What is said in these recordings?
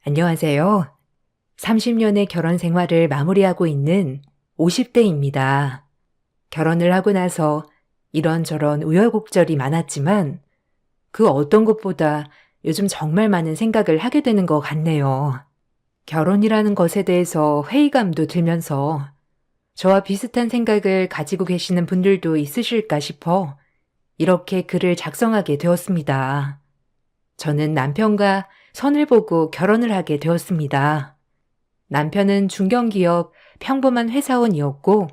안녕하세요. 30년의 결혼 생활을 마무리하고 있는 50대입니다. 결혼을 하고 나서 이런저런 우여곡절이 많았지만 그 어떤 것보다 요즘 정말 많은 생각을 하게 되는 것 같네요. 결혼이라는 것에 대해서 회의감도 들면서 저와 비슷한 생각을 가지고 계시는 분들도 있으실까 싶어 이렇게 글을 작성하게 되었습니다. 저는 남편과 선을 보고 결혼을 하게 되었습니다. 남편은 중견기업 평범한 회사원이었고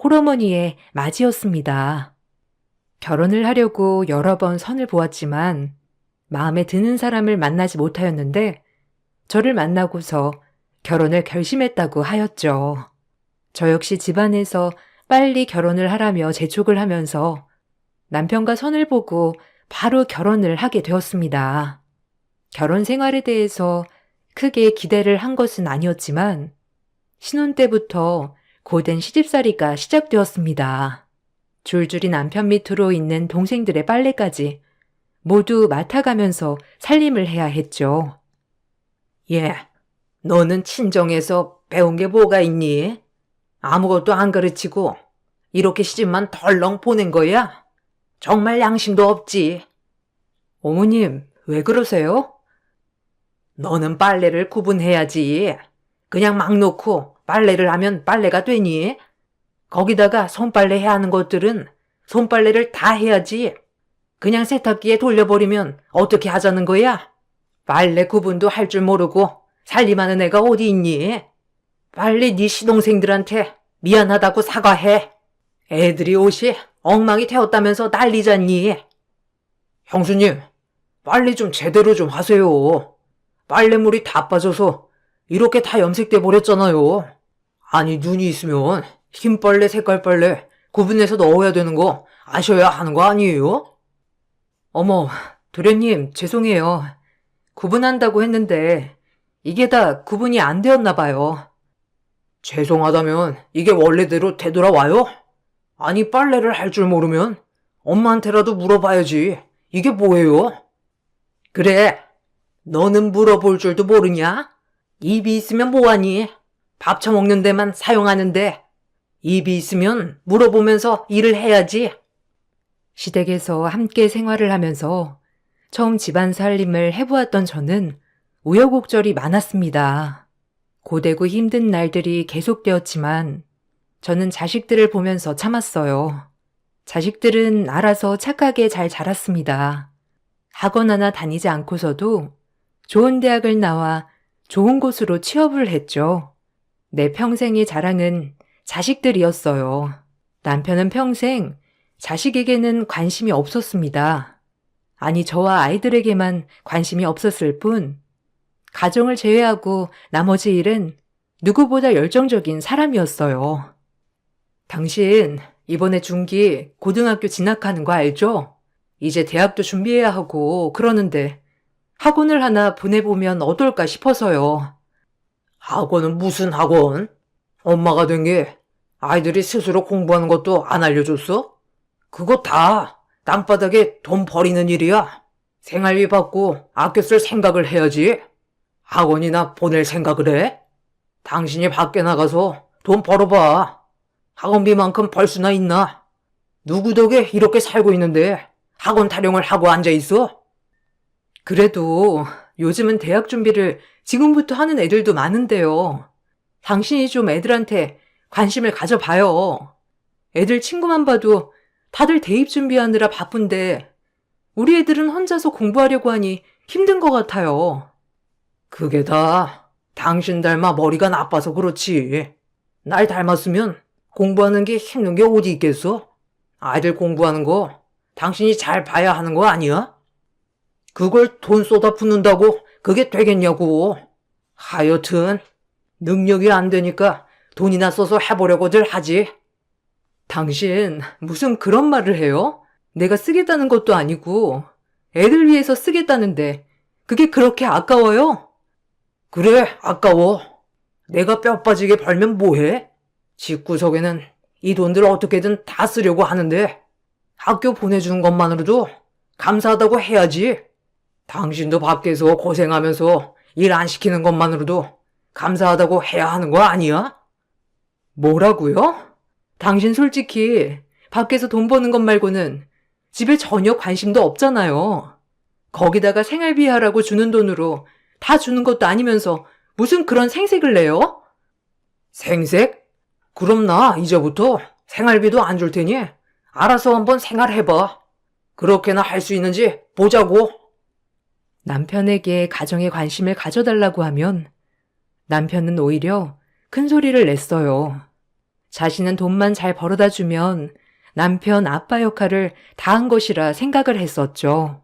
홀어머니의 맏이었습니다. 결혼을 하려고 여러 번 선을 보았지만 마음에 드는 사람을 만나지 못하였는데 저를 만나고서 결혼을 결심했다고 하였죠. 저 역시 집안에서 빨리 결혼을 하라며 재촉을 하면서 남편과 선을 보고 바로 결혼을 하게 되었습니다. 결혼 생활에 대해서 크게 기대를 한 것은 아니었지만 신혼 때부터 고된 시집살이가 시작되었습니다. 줄줄이 남편 밑으로 있는 동생들의 빨래까지 모두 맡아가면서 살림을 해야 했죠. 너는 친정에서 배운 게 뭐가 있니? 아무것도 안 가르치고 이렇게 시집만 덜렁 보낸 거야? 정말 양심도 없지. 어머님, 왜 그러세요? 너는 빨래를 구분해야지. 그냥 막 놓고 빨래를 하면 빨래가 되니? 거기다가 손빨래 해야 하는 것들은 손빨래를 다 해야지. 그냥 세탁기에 돌려버리면 어떻게 하자는 거야? 빨래 구분도 할 줄 모르고 살림하는 애가 어디 있니? 빨리 네 시동생들한테 미안하다고 사과해. 애들이 옷이 엉망이 되었다면서 난리잖니. 형수님, 빨리 좀 제대로 좀 하세요. 빨래물이 다 빠져서 이렇게 다 염색돼 버렸잖아요. 아니, 눈이 있으면 흰빨래, 색깔빨래 구분해서 넣어야 되는 거 아셔야 하는 거 아니에요? 어머, 도련님, 죄송해요. 구분한다고 했는데 이게 다 구분이 안 되었나 봐요. 죄송하다면 이게 원래대로 되돌아와요? 아니, 빨래를 할 줄 모르면 엄마한테라도 물어봐야지. 이게 뭐예요? 그래, 너는 물어볼 줄도 모르냐? 입이 있으면 뭐하니? 밥 처먹는 데만 사용하는데 입이 있으면 물어보면서 일을 해야지. 시댁에서 함께 생활을 하면서 처음 집안 살림을 해보았던 저는 우여곡절이 많았습니다. 고되고 힘든 날들이 계속되었지만 저는 자식들을 보면서 참았어요. 자식들은 알아서 착하게 잘 자랐습니다. 학원 하나 다니지 않고서도 좋은 대학을 나와 좋은 곳으로 취업을 했죠. 내 평생의 자랑은 자식들이었어요. 남편은 평생 자식에게는 관심이 없었습니다. 아니, 저와 아이들에게만 관심이 없었을 뿐 가정을 제외하고 나머지 일은 누구보다 열정적인 사람이었어요. 당신 이번에 중기 고등학교 진학하는 거 알죠? 이제 대학도 준비해야 하고 그러는데 학원을 하나 보내보면 어떨까 싶어서요. 학원은 무슨 학원? 엄마가 된 게 아이들이 스스로 공부하는 것도 안 알려줬어? 그거 다 땅바닥에 돈 버리는 일이야. 생활비 받고 아껴 쓸 생각을 해야지. 학원이나 보낼 생각을 해? 당신이 밖에 나가서 돈 벌어봐. 학원비만큼 벌 수나 있나? 누구 덕에 이렇게 살고 있는데 학원 타령을 하고 앉아있어? 그래도 요즘은 대학 준비를 지금부터 하는 애들도 많은데요. 당신이 좀 애들한테 관심을 가져봐요. 애들 친구만 봐도 다들 대입 준비하느라 바쁜데 우리 애들은 혼자서 공부하려고 하니 힘든 것 같아요. 그게 다 당신 닮아 머리가 나빠서 그렇지. 날 닮았으면 공부하는 게 힘든 게 어디 있겠어? 아이들 공부하는 거 당신이 잘 봐야 하는 거 아니야? 그걸 돈 쏟아 붓는다고 그게 되겠냐고. 하여튼 능력이 안 되니까 돈이나 써서 해보려고들 하지. 당신 무슨 그런 말을 해요? 내가 쓰겠다는 것도 아니고 애들 위해서 쓰겠다는데 그게 그렇게 아까워요? 그래, 아까워. 내가 뼈 빠지게 벌면 뭐해? 집구석에는 이 돈들 어떻게든 다 쓰려고 하는데 학교 보내주는 것만으로도 감사하다고 해야지. 당신도 밖에서 고생하면서 일 안 시키는 것만으로도 감사하다고 해야 하는 거 아니야? 뭐라고요? 당신 솔직히 밖에서 돈 버는 것 말고는 집에 전혀 관심도 없잖아요. 거기다가 생활비 하라고 주는 돈으로 다 주는 것도 아니면서 무슨 그런 생색을 내요? 생색? 그럼 나 이제부터 생활비도 안 줄 테니 알아서 한번 생활해봐. 그렇게나 할 수 있는지 보자고. 남편에게 가정에 관심을 가져달라고 하면 남편은 오히려 큰 소리를 냈어요. 자신은 돈만 잘 벌어다 주면 남편 아빠 역할을 다 한 것이라 생각을 했었죠.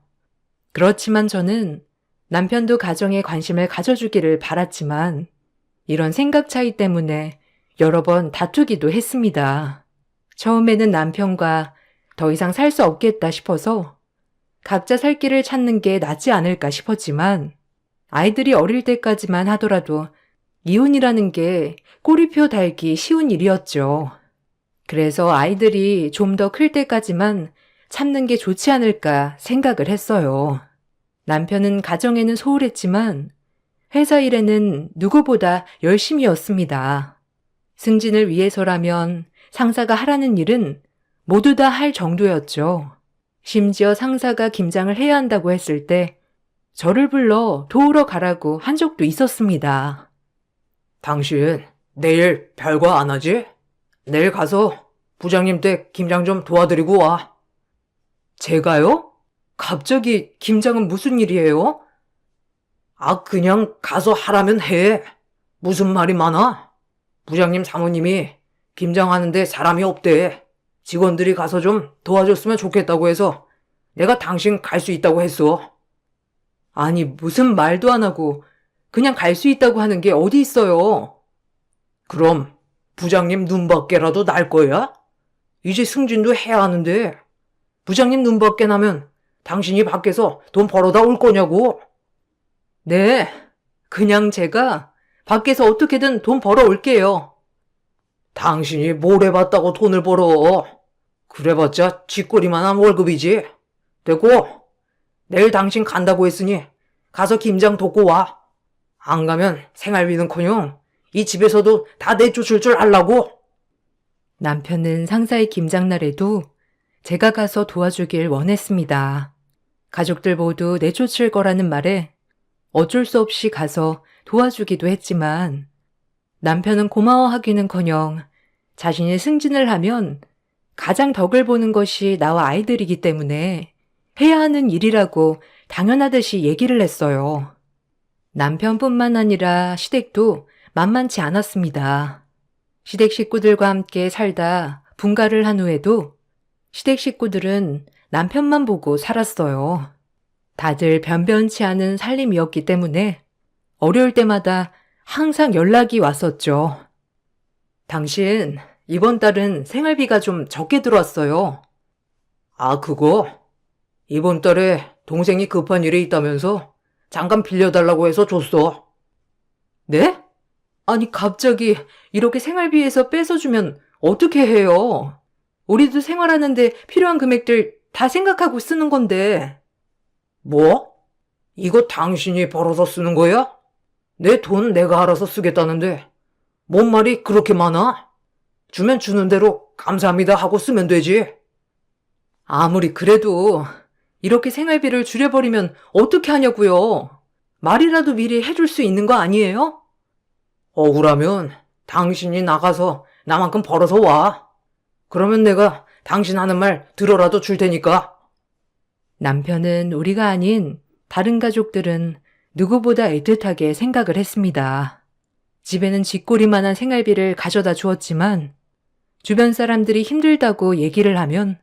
그렇지만 저는 남편도 가정에 관심을 가져주기를 바랐지만 이런 생각 차이 때문에 여러 번 다투기도 했습니다. 처음에는 남편과 더 이상 살 수 없겠다 싶어서 각자 살 길을 찾는 게 낫지 않을까 싶었지만 아이들이 어릴 때까지만 하더라도 이혼이라는 게 꼬리표 달기 쉬운 일이었죠. 그래서 아이들이 좀 더 클 때까지만 참는 게 좋지 않을까 생각을 했어요. 남편은 가정에는 소홀했지만 회사 일에는 누구보다 열심히였습니다. 승진을 위해서라면 상사가 하라는 일은 모두 다 할 정도였죠. 심지어 상사가 김장을 해야 한다고 했을 때 저를 불러 도우러 가라고 한 적도 있었습니다. 당신 내일 별거 안 하지? 내일 가서 부장님 댁 김장 좀 도와드리고 와. 제가요? 갑자기 김장은 무슨 일이에요? 그냥 가서 하라면 해. 무슨 말이 많아? 부장님 사모님이 김장하는데 사람이 없대. 직원들이 가서 좀 도와줬으면 좋겠다고 해서 내가 당신 갈 수 있다고 했어. 아니, 무슨 말도 안 하고 그냥 갈 수 있다고 하는 게 어디 있어요? 그럼 부장님 눈밖에라도 날 거야? 이제 승진도 해야 하는데 부장님 눈밖에 나면 당신이 밖에서 돈 벌어다 올 거냐고. 네, 그냥 제가 밖에서 어떻게든 돈 벌어 올게요. 당신이 뭘 해봤다고 돈을 벌어. 그래봤자 쥐꼬리만한 월급이지. 됐고, 내일 당신 간다고 했으니 가서 김장 돕고 와. 안 가면 생활비는커녕 이 집에서도 다 내쫓을 줄 알라고. 남편은 상사의 김장날에도 제가 가서 도와주길 원했습니다. 가족들 모두 내쫓을 거라는 말에 어쩔 수 없이 가서 도와주기도 했지만 남편은 고마워하기는커녕 자신이 승진을 하면 가장 덕을 보는 것이 나와 아이들이기 때문에 해야 하는 일이라고 당연하듯이 얘기를 했어요. 남편뿐만 아니라 시댁도 만만치 않았습니다. 시댁 식구들과 함께 살다 분가를 한 후에도 시댁 식구들은 남편만 보고 살았어요. 다들 변변치 않은 살림이었기 때문에 어려울 때마다 항상 연락이 왔었죠. 당신, 이번 달은 생활비가 좀 적게 들어왔어요. 그거? 이번 달에 동생이 급한 일이 있다면서 잠깐 빌려달라고 해서 줬어. 네? 아니, 갑자기 이렇게 생활비에서 뺏어주면 어떻게 해요? 우리도 생활하는데 필요한 금액들 다 생각하고 쓰는 건데. 뭐? 이거 당신이 벌어서 쓰는 거야? 내 돈 내가 알아서 쓰겠다는데 뭔 말이 그렇게 많아? 주면 주는 대로 감사합니다 하고 쓰면 되지. 아무리 그래도 이렇게 생활비를 줄여버리면 어떻게 하냐고요. 말이라도 미리 해줄 수 있는 거 아니에요? 억울하면 당신이 나가서 나만큼 벌어서 와. 그러면 내가 당신 하는 말 들어라도 줄 테니까. 남편은 우리가 아닌 다른 가족들은 누구보다 애틋하게 생각을 했습니다. 집에는 쥐꼬리만한 생활비를 가져다 주었지만 주변 사람들이 힘들다고 얘기를 하면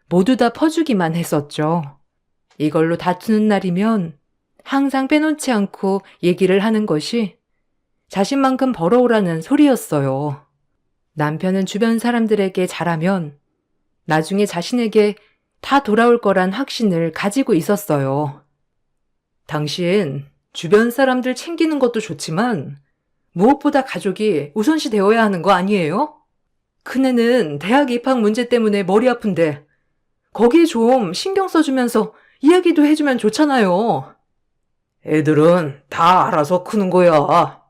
모두 다 퍼주기만 했었죠. 이걸로 다투는 날이면 항상 빼놓지 않고 얘기를 하는 것이 자신만큼 벌어오라는 소리였어요. 남편은 주변 사람들에게 잘하면 나중에 자신에게 다 돌아올 거란 확신을 가지고 있었어요. 당신, 주변 사람들 챙기는 것도 좋지만 무엇보다 가족이 우선시 되어야 하는 거 아니에요? 큰애는 대학 입학 문제 때문에 머리 아픈데 거기에 좀 신경 써주면서 이야기도 해주면 좋잖아요. 애들은 다 알아서 크는 거야.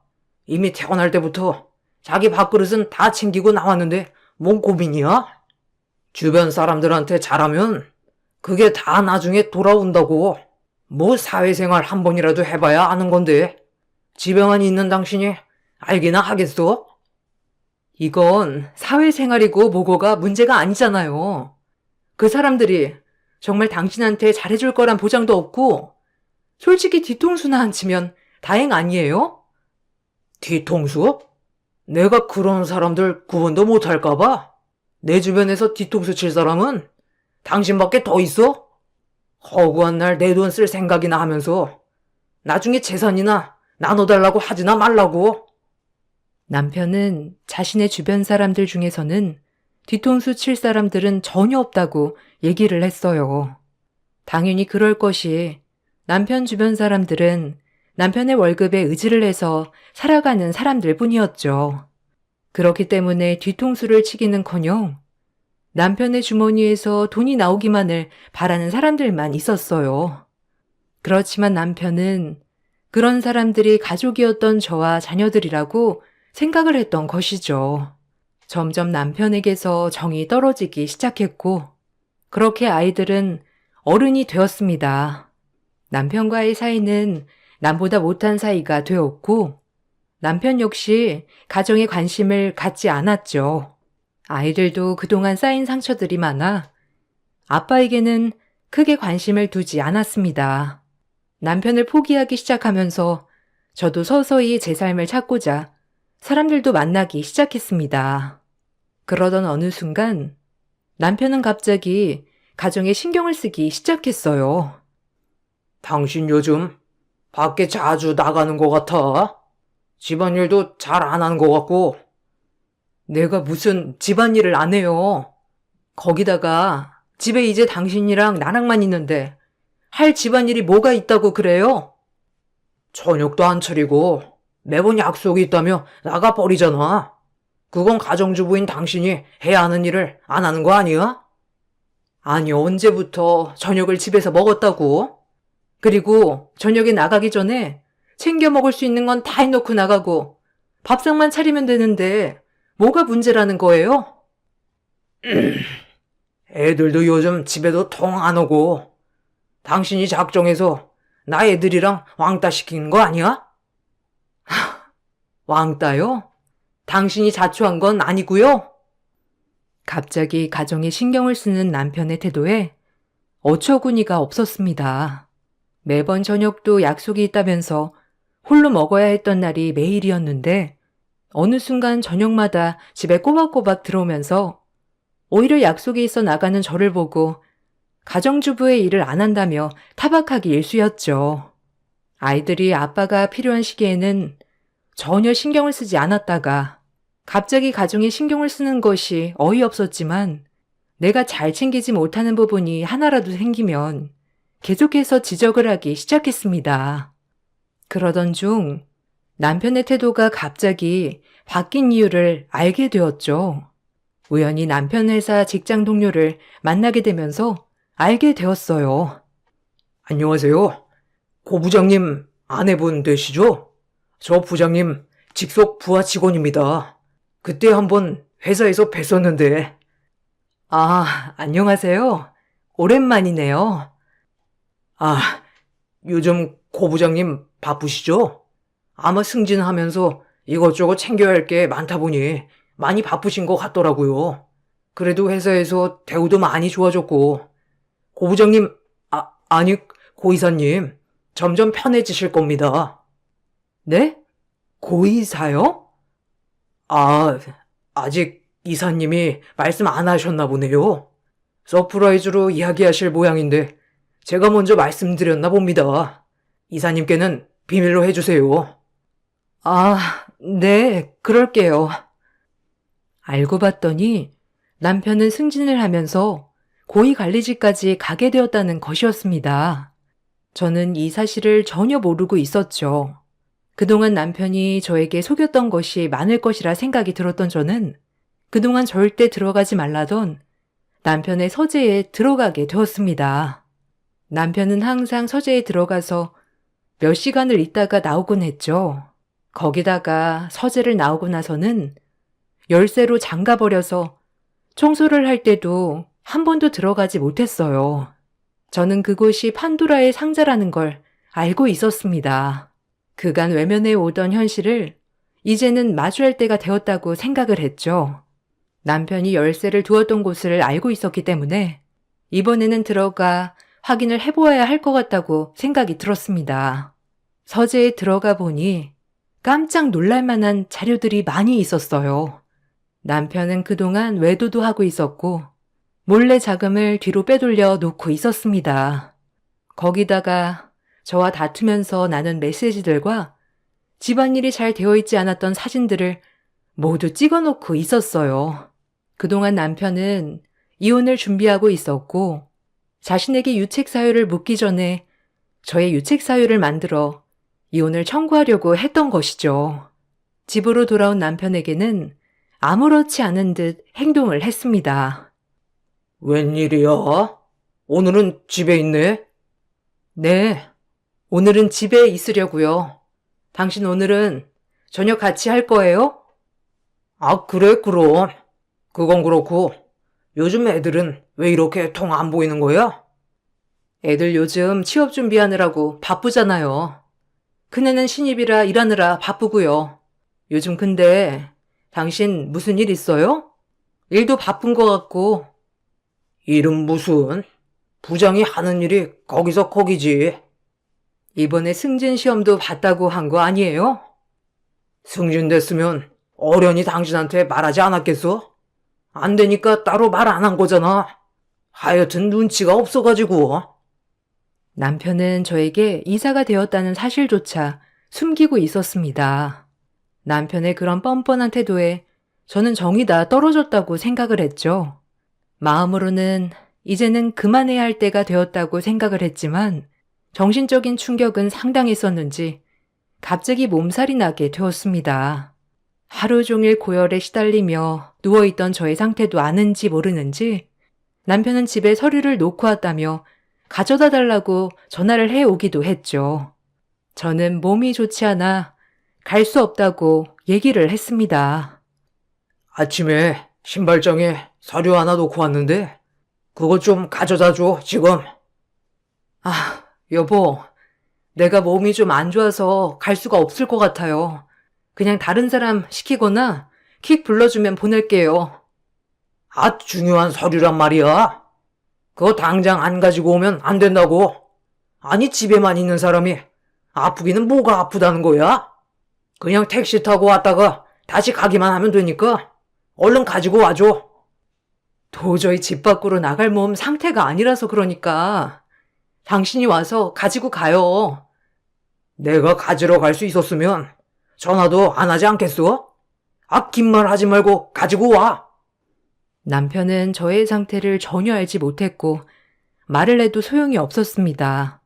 이미 태어날 때부터 자기 밥그릇은 다 챙기고 나왔는데 뭔 고민이야? 주변 사람들한테 잘하면 그게 다 나중에 돌아온다고. 뭐 사회생활 한 번이라도 해봐야 아는 건데 집에만 있는 당신이 알기나 하겠어? 이건 사회생활이고 뭐고가 문제가 아니잖아요. 그 사람들이 정말 당신한테 잘해줄 거란 보장도 없고, 솔직히 뒤통수나 안 치면 다행 아니에요? 뒤통수? 내가 그런 사람들 구분도 못할까봐? 내 주변에서 뒤통수 칠 사람은 당신밖에 더 있어? 허구한 날 내 돈 쓸 생각이나 하면서 나중에 재산이나 나눠달라고 하지나 말라고. 남편은 자신의 주변 사람들 중에서는 뒤통수 칠 사람들은 전혀 없다고 얘기를 했어요. 당연히 그럴 것이 남편 주변 사람들은 남편의 월급에 의지를 해서 살아가는 사람들 뿐이었죠. 그렇기 때문에 뒤통수를 치기는커녕 남편의 주머니에서 돈이 나오기만을 바라는 사람들만 있었어요. 그렇지만 남편은 그런 사람들이 가족이었던 저와 자녀들이라고 생각을 했던 것이죠. 점점 남편에게서 정이 떨어지기 시작했고, 그렇게 아이들은 어른이 되었습니다. 남편과의 사이는 남보다 못한 사이가 되었고, 남편 역시 가정에 관심을 갖지 않았죠. 아이들도 그동안 쌓인 상처들이 많아 아빠에게는 크게 관심을 두지 않았습니다. 남편을 포기하기 시작하면서 저도 서서히 제 삶을 찾고자 사람들도 만나기 시작했습니다. 그러던 어느 순간 남편은 갑자기 가정에 신경을 쓰기 시작했어요. 당신 요즘 밖에 자주 나가는 것 같아. 집안일도 잘 안 하는 것 같고. 내가 무슨 집안일을 안 해요. 거기다가 집에 이제 당신이랑 나랑만 있는데 할 집안일이 뭐가 있다고 그래요? 저녁도 안 차리고 매번 약속이 있다며 나가버리잖아. 그건 가정주부인 당신이 해야 하는 일을 안 하는 거 아니야? 아니, 언제부터 저녁을 집에서 먹었다고? 그리고 저녁에 나가기 전에 챙겨 먹을 수 있는 건 다 해놓고 나가고 밥상만 차리면 되는데 뭐가 문제라는 거예요? 애들도 요즘 집에도 통 안 오고 당신이 작정해서 나 애들이랑 왕따 시키는 거 아니야? 왕따요? 당신이 자초한 건 아니고요? 갑자기 가정에 신경을 쓰는 남편의 태도에 어처구니가 없었습니다. 매번 저녁도 약속이 있다면서 홀로 먹어야 했던 날이 매일이었는데 어느 순간 저녁마다 집에 꼬박꼬박 들어오면서 오히려 약속이 있어 나가는 저를 보고 가정주부의 일을 안 한다며 타박하기 일쑤였죠. 아이들이 아빠가 필요한 시기에는 전혀 신경을 쓰지 않았다가 갑자기 가정에 신경을 쓰는 것이 어이없었지만 내가 잘 챙기지 못하는 부분이 하나라도 생기면 계속해서 지적을 하기 시작했습니다. 그러던 중 남편의 태도가 갑자기 바뀐 이유를 알게 되었죠. 우연히 남편 회사 직장 동료를 만나게 되면서 알게 되었어요. 안녕하세요. 고 부장님 아내분 되시죠? 저 부장님 직속 부하 직원입니다. 그때 한번 회사에서 뵀었는데. 아, 안녕하세요. 오랜만이네요. 아, 요즘 고 부장님 바쁘시죠? 아마 승진하면서 이것저것 챙겨야 할 게 많다 보니 많이 바쁘신 것 같더라고요. 그래도 회사에서 대우도 많이 좋아졌고, 고 부장님, 아니, 고 이사님, 점점 편해지실 겁니다. 네? 고이사요? 아직 이사님이 말씀 안 하셨나 보네요. 서프라이즈로 이야기하실 모양인데, 제가 먼저 말씀드렸나 봅니다. 이사님께는 비밀로 해주세요. 아, 네, 그럴게요. 알고 봤더니 남편은 승진을 하면서 고위 관리직까지 가게 되었다는 것이었습니다. 저는 이 사실을 전혀 모르고 있었죠. 그동안 남편이 저에게 속였던 것이 많을 것이라 생각이 들었던 저는 그동안 절대 들어가지 말라던 남편의 서재에 들어가게 되었습니다. 남편은 항상 서재에 들어가서 몇 시간을 있다가 나오곤 했죠. 거기다가 서재를 나오고 나서는 열쇠로 잠가버려서 청소를 할 때도 한 번도 들어가지 못했어요. 저는 그곳이 판도라의 상자라는 걸 알고 있었습니다. 그간 외면해 오던 현실을 이제는 마주할 때가 되었다고 생각을 했죠. 남편이 열쇠를 두었던 곳을 알고 있었기 때문에 이번에는 들어가 확인을 해보아야 할 것 같다고 생각이 들었습니다. 서재에 들어가 보니 깜짝 놀랄 만한 자료들이 많이 있었어요. 남편은 그동안 외도도 하고 있었고 몰래 자금을 뒤로 빼돌려 놓고 있었습니다. 거기다가 저와 다투면서 나눈 메시지들과 집안일이 잘 되어 있지 않았던 사진들을 모두 찍어놓고 있었어요. 그동안 남편은 이혼을 준비하고 있었고 자신에게 유책 사유를 묻기 전에 저의 유책 사유를 만들어 이혼을 청구하려고 했던 것이죠. 집으로 돌아온 남편에게는 아무렇지 않은 듯 행동을 했습니다. 웬일이야? 오늘은 집에 있네? 네, 오늘은 집에 있으려고요. 당신 오늘은 저녁 같이 할 거예요? 아, 그래, 그럼. 그건 그렇고, 요즘 애들은 왜 이렇게 통 안 보이는 거야? 애들 요즘 취업 준비하느라고 바쁘잖아요. 큰애는 신입이라 일하느라 바쁘고요. 요즘 근데 당신 무슨 일 있어요? 일도 바쁜 것 같고. 일은 무슨? 부장이 하는 일이 거기서 거기지. 이번에 승진 시험도 봤다고 한 거 아니에요? 승진됐으면 어련히 당신한테 말하지 않았겠어? 안 되니까 따로 말 안 한 거잖아. 하여튼 눈치가 없어가지고. 남편은 저에게 이사가 되었다는 사실조차 숨기고 있었습니다. 남편의 그런 뻔뻔한 태도에 저는 정이 다 떨어졌다고 생각을 했죠. 마음으로는 이제는 그만해야 할 때가 되었다고 생각을 했지만 정신적인 충격은 상당했었는지 갑자기 몸살이 나게 되었습니다. 하루 종일 고열에 시달리며 누워있던 저의 상태도 아는지 모르는지 남편은 집에 서류를 놓고 왔다며 가져다 달라고 전화를 해오기도 했죠. 저는 몸이 좋지 않아 갈 수 없다고 얘기를 했습니다. 아침에 신발장에 서류 하나 놓고 왔는데 그거 좀 가져다 줘, 지금. 아, 여보, 내가 몸이 좀 안 좋아서 갈 수가 없을 것 같아요. 그냥 다른 사람 시키거나 킥 불러주면 보낼게요. 아, 중요한 서류란 말이야. 그거 당장 안 가지고 오면 안 된다고. 아니, 집에만 있는 사람이 아프기는 뭐가 아프다는 거야? 그냥 택시 타고 왔다가 다시 가기만 하면 되니까 얼른 가지고 와줘. 도저히 집 밖으로 나갈 몸 상태가 아니라서 그러니까 당신이 와서 가지고 가요. 내가 가지러 갈 수 있었으면 전화도 안 하지 않겠어? 아, 긴 말 하지 말고 가지고 와. 남편은 저의 상태를 전혀 알지 못했고 말을 해도 소용이 없었습니다.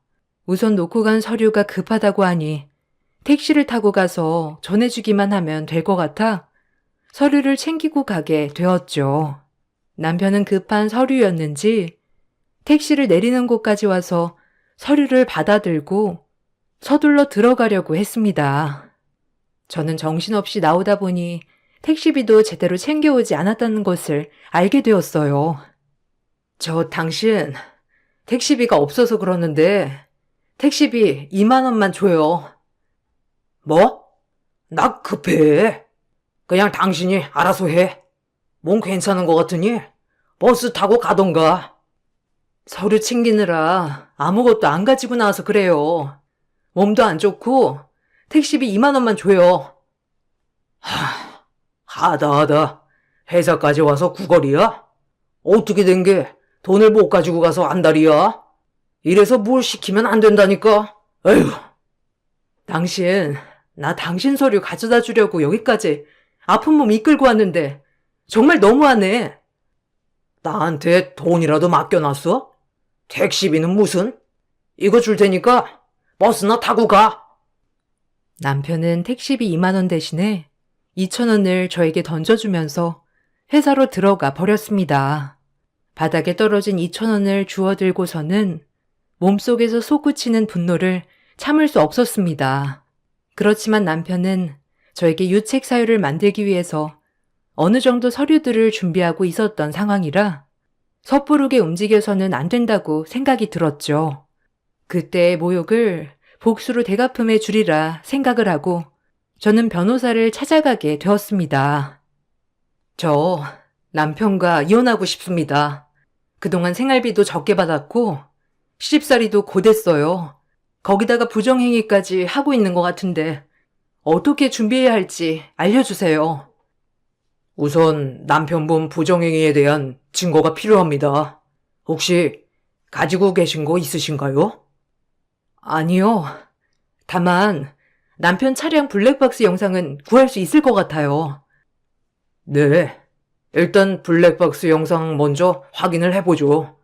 우선 놓고 간 서류가 급하다고 하니 택시를 타고 가서 전해주기만 하면 될 것 같아 서류를 챙기고 가게 되었죠. 남편은 급한 서류였는지 택시를 내리는 곳까지 와서 서류를 받아들고 서둘러 들어가려고 했습니다. 저는 정신없이 나오다 보니 택시비도 제대로 챙겨오지 않았다는 것을 알게 되었어요. 저 당신 택시비가 없어서 그러는데 택시비 2만 원만 줘요. 뭐? 나 급해. 그냥 당신이 알아서 해. 몸 괜찮은 것 같으니 버스 타고 가던가. 서류 챙기느라 아무것도 안 가지고 나와서 그래요. 몸도 안 좋고 택시비 2만 원만 줘요. 하다. 회사까지 와서 구걸이야? 어떻게 된 게 돈을 못 가지고 가서 안달이야? 이래서 뭘 시키면 안 된다니까? 에휴. 당신, 나 당신 서류 가져다 주려고 여기까지 아픈 몸 이끌고 왔는데 정말 너무하네. 나한테 돈이라도 맡겨놨어? 택시비는 무슨? 이거 줄 테니까 버스나 타고 가. 남편은 택시비 2만 원 대신에 2천 원을 저에게 던져주면서 회사로 들어가 버렸습니다. 바닥에 떨어진 2천 원을 주워들고서는 몸속에서 솟구치는 분노를 참을 수 없었습니다. 그렇지만 남편은 저에게 유책 사유를 만들기 위해서 어느 정도 서류들을 준비하고 있었던 상황이라 섣부르게 움직여서는 안 된다고 생각이 들었죠. 그때의 모욕을 복수로 대갚음해 주리라 생각을 하고 저는 변호사를 찾아가게 되었습니다. 저 남편과 이혼하고 싶습니다. 그동안 생활비도 적게 받았고 시집살이도 고됐어요. 거기다가 부정행위까지 하고 있는 것 같은데 어떻게 준비해야 할지 알려주세요. 우선 남편분 부정행위에 대한 증거가 필요합니다. 혹시 가지고 계신 거 있으신가요? 아니요. 다만 남편 차량 블랙박스 영상은 구할 수 있을 것 같아요. 네. 일단 블랙박스 영상 먼저 확인을 해보죠.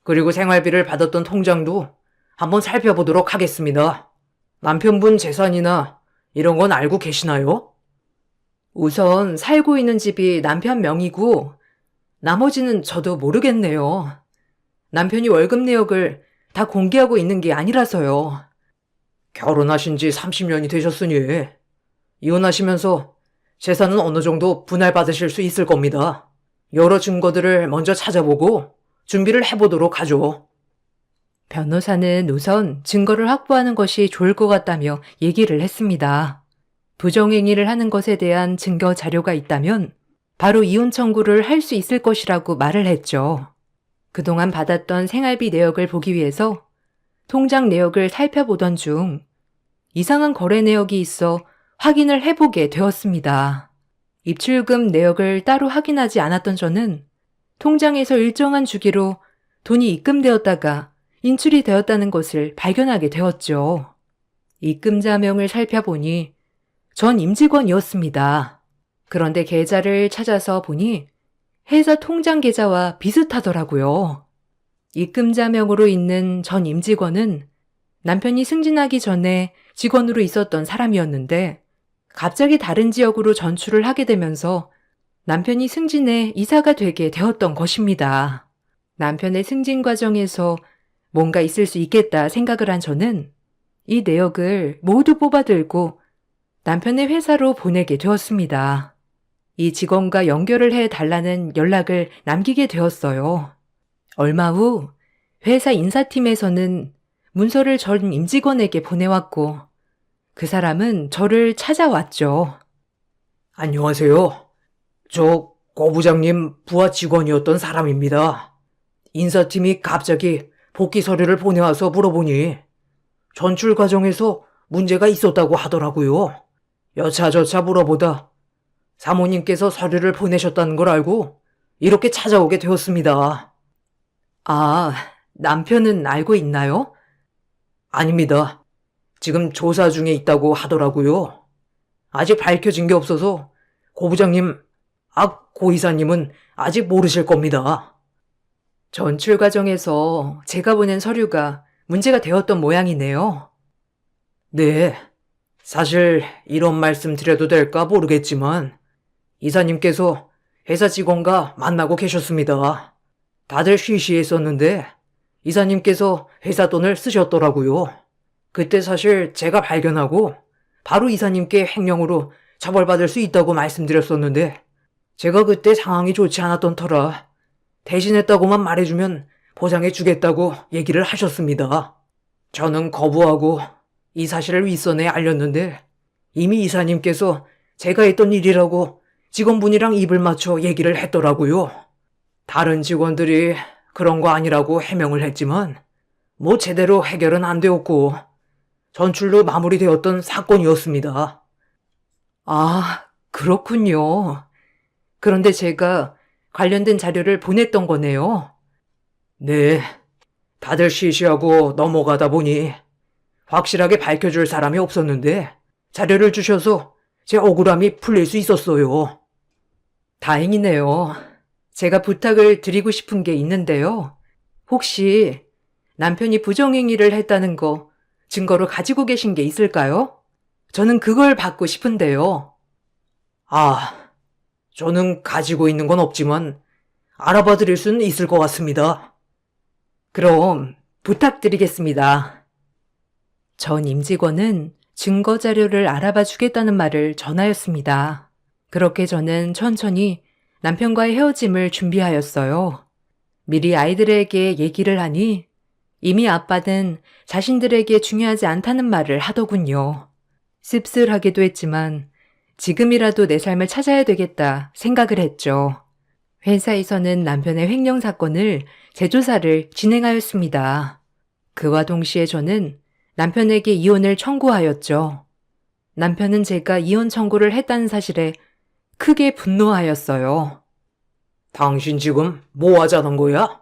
그리고 생활비를 받았던 통장도 한번 살펴보도록 하겠습니다. 남편분 재산이나 이런 건 알고 계시나요? 우선 살고 있는 집이 남편 명의고 나머지는 저도 모르겠네요. 남편이 월급 내역을 다 공개하고 있는 게 아니라서요. 결혼하신 지 30년이 되셨으니 이혼하시면서 재산은 어느 정도 분할받으실 수 있을 겁니다. 여러 증거들을 먼저 찾아보고 준비를 해보도록 하죠. 변호사는 우선 증거를 확보하는 것이 좋을 것 같다며 얘기를 했습니다. 부정행위를 하는 것에 대한 증거 자료가 있다면 바로 이혼 청구를 할 수 있을 것이라고 말을 했죠. 그동안 받았던 생활비 내역을 보기 위해서 통장 내역을 살펴보던 중 이상한 거래 내역이 있어 확인을 해보게 되었습니다. 입출금 내역을 따로 확인하지 않았던 저는 통장에서 일정한 주기로 돈이 입금되었다가 인출이 되었다는 것을 발견하게 되었죠. 입금자명을 살펴보니 전 임직원이었습니다. 그런데 계좌를 찾아서 보니 회사 통장 계좌와 비슷하더라고요. 입금자명으로 있는 전 임직원은 남편이 승진하기 전에 직원으로 있었던 사람이었는데 갑자기 다른 지역으로 전출을 하게 되면서 남편이 승진해 이사가 되게 되었던 것입니다. 남편의 승진 과정에서 뭔가 있을 수 있겠다 생각을 한 저는 이 내역을 모두 뽑아들고 남편의 회사로 보내게 되었습니다. 이 직원과 연결을 해달라는 연락을 남기게 되었어요. 얼마 후 회사 인사팀에서는 문서를 전 임직원에게 보내왔고 그 사람은 저를 찾아왔죠. 안녕하세요. 저 고 부장님 부하 직원이었던 사람입니다. 인사팀이 갑자기 복귀 서류를 보내와서 물어보니 전출 과정에서 문제가 있었다고 하더라고요. 여차저차 물어보다 사모님께서 서류를 보내셨다는 걸 알고 이렇게 찾아오게 되었습니다. 아, 남편은 알고 있나요? 아닙니다. 지금 조사 중에 있다고 하더라고요. 아직 밝혀진 게 없어서 고 부장님, 고 이사님은 아직 모르실 겁니다. 전출 과정에서 제가 보낸 서류가 문제가 되었던 모양이네요. 네, 사실 이런 말씀 드려도 될까 모르겠지만 이사님께서 회사 직원과 만나고 계셨습니다. 다들 쉬쉬했었는데 이사님께서 회사 돈을 쓰셨더라고요. 그때 사실 제가 발견하고 바로 이사님께 횡령으로 처벌받을 수 있다고 말씀드렸었는데 제가 그때 상황이 좋지 않았던 터라 대신했다고만 말해주면 보상해 주겠다고 얘기를 하셨습니다. 저는 거부하고 이 사실을 윗선에 알렸는데 이미 이사님께서 제가 했던 일이라고 직원분이랑 입을 맞춰 얘기를 했더라고요. 다른 직원들이 그런 거 아니라고 해명을 했지만 뭐 제대로 해결은 안 되었고 전출로 마무리되었던 사건이었습니다. 아, 그렇군요. 그런데 제가 관련된 자료를 보냈던 거네요. 네, 다들 시시하고 넘어가다 보니 확실하게 밝혀줄 사람이 없었는데 자료를 주셔서 제 억울함이 풀릴 수 있었어요. 다행이네요. 제가 부탁을 드리고 싶은 게 있는데요. 혹시 남편이 부정행위를 했다는 거 증거로 가지고 계신 게 있을까요? 저는 그걸 받고 싶은데요. 저는 가지고 있는 건 없지만 알아봐 드릴 수는 있을 것 같습니다. 그럼 부탁드리겠습니다. 전 임직원은 증거 자료를 알아봐 주겠다는 말을 전하였습니다. 그렇게 저는 천천히 남편과의 헤어짐을 준비하였어요. 미리 아이들에게 얘기를 하니 이미 아빠는 자신들에게 중요하지 않다는 말을 하더군요. 씁쓸하기도 했지만 지금이라도 내 삶을 찾아야 되겠다 생각을 했죠. 회사에서는 남편의 횡령 사건을 재조사를 진행하였습니다. 그와 동시에 저는 남편에게 이혼을 청구하였죠. 남편은 제가 이혼 청구를 했다는 사실에 크게 분노하였어요. 당신 지금 뭐 하자는 거야?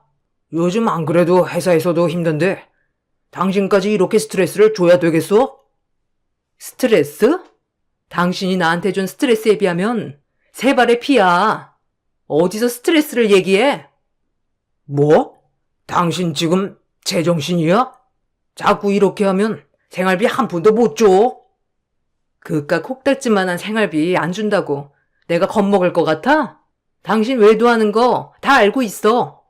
요즘 안 그래도 회사에서도 힘든데 당신까지 이렇게 스트레스를 줘야 되겠어? 스트레스? 당신이 나한테 준 스트레스에 비하면 세 발의 피야. 어디서 스트레스를 얘기해? 뭐? 당신 지금 제정신이야? 자꾸 이렇게 하면 생활비 한 푼도 못 줘. 그깟 콕달지만한 생활비 안 준다고 내가 겁먹을 것 같아? 당신 외도하는 거 다 알고 있어.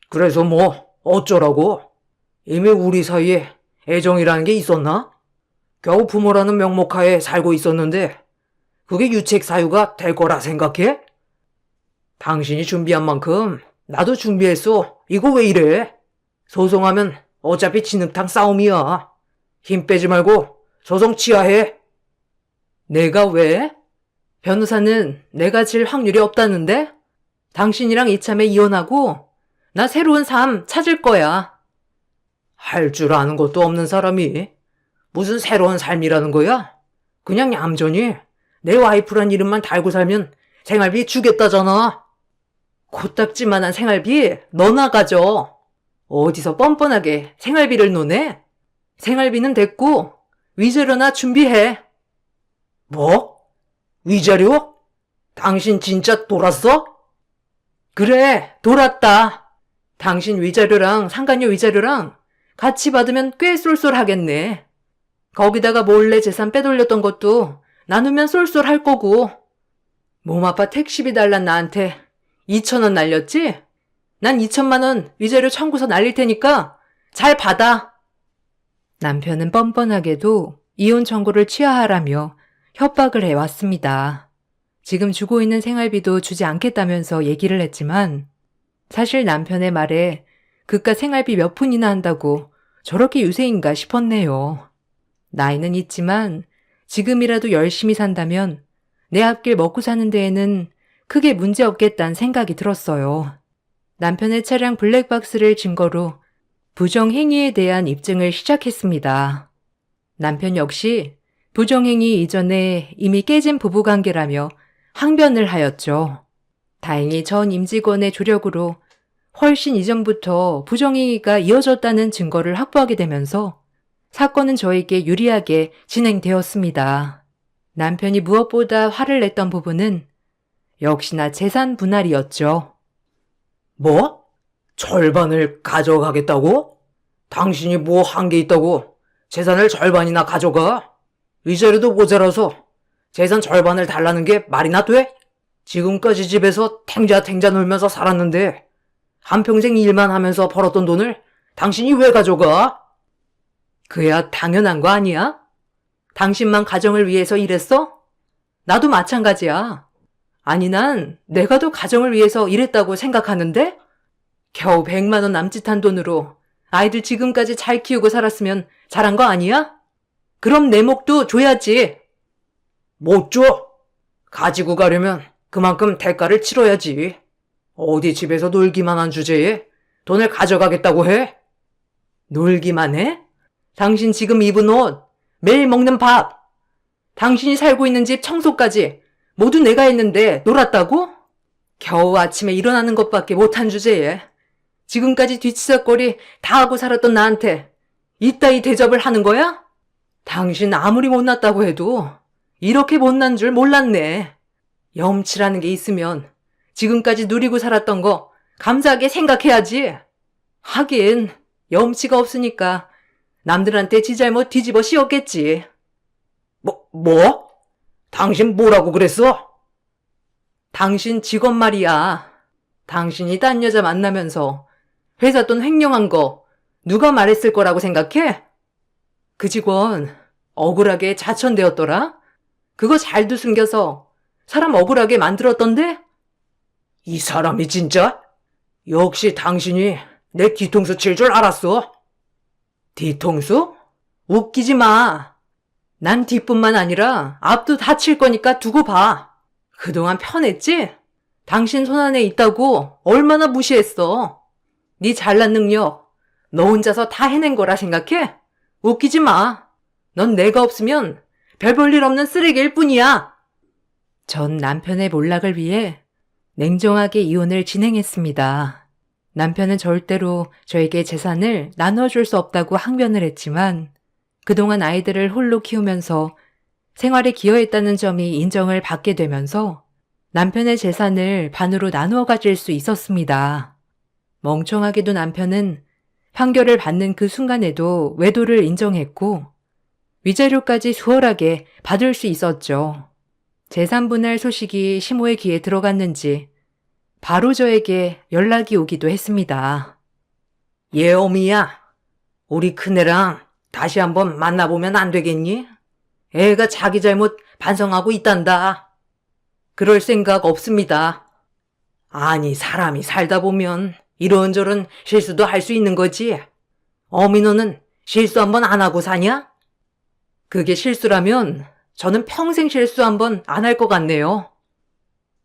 그래서 뭐 어쩌라고? 이미 우리 사이에 애정이라는 게 있었나? 겨우 부모라는 명목하에 살고 있었는데 그게 유책 사유가 될 거라 생각해? 당신이 준비한 만큼 나도 준비했어. 이거 왜 이래? 소송하면 어차피 진흙탕 싸움이야. 힘 빼지 말고 소송 취하해. 내가 왜? 변호사는 내가 질 확률이 없다는데? 당신이랑 이참에 이혼하고 나 새로운 삶 찾을 거야. 할 줄 아는 것도 없는 사람이 무슨 새로운 삶이라는 거야? 그냥 얌전히 내 와이프란 이름만 달고 살면 생활비 주겠다잖아. 코딱지만한 생활비 너나 가져. 어디서 뻔뻔하게 생활비를 노네? 생활비는 됐고 위자료나 준비해. 뭐? 위자료? 당신 진짜 돌았어? 그래, 돌았다. 당신 위자료랑 상간녀 위자료랑 같이 받으면 꽤 쏠쏠하겠네. 거기다가 몰래 재산 빼돌렸던 것도 나누면 쏠쏠할 거고. 몸 아파 택시비 달란 나한테 2,000원 날렸지? 난 2천만 원 위자료 청구서 날릴 테니까 잘 받아. 남편은 뻔뻔하게도 이혼 청구를 취하하라며 협박을 해왔습니다. 지금 주고 있는 생활비도 주지 않겠다면서 얘기를 했지만 사실 남편의 말에 그깟 생활비 몇 푼이나 한다고 저렇게 유세인가 싶었네요. 나이는 있지만 지금이라도 열심히 산다면 내 앞길 먹고 사는 데에는 크게 문제 없겠다는 생각이 들었어요. 남편의 차량 블랙박스를 증거로 부정행위에 대한 입증을 시작했습니다. 남편 역시 부정행위 이전에 이미 깨진 부부관계라며 항변을 하였죠. 다행히 전 임직원의 조력으로 훨씬 이전부터 부정행위가 이어졌다는 증거를 확보하게 되면서 사건은 저에게 유리하게 진행되었습니다. 남편이 무엇보다 화를 냈던 부분은 역시나 재산 분할이었죠. 뭐? 절반을 가져가겠다고? 당신이 뭐 한 게 있다고 재산을 절반이나 가져가? 위자료도 모자라서 재산 절반을 달라는 게 말이나 돼? 지금까지 집에서 탱자탱자 놀면서 살았는데 한평생 일만 하면서 벌었던 돈을 당신이 왜 가져가? 그야 당연한 거 아니야? 당신만 가정을 위해서 일했어? 나도 마찬가지야. 아니 난 내가 더 가정을 위해서 일했다고 생각하는데? 겨우 100만 원 남짓한 돈으로 아이들 지금까지 잘 키우고 살았으면 잘한 거 아니야? 그럼 내 몫도 줘야지. 못 줘? 가지고 가려면 그만큼 대가를 치러야지. 어디 집에서 놀기만 한 주제에 돈을 가져가겠다고 해? 놀기만 해? 당신 지금 입은 옷, 매일 먹는 밥, 당신이 살고 있는 집 청소까지 모두 내가 했는데 놀았다고? 겨우 아침에 일어나는 것밖에 못한 주제에 지금까지 뒤치다거리 다 하고 살았던 나한테 이따위 대접을 하는 거야? 당신 아무리 못났다고 해도 이렇게 못난 줄 몰랐네. 염치라는 게 있으면 지금까지 누리고 살았던 거 감사하게 생각해야지. 하긴 염치가 없으니까 남들한테 지 잘못 뒤집어 씌웠겠지. 뭐? 당신 뭐라고 그랬어? 당신 직원 말이야. 당신이 딴 여자 만나면서 회사 돈 횡령한 거 누가 말했을 거라고 생각해? 그 직원 억울하게 자천되었더라? 그거 잘도 숨겨서 사람 억울하게 만들었던데? 이 사람이 진짜? 역시 당신이 내 뒤통수 칠 줄 알았어. 뒤통수? 웃기지 마. 난 뒷뿐만 아니라 앞도 다 칠 거니까 두고 봐. 그동안 편했지? 당신 손안에 있다고 얼마나 무시했어. 네 잘난 능력 너 혼자서 다 해낸 거라 생각해? 웃기지 마. 넌 내가 없으면 별 볼 일 없는 쓰레기일 뿐이야. 전 남편의 몰락을 위해 냉정하게 이혼을 진행했습니다. 남편은 절대로 저에게 재산을 나눠줄 수 없다고 항변을 했지만 그동안 아이들을 홀로 키우면서 생활에 기여했다는 점이 인정을 받게 되면서 남편의 재산을 반으로 나누어 가질 수 있었습니다. 멍청하게도 남편은 판결을 받는 그 순간에도 외도를 인정했고 위자료까지 수월하게 받을 수 있었죠. 재산 분할 소식이 시모의 귀에 들어갔는지 바로 저에게 연락이 오기도 했습니다. 예, 어미야. 우리 큰애랑 다시 한번 만나보면 안 되겠니? 애가 자기 잘못 반성하고 있단다. 그럴 생각 없습니다. 아니, 사람이 살다 보면 이런저런 실수도 할 수 있는 거지. 어미 너는 실수 한번 안 하고 사냐? 그게 실수라면 저는 평생 실수 한번 안 할 것 같네요.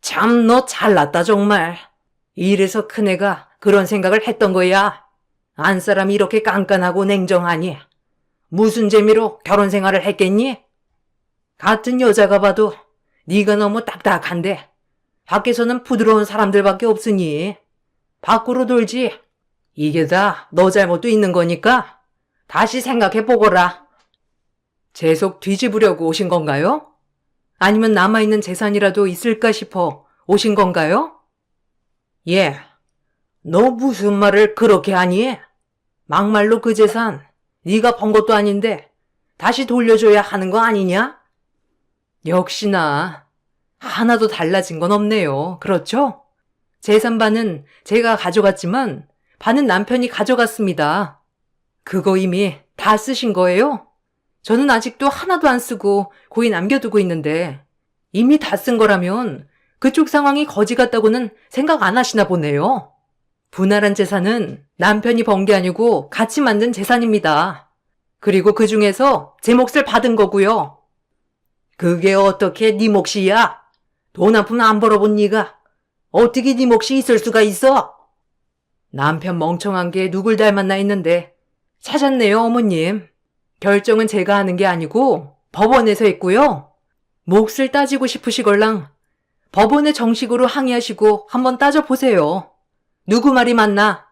참, 너 잘났다, 정말. 이래서 큰애가 그런 생각을 했던 거야. 안 사람이 이렇게 깐깐하고 냉정하니. 무슨 재미로 결혼 생활을 했겠니? 같은 여자가 봐도 네가 너무 딱딱한데 밖에서는 부드러운 사람들밖에 없으니 밖으로 돌지. 이게 다 너 잘못도 있는 거니까 다시 생각해 보거라. 제 속 뒤집으려고 오신 건가요? 아니면 남아있는 재산이라도 있을까 싶어 오신 건가요? 예, 너 무슨 말을 그렇게 하니? 막말로 그 재산 네가 번 것도 아닌데 다시 돌려줘야 하는 거 아니냐? 역시나 하나도 달라진 건 없네요. 그렇죠? 재산 반은 제가 가져갔지만 반은 남편이 가져갔습니다. 그거 이미 다 쓰신 거예요? 저는 아직도 하나도 안 쓰고 고이 남겨두고 있는데 이미 다 쓴 거라면 그쪽 상황이 거지 같다고는 생각 안 하시나 보네요. 분할한 재산은 남편이 번 게 아니고 같이 만든 재산입니다. 그리고 그 중에서 제 몫을 받은 거고요. 그게 어떻게 네 몫이야? 돈 한 푼 안 벌어본 네가 어떻게 네 몫이 있을 수가 있어? 남편 멍청한 게 누굴 닮았나 했는데 찾았네요, 어머님. 결정은 제가 하는 게 아니고 법원에서 했고요. 몫을 따지고 싶으시걸랑 법원에 정식으로 항의하시고 한번 따져보세요. 누구 말이 맞나?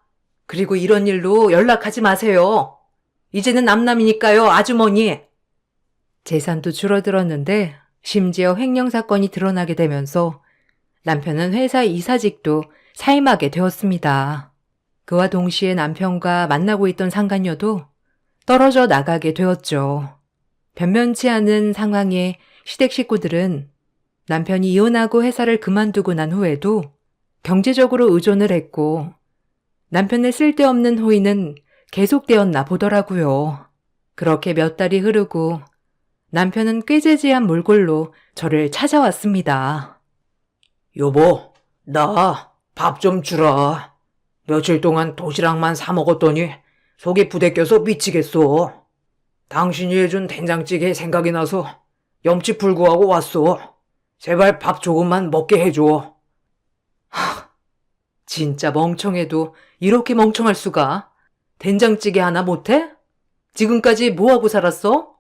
그리고 이런 일로 연락하지 마세요. 이제는 남남이니까요, 아주머니. 재산도 줄어들었는데 심지어 횡령 사건이 드러나게 되면서 남편은 회사 이사직도 사임하게 되었습니다. 그와 동시에 남편과 만나고 있던 상간녀도 떨어져 나가게 되었죠. 변변치 않은 상황에 시댁 식구들은 남편이 이혼하고 회사를 그만두고 난 후에도 경제적으로 의존을 했고 남편의 쓸데없는 호의는 계속되었나 보더라고요. 그렇게 몇 달이 흐르고 남편은 꾀재재한 몰골로 저를 찾아왔습니다. 여보, 나 밥 좀 주라. 며칠 동안 도시락만 사 먹었더니 속이 부대껴서 미치겠어. 당신이 해준 된장찌개 생각이 나서 염치 불구하고 왔어. 제발 밥 조금만 먹게 해줘. 진짜 멍청해도 이렇게 멍청할 수가. 된장찌개 하나 못해? 지금까지 뭐하고 살았어?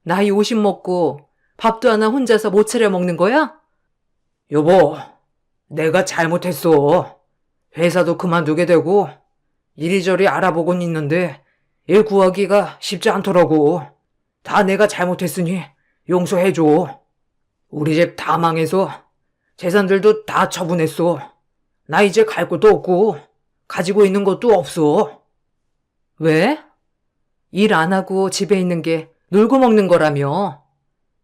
나이 50 먹고 밥도 하나 혼자서 못 차려 먹는 거야? 여보, 내가 잘못했어. 회사도 그만두게 되고 이리저리 알아보곤 있는데 일 구하기가 쉽지 않더라고. 다 내가 잘못했으니 용서해줘. 우리 집 다 망해서 재산들도 다 처분했어. 나 이제 갈 곳도 없고 가지고 있는 것도 없어. 왜? 일 안 하고 집에 있는 게 놀고 먹는 거라며.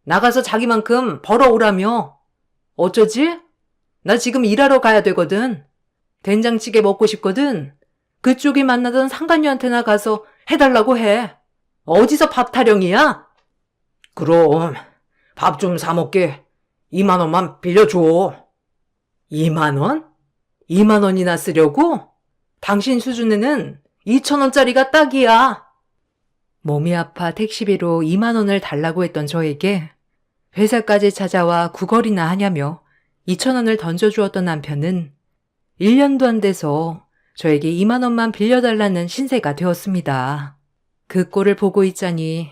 나가서 자기만큼 벌어오라며. 어쩌지? 나 지금 일하러 가야 되거든. 된장찌개 먹고 싶거든. 그쪽이 만나던 상간녀한테나 가서 해달라고 해. 어디서 밥 타령이야? 그럼 밥 좀 사 먹게 2만 원만 빌려줘. 2만 원? 2만 원이나 쓰려고? 당신 수준에는 2천 원짜리가 딱이야. 몸이 아파 택시비로 2만 원을 달라고 했던 저에게 회사까지 찾아와 구걸이나 하냐며 2천 원을 던져주었던 남편은 1년도 안 돼서 저에게 2만 원만 빌려달라는 신세가 되었습니다. 그 꼴을 보고 있자니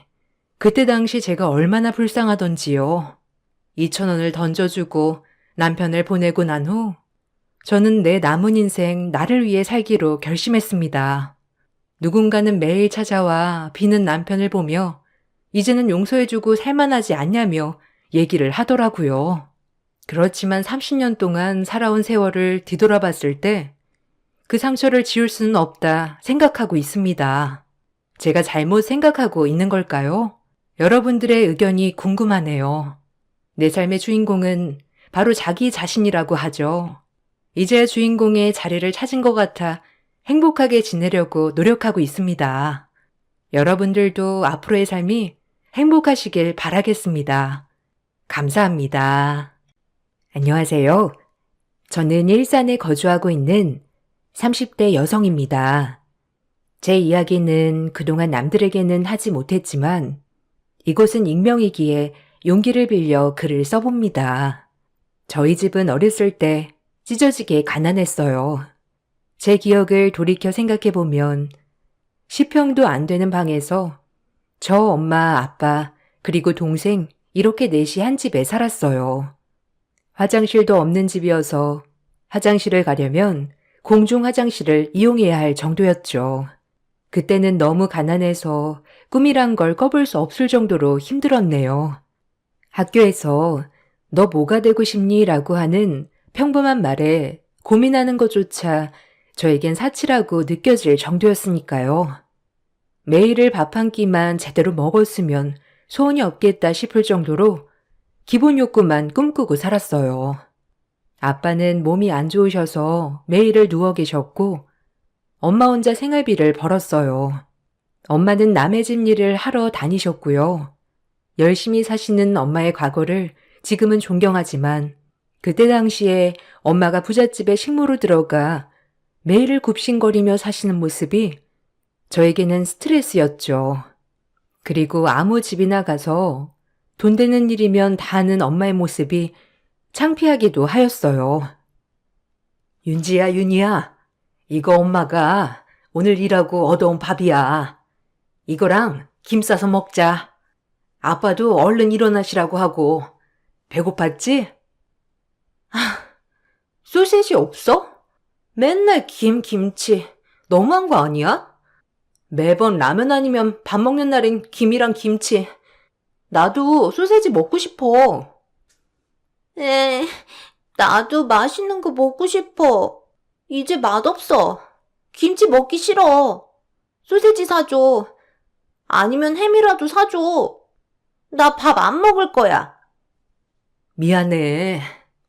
그때 당시 제가 얼마나 불쌍하던지요. 2천 원을 던져주고 남편을 보내고 난 후 저는 내 남은 인생 나를 위해 살기로 결심했습니다. 누군가는 매일 찾아와 비는 남편을 보며 이제는 용서해주고 살만하지 않냐며 얘기를 하더라고요. 그렇지만 30년 동안 살아온 세월을 뒤돌아봤을 때 그 상처를 지울 수는 없다 생각하고 있습니다. 제가 잘못 생각하고 있는 걸까요? 여러분들의 의견이 궁금하네요. 내 삶의 주인공은 바로 자기 자신이라고 하죠. 이제야 주인공의 자리를 찾은 것 같아 행복하게 지내려고 노력하고 있습니다. 여러분들도 앞으로의 삶이 행복하시길 바라겠습니다. 감사합니다. 안녕하세요. 저는 일산에 거주하고 있는 30대 여성입니다. 제 이야기는 그동안 남들에게는 하지 못했지만 이곳은 익명이기에 용기를 빌려 글을 써봅니다. 저희 집은 어렸을 때 찢어지게 가난했어요. 제 기억을 돌이켜 생각해보면 10평도 안 되는 방에서 저 엄마, 아빠, 그리고 동생 이렇게 넷이 한 집에 살았어요. 화장실도 없는 집이어서 화장실을 가려면 공중 화장실을 이용해야 할 정도였죠. 그때는 너무 가난해서 꿈이란 걸 꿔볼 수 없을 정도로 힘들었네요. 학교에서 너 뭐가 되고 싶니? 라고 하는 평범한 말에 고민하는 것조차 저에겐 사치라고 느껴질 정도였으니까요. 매일을 밥 한 끼만 제대로 먹었으면 소원이 없겠다 싶을 정도로 기본 욕구만 꿈꾸고 살았어요. 아빠는 몸이 안 좋으셔서 매일을 누워 계셨고 엄마 혼자 생활비를 벌었어요. 엄마는 남의 집 일을 하러 다니셨고요. 열심히 사시는 엄마의 과거를 지금은 존경하지만 그때 당시에 엄마가 부잣집에 식모로 들어가 매일을 굽신거리며 사시는 모습이 저에게는 스트레스였죠. 그리고 아무 집이나 가서 돈 되는 일이면 다 하는 엄마의 모습이 창피하기도 하였어요. 윤지야, 윤이야. 이거 엄마가 오늘 일하고 얻어온 밥이야. 이거랑 김 싸서 먹자. 아빠도 얼른 일어나시라고 하고. 배고팠지? 소시지 없어? 맨날 김치. 너무한 거 아니야? 매번 라면 아니면 밥 먹는 날엔 김이랑 김치. 나도 소세지 먹고 싶어. 나도 맛있는 거 먹고 싶어. 이제 맛없어. 김치 먹기 싫어. 소세지 사줘. 아니면 햄이라도 사줘. 나 밥 안 먹을 거야. 미안해.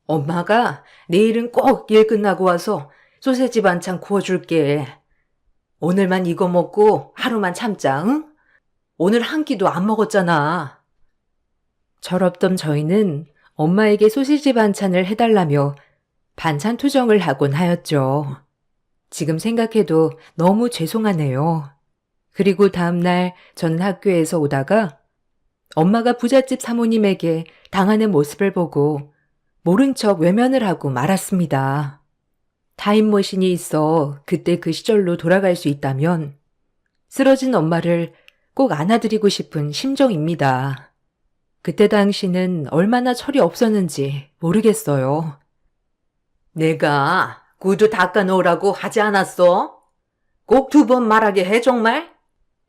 엄마가 내일은 꼭 일 끝나고 와서 소세지 반찬 구워줄게. 오늘만 이거 먹고 하루만 참자, 응? 오늘 한 끼도 안 먹었잖아. 철없던 저희는 엄마에게 소시지 반찬을 해달라며 반찬 투정을 하곤 하였죠. 지금 생각해도 너무 죄송하네요. 그리고 다음날 저는 학교에서 오다가 엄마가 부잣집 사모님에게 당하는 모습을 보고 모른 척 외면을 하고 말았습니다. 타임머신이 있어 그때 그 시절로 돌아갈 수 있다면 쓰러진 엄마를 꼭 안아드리고 싶은 심정입니다. 그때 당시는 얼마나 철이 없었는지 모르겠어요. 내가 구두 닦아 놓으라고 하지 않았어? 꼭 2번 말하게 해 정말?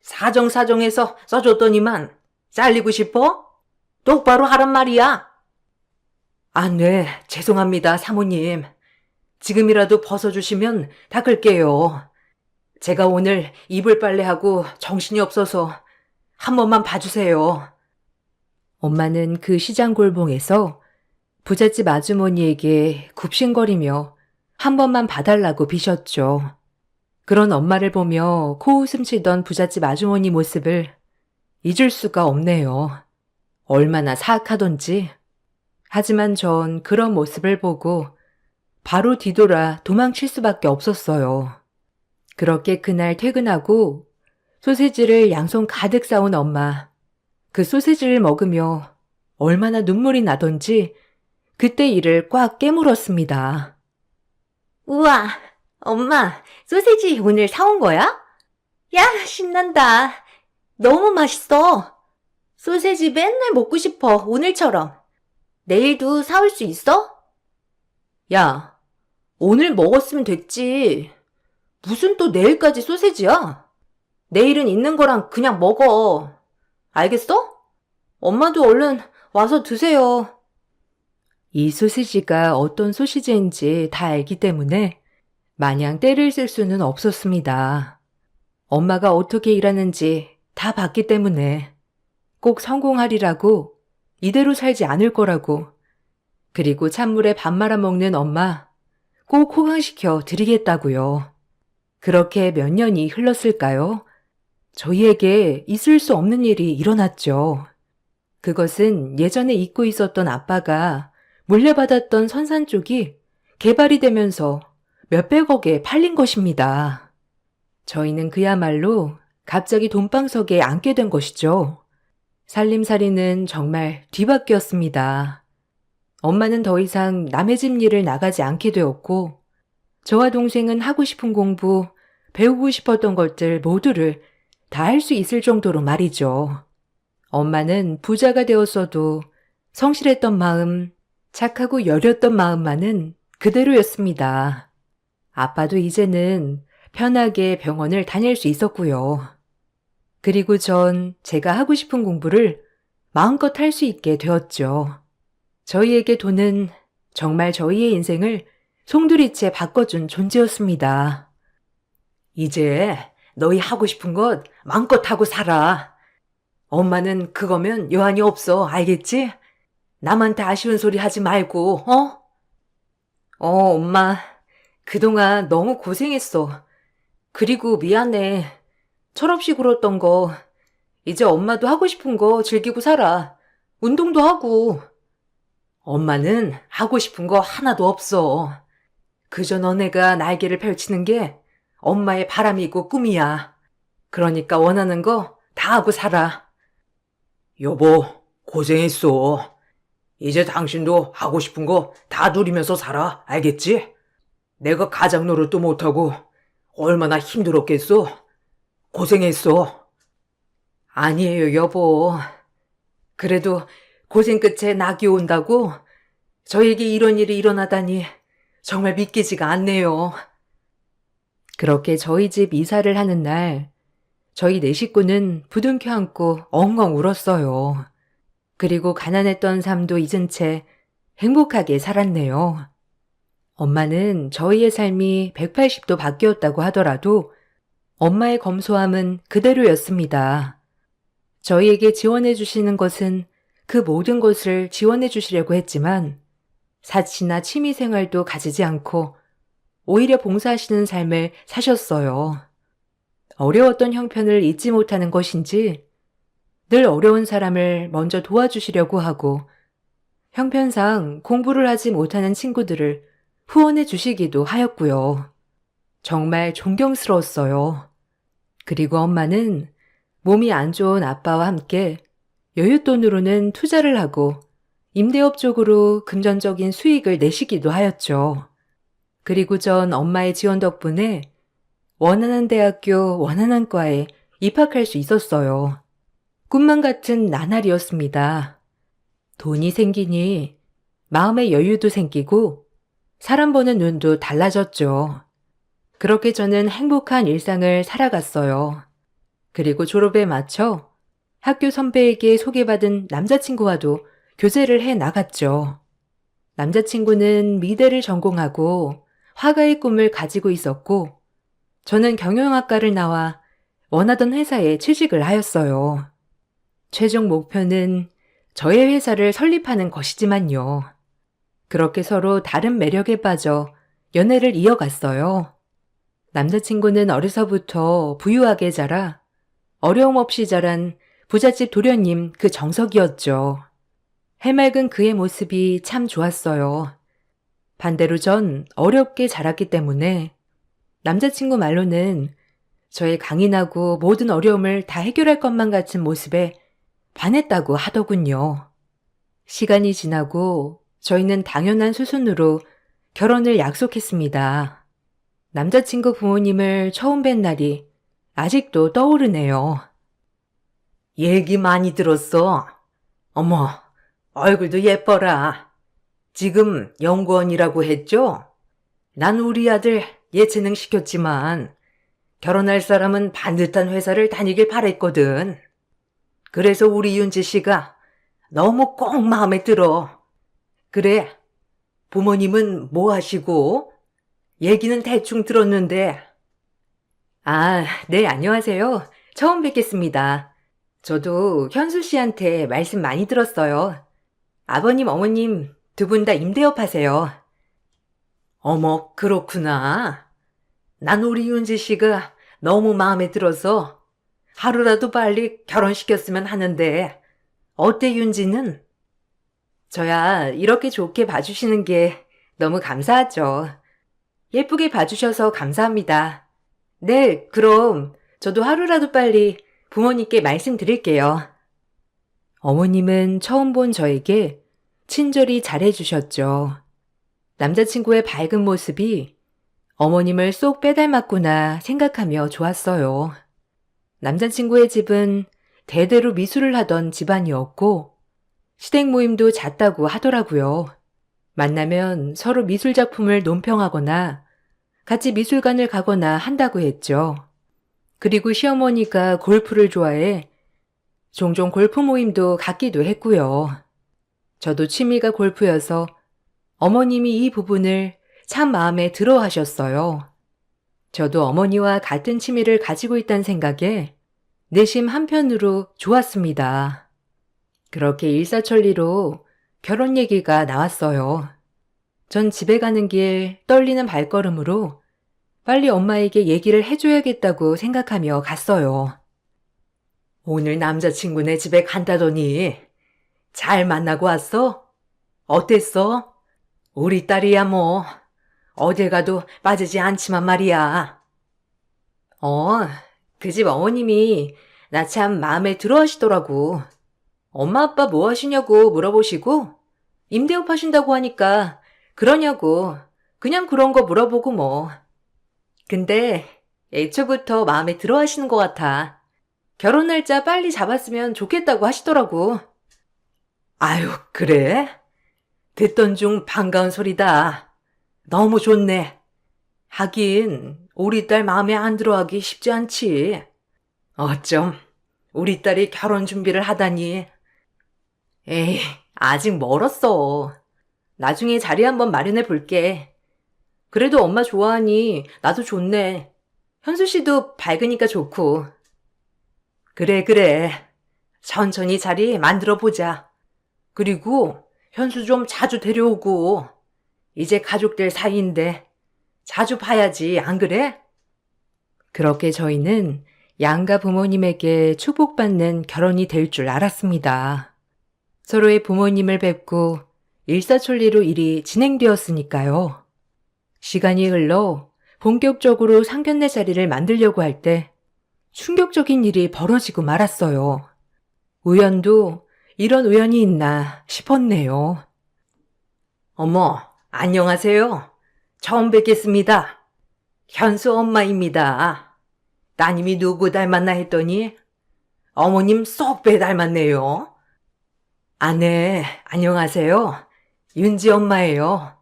사정사정해서 써줬더니만 잘리고 싶어? 똑바로 하란 말이야. 네, 죄송합니다 사모님. 지금이라도 벗어주시면 닦을게요. 제가 오늘 이불 빨래하고 정신이 없어서 한 번만 봐주세요. 엄마는 그 시장 골봉에서 부잣집 아주머니에게 굽신거리며 한 번만 봐달라고 비셨죠. 그런 엄마를 보며 코웃음 치던 부잣집 아주머니 모습을 잊을 수가 없네요. 얼마나 사악하던지. 하지만 전 그런 모습을 보고 바로 뒤돌아 도망칠 수밖에 없었어요. 그렇게 그날 퇴근하고 소세지를 양손 가득 싸온 엄마. 그 소세지를 먹으며 얼마나 눈물이 나던지 그때 이를 꽉 깨물었습니다. 우와, 엄마, 소세지 오늘 사온 거야? 야, 신난다. 너무 맛있어. 소세지 맨날 먹고 싶어, 오늘처럼. 내일도 사올 수 있어? 야, 오늘 먹었으면 됐지. 무슨 또 내일까지 소세지야? 내일은 있는 거랑 그냥 먹어. 알겠어? 엄마도 얼른 와서 드세요. 이 소시지가 어떤 소시지인지 다 알기 때문에 마냥 때를 쓸 수는 없었습니다. 엄마가 어떻게 일하는지 다 봤기 때문에 꼭 성공하리라고 이대로 살지 않을 거라고 그리고 찬물에 밥 말아 먹는 엄마 꼭 호강시켜 드리겠다고요. 그렇게 몇 년이 흘렀을까요? 저희에게 있을 수 없는 일이 일어났죠. 그것은 예전에 잊고 있었던 아빠가 물려받았던 선산 쪽이 개발이 되면서 몇백억에 팔린 것입니다. 저희는 그야말로 갑자기 돈방석에 앉게 된 것이죠. 살림살이는 정말 뒤바뀌었습니다. 엄마는 더 이상 남의 집 일을 나가지 않게 되었고 저와 동생은 하고 싶은 공부, 배우고 싶었던 것들 모두를 다 할 수 있을 정도로 말이죠. 엄마는 부자가 되었어도 성실했던 마음, 착하고 여렸던 마음만은 그대로였습니다. 아빠도 이제는 편하게 병원을 다닐 수 있었고요. 그리고 전 제가 하고 싶은 공부를 마음껏 할 수 있게 되었죠. 저희에게 돈은 정말 저희의 인생을 송두리째 바꿔준 존재였습니다. 이제 너희 하고 싶은 것 마음껏 하고 살아. 엄마는 그거면 여한이 없어, 알겠지? 남한테 아쉬운 소리 하지 말고, 어? 엄마. 그동안 너무 고생했어. 그리고 미안해. 철없이 굴었던 거. 이제 엄마도 하고 싶은 거 즐기고 살아. 운동도 하고. 엄마는 하고 싶은 거 하나도 없어. 그저 너네가 날개를 펼치는 게 엄마의 바람이고 꿈이야. 그러니까 원하는 거 다 하고 살아. 여보, 고생했어. 이제 당신도 하고 싶은 거 다 누리면서 살아, 알겠지? 내가 가장 노릇도 못하고 얼마나 힘들었겠어? 고생했어. 아니에요, 여보. 그래도 고생 끝에 낙이 온다고 저에게 이런 일이 일어나다니 정말 믿기지가 않네요. 그렇게 저희 집 이사를 하는 날 저희 네 식구는 부둥켜 안고 엉엉 울었어요. 그리고 가난했던 삶도 잊은 채 행복하게 살았네요. 엄마는 저희의 삶이 180도 바뀌었다고 하더라도 엄마의 검소함은 그대로였습니다. 저희에게 지원해 주시는 것은 그 모든 것을 지원해 주시려고 했지만 사치나 취미 생활도 가지지 않고 오히려 봉사하시는 삶을 사셨어요. 어려웠던 형편을 잊지 못하는 것인지 늘 어려운 사람을 먼저 도와주시려고 하고 형편상 공부를 하지 못하는 친구들을 후원해 주시기도 하였고요. 정말 존경스러웠어요. 그리고 엄마는 몸이 안 좋은 아빠와 함께 여윳돈으로는 투자를 하고 임대업 쪽으로 금전적인 수익을 내시기도 하였죠. 그리고 전 엄마의 지원 덕분에 원하는 대학교, 원하는 과에 입학할 수 있었어요. 꿈만 같은 나날이었습니다. 돈이 생기니 마음의 여유도 생기고 사람 보는 눈도 달라졌죠. 그렇게 저는 행복한 일상을 살아갔어요. 그리고 졸업에 맞춰 학교 선배에게 소개받은 남자친구와도 교제를 해 나갔죠. 남자친구는 미대를 전공하고 화가의 꿈을 가지고 있었고 저는 경영학과를 나와 원하던 회사에 취직을 하였어요. 최종 목표는 저의 회사를 설립하는 것이지만요. 그렇게 서로 다른 매력에 빠져 연애를 이어갔어요. 남자친구는 어려서부터 부유하게 자라 어려움 없이 자란 부잣집 도련님 그 정석이었죠. 해맑은 그의 모습이 참 좋았어요. 반대로 전 어렵게 자랐기 때문에 남자친구 말로는 저의 강인하고 모든 어려움을 다 해결할 것만 같은 모습에 반했다고 하더군요. 시간이 지나고 저희는 당연한 수순으로 결혼을 약속했습니다. 남자친구 부모님을 처음 뵌 날이 아직도 떠오르네요. 얘기 많이 들었어. 어머, 얼굴도 예뻐라. 지금 연구원이라고 했죠? 난 우리 아들 예체능 시켰지만 결혼할 사람은 반듯한 회사를 다니길 바랬거든. 그래서 우리 윤지 씨가 너무 꼭 마음에 들어. 그래, 부모님은 뭐 하시고? 얘기는 대충 들었는데. 아, 네, 안녕하세요. 처음 뵙겠습니다. 저도 현수 씨한테 말씀 많이 들었어요. 아버님, 어머님 두 분 다 임대업 하세요. 어머, 그렇구나. 난 우리 윤지 씨가 너무 마음에 들어서 하루라도 빨리 결혼시켰으면 하는데, 어때 윤지는? 저야 이렇게 좋게 봐주시는 게 너무 감사하죠. 예쁘게 봐주셔서 감사합니다. 네, 그럼 저도 하루라도 빨리 부모님께 말씀드릴게요. 어머님은 처음 본 저에게 친절히 잘해주셨죠. 남자친구의 밝은 모습이 어머님을 쏙 빼닮았구나 생각하며 좋았어요. 남자친구의 집은 대대로 미술을 하던 집안이었고 시댁 모임도 잦다고 하더라고요. 만나면 서로 미술 작품을 논평하거나 같이 미술관을 가거나 한다고 했죠. 그리고 시어머니가 골프를 좋아해 종종 골프 모임도 갖기도 했고요. 저도 취미가 골프여서 어머님이 이 부분을 참 마음에 들어 하셨어요. 저도 어머니와 같은 취미를 가지고 있다는 생각에 내심 한편으로 좋았습니다. 그렇게 일사천리로 결혼 얘기가 나왔어요. 전 집에 가는 길 떨리는 발걸음으로 빨리 엄마에게 얘기를 해줘야겠다고 생각하며 갔어요. 오늘 남자친구네 집에 간다더니 잘 만나고 왔어? 어땠어? 우리 딸이야 뭐. 어딜 가도 빠지지 않지만 말이야. 그 집 어머님이 나 참 마음에 들어 하시더라고. 엄마 아빠 뭐 하시냐고 물어보시고 임대업 하신다고 하니까 그러냐고 그냥 그런 거 물어보고 뭐. 근데 애초부터 마음에 들어 하시는 것 같아. 결혼 날짜 빨리 잡았으면 좋겠다고 하시더라고. 아유, 그래? 듣던 중 반가운 소리다. 너무 좋네. 하긴 우리 딸 마음에 안 들어하기 쉽지 않지. 어쩜 우리 딸이 결혼 준비를 하다니. 에이, 아직 멀었어. 나중에 자리 한번 마련해 볼게. 그래도 엄마 좋아하니 나도 좋네. 현수 씨도 밝으니까 좋고. 그래. 천천히 자리 만들어 보자. 그리고 현수 좀 자주 데려오고. 이제 가족들 사이인데 자주 봐야지, 안 그래? 그렇게 저희는 양가 부모님에게 축복받는 결혼이 될 줄 알았습니다. 서로의 부모님을 뵙고 일사천리로 일이 진행되었으니까요. 시간이 흘러 본격적으로 상견례 자리를 만들려고 할 때 충격적인 일이 벌어지고 말았어요. 우연도 이런 우연이 있나 싶었네요. 어머, 안녕하세요. 처음 뵙겠습니다. 현수 엄마입니다. 따님이 누구 닮았나 했더니 어머님 쏙 배 닮았네요. 네, 안녕하세요. 윤지 엄마예요.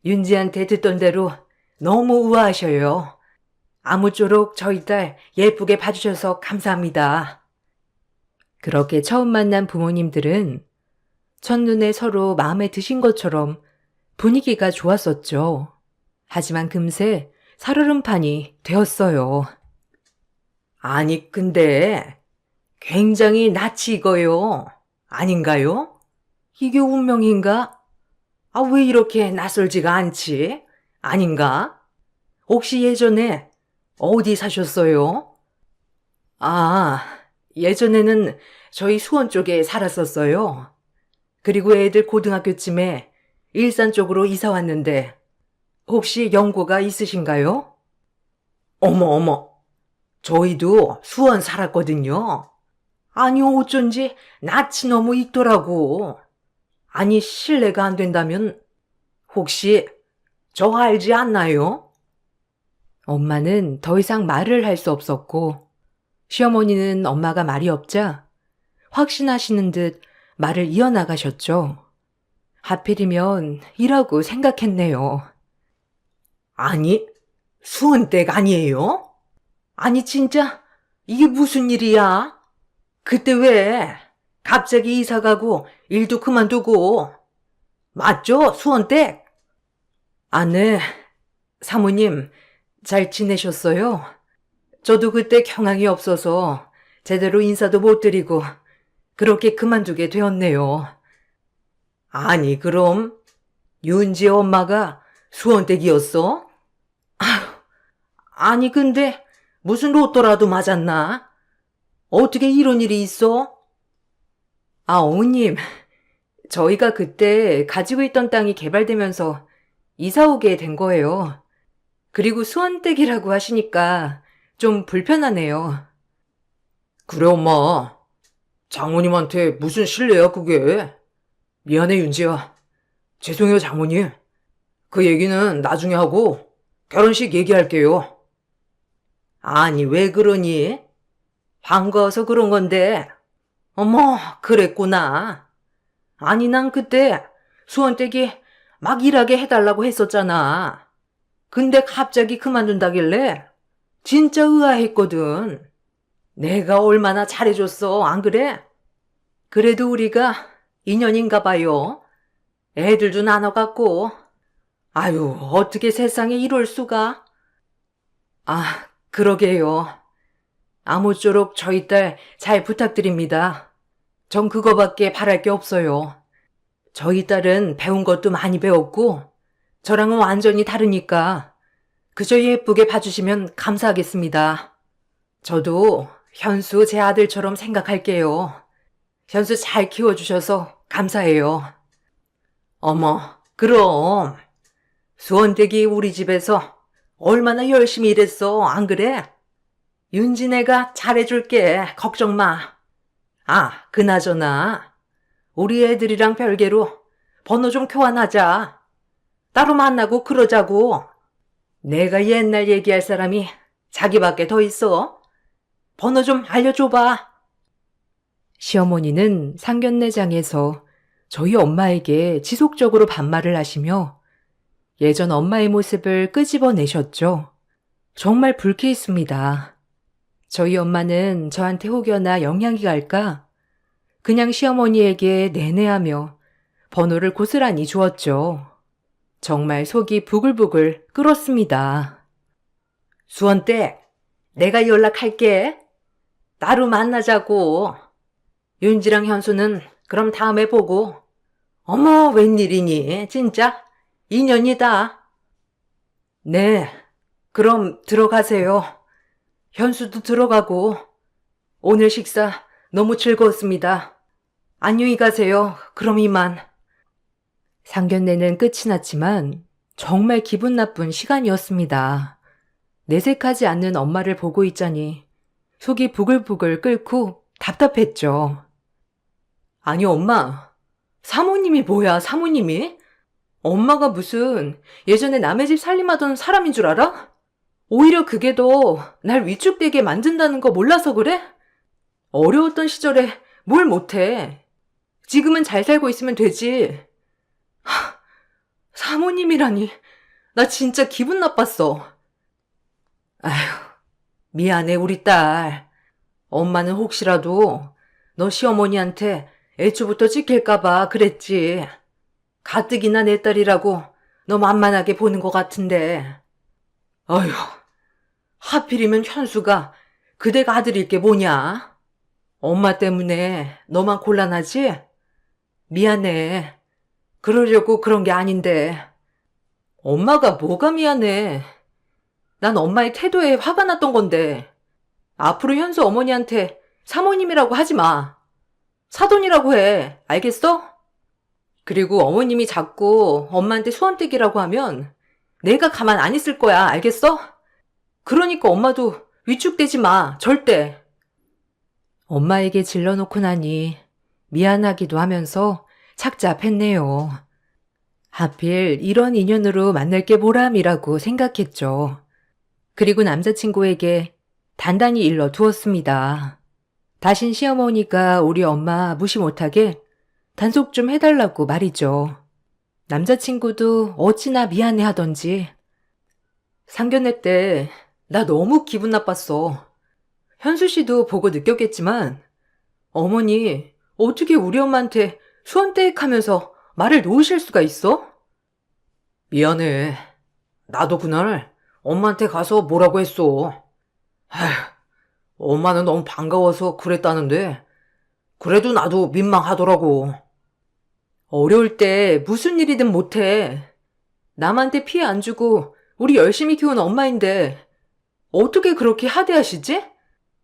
윤지한테 듣던 대로 너무 우아하셔요. 아무쪼록 저희 딸 예쁘게 봐주셔서 감사합니다. 그렇게 처음 만난 부모님들은 첫눈에 서로 마음에 드신 것처럼 분위기가 좋았었죠. 하지만 금세 살얼음판이 되었어요. 아니, 근데 굉장히 낯이 익어요. 아닌가요? 이게 운명인가? 왜 이렇게 낯설지가 않지? 아닌가? 혹시 예전에 어디 사셨어요? 예전에는 저희 수원 쪽에 살았었어요. 그리고 애들 고등학교쯤에 일산 쪽으로 이사 왔는데 혹시 연고가 있으신가요? 어머. 저희도 수원 살았거든요. 아니 어쩐지 낯이 너무 익더라고. 아니 실례가 안 된다면 혹시 저 알지 않나요? 엄마는 더 이상 말을 할 수 없었고 시어머니는 엄마가 말이 없자 확신하시는 듯 말을 이어나가셨죠. 하필이면 이라고 생각했네요. 아니, 수원댁 아니에요? 아니 진짜 이게 무슨 일이야? 그때 왜 갑자기 이사 가고 일도 그만두고 맞죠? 수원댁? 아, 네. 사모님 잘 지내셨어요? 저도 그때 경황이 없어서 제대로 인사도 못 드리고 그렇게 그만두게 되었네요. 아니 그럼 윤지 엄마가 수원댁이었어? 아니 근데 무슨 로또라도 맞았나? 어떻게 이런 일이 있어? 아, 어머님. 저희가 그때 가지고 있던 땅이 개발되면서 이사 오게 된 거예요. 그리고 수원댁이라고 하시니까 좀 불편하네요. 그래, 엄마. 장모님한테 무슨 실례야, 그게. 미안해, 윤지야. 죄송해요, 장모님. 그 얘기는 나중에 하고 결혼식 얘기할게요. 아니, 왜 그러니? 반가워서 그런 건데. 어머, 그랬구나. 아니, 난 그때 수원댁이 막 일하게 해달라고 했었잖아. 근데 갑자기 그만둔다길래 진짜 의아했거든. 내가 얼마나 잘해줬어, 안 그래? 그래도 우리가 인연인가 봐요. 애들도 나눠갖고. 아유, 어떻게 세상에 이럴 수가? 아, 그러게요. 아무쪼록 저희 딸 잘 부탁드립니다. 전 그거밖에 바랄 게 없어요. 저희 딸은 배운 것도 많이 배웠고 저랑은 완전히 다르니까 그저 예쁘게 봐주시면 감사하겠습니다. 저도 현수 제 아들처럼 생각할게요. 현수 잘 키워주셔서 감사해요. 어머, 그럼 수원댁이 우리 집에서 얼마나 열심히 일했어, 안 그래? 윤진애가 잘해줄게, 걱정 마. 아, 그나저나 우리 애들이랑 별개로 번호 좀 교환하자. 따로 만나고 그러자고. 내가 옛날 얘기할 사람이 자기밖에 더 있어. 번호 좀 알려줘봐. 시어머니는 상견례장에서 저희 엄마에게 지속적으로 반말을 하시며 예전 엄마의 모습을 끄집어내셨죠. 정말 불쾌했습니다. 저희 엄마는 저한테 혹여나 영향이 갈까 그냥 시어머니에게 내내하며 번호를 고스란히 주었죠. 정말 속이 부글부글 끓었습니다. 수원댁, 내가 연락할게. 따로 만나자고. 윤지랑 현수는 그럼 다음에 보고. 어머, 웬일이니, 진짜? 인연이다. 네, 그럼 들어가세요. 현수도 들어가고. 오늘 식사 너무 즐거웠습니다. 안녕히 가세요. 그럼 이만. 상견례는 끝이 났지만 정말 기분 나쁜 시간이었습니다. 내색하지 않는 엄마를 보고 있자니 속이 부글부글 끓고 답답했죠. 아니 엄마, 사모님이 뭐야 사모님이? 엄마가 무슨 예전에 남의 집 살림하던 사람인 줄 알아? 오히려 그게 더 날 위축되게 만든다는 거 몰라서 그래? 어려웠던 시절에 뭘 못해. 지금은 잘 살고 있으면 되지. 사모님이라니. 나 진짜 기분 나빴어. 아휴, 미안해 우리 딸. 엄마는 혹시라도 너 시어머니한테 애초부터 찍힐까봐 그랬지. 가뜩이나 내 딸이라고 너 만만하게 보는 것 같은데. 아휴, 하필이면 현수가 그대가 아들일 게 뭐냐? 엄마 때문에 너만 곤란하지? 미안해. 그러려고 그런 게 아닌데. 엄마가 뭐가 미안해. 난 엄마의 태도에 화가 났던 건데. 앞으로 현수 어머니한테 사모님이라고 하지 마. 사돈이라고 해. 알겠어? 그리고 어머님이 자꾸 엄마한테 수원댁이라고 하면 내가 가만 안 있을 거야. 알겠어? 그러니까 엄마도 위축되지 마. 절대. 엄마에게 질러놓고 나니 미안하기도 하면서 착잡했네요. 하필 이런 인연으로 만날 게 보람이라고 생각했죠. 그리고 남자친구에게 단단히 일러두었습니다. 다신 시어머니가 우리 엄마 무시 못하게 단속 좀 해달라고 말이죠. 남자친구도 어찌나 미안해 하던지. 상견례 때 나 너무 기분 나빴어. 현수 씨도 보고 느꼈겠지만 어머니 어떻게 우리 엄마한테 수원댁 하면서 말을 놓으실 수가 있어? 미안해. 나도 그날 엄마한테 가서 뭐라고 했어. 아휴, 엄마는 너무 반가워서 그랬다는데 그래도 나도 민망하더라고. 어려울 때 무슨 일이든 못해. 남한테 피해 안 주고 우리 열심히 키운 엄마인데 어떻게 그렇게 하대하시지?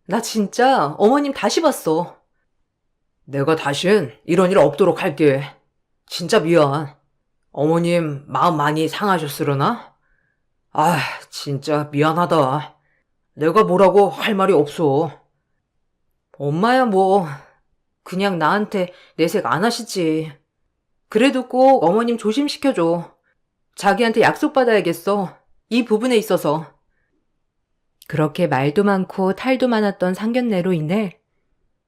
나 진짜 어머님 다시 봤어. 내가 다신 이런 일 없도록 할게. 진짜 미안. 어머님 마음 많이 상하셨으려나? 아, 진짜 미안하다. 내가 뭐라고 할 말이 없어. 엄마야 뭐 그냥 나한테 내색 안 하시지. 그래도 꼭 어머님 조심시켜줘. 자기한테 약속받아야겠어. 이 부분에 있어서. 그렇게 말도 많고 탈도 많았던 상견례로 인해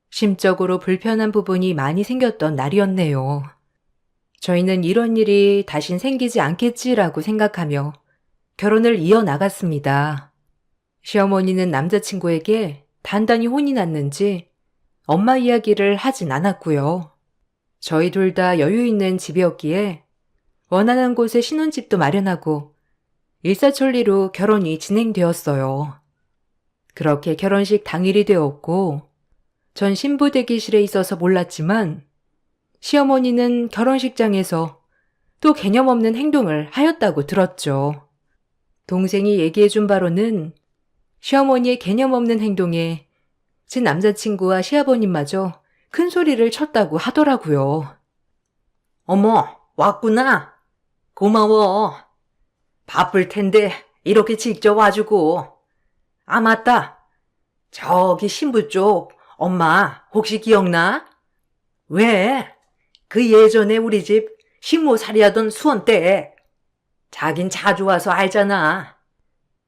심적으로 불편한 부분이 많이 생겼던 날이었네요. 저희는 이런 일이 다신 생기지 않겠지라고 생각하며 결혼을 이어나갔습니다. 시어머니는 남자친구에게 단단히 혼이 났는지 엄마 이야기를 하진 않았고요. 저희 둘 다 여유 있는 집이었기에 원하는 곳에 신혼집도 마련하고 일사천리로 결혼이 진행되었어요. 그렇게 결혼식 당일이 되었고 전 신부 대기실에 있어서 몰랐지만 시어머니는 결혼식장에서 또 개념 없는 행동을 하였다고 들었죠. 동생이 얘기해준 바로는 시어머니의 개념 없는 행동에 제 남자친구와 시아버님마저 큰 소리를 쳤다고 하더라고요. 어머, 왔구나. 고마워. 바쁠 텐데 이렇게 직접 와주고. 아, 맞다. 저기 신부 쪽 엄마 혹시 기억나? 왜? 그 예전에 우리 집 식모 살이하던 수원 때. 자긴 자주 와서 알잖아.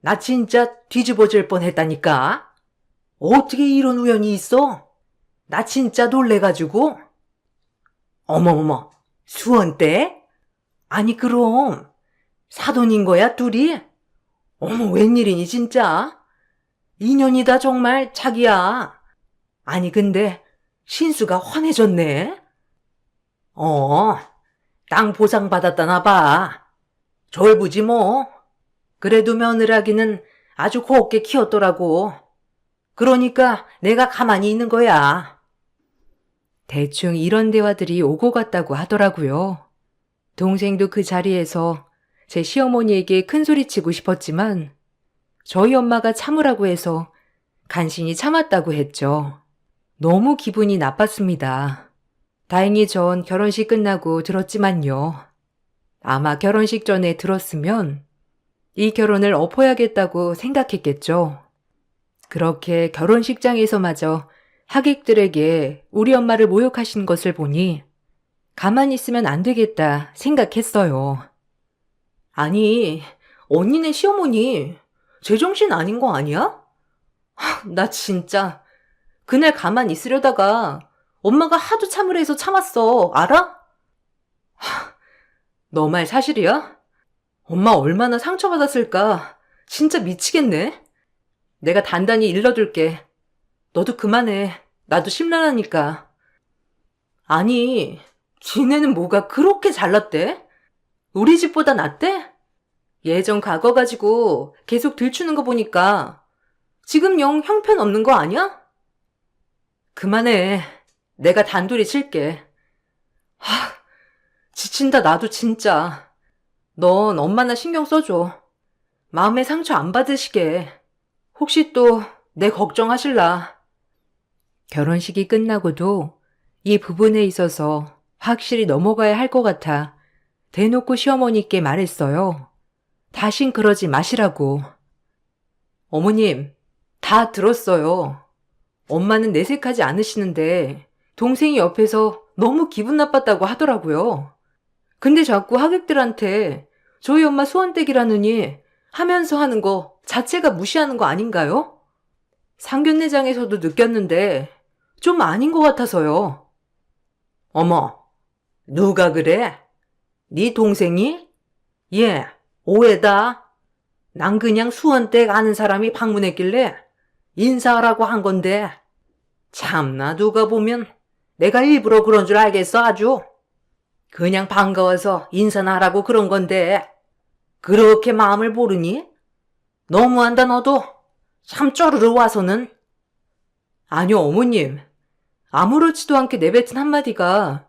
나 진짜 뒤집어질 뻔했다니까. 어떻게 이런 우연이 있어? 나 진짜 놀래가지고. 어머머머, 수원 때? 아니 그럼 사돈인 거야 둘이? 어머 웬일이니 진짜? 인연이다 정말 자기야. 아니 근데 신수가 환해졌네. 땅 보상 받았다나 봐. 졸부지 뭐. 그래도 며느라기는 아주 곱게 키웠더라고. 그러니까 내가 가만히 있는 거야. 대충 이런 대화들이 오고 갔다고 하더라고요. 동생도 그 자리에서 제 시어머니에게 큰소리치고 싶었지만 저희 엄마가 참으라고 해서 간신히 참았다고 했죠. 너무 기분이 나빴습니다. 다행히 전 결혼식 끝나고 들었지만요. 아마 결혼식 전에 들었으면 이 결혼을 엎어야겠다고 생각했겠죠. 그렇게 결혼식장에서마저 하객들에게 우리 엄마를 모욕하신 것을 보니 가만히 있으면 안 되겠다 생각했어요. 아니, 언니네 시어머니 제정신 아닌 거 아니야? 나 진짜 그날 가만히 있으려다가 엄마가 하도 참으라 해서 참았어. 알아? 너 말 사실이야? 엄마 얼마나 상처받았을까? 진짜 미치겠네. 내가 단단히 일러둘게. 너도 그만해. 나도 심란하니까. 아니, 지네는 뭐가 그렇게 잘났대? 우리 집보다 낫대? 예전 과거 가지고 계속 들추는 거 보니까 지금 영 형편없는 거 아니야? 그만해. 내가 단둘이 칠게. 지친다 나도 진짜. 넌 엄마나 신경 써줘. 마음에 상처 안 받으시게. 혹시 또 내 걱정하실라. 결혼식이 끝나고도 이 부분에 있어서 확실히 넘어가야 할 것 같아 대놓고 시어머니께 말했어요. 다신 그러지 마시라고. 어머님, 다 들었어요. 엄마는 내색하지 않으시는데 동생이 옆에서 너무 기분 나빴다고 하더라고요. 근데 자꾸 하객들한테 저희 엄마 수원댁이라느니 하면서 하는 거 자체가 무시하는 거 아닌가요? 상견례장에서도 느꼈는데 좀 아닌 것 같아서요. 어머, 누가 그래? 네 동생이? 예, 오해다. 난 그냥 수원댁 아는 사람이 방문했길래 인사하라고 한 건데 참나 누가 보면 내가 일부러 그런 줄 알겠어 아주. 그냥 반가워서 인사나 하라고 그런 건데 그렇게 마음을 모르니? 너무한다 너도. 참 쪼르르 와서는. 아니요 어머님. 아무렇지도 않게 내뱉은 한마디가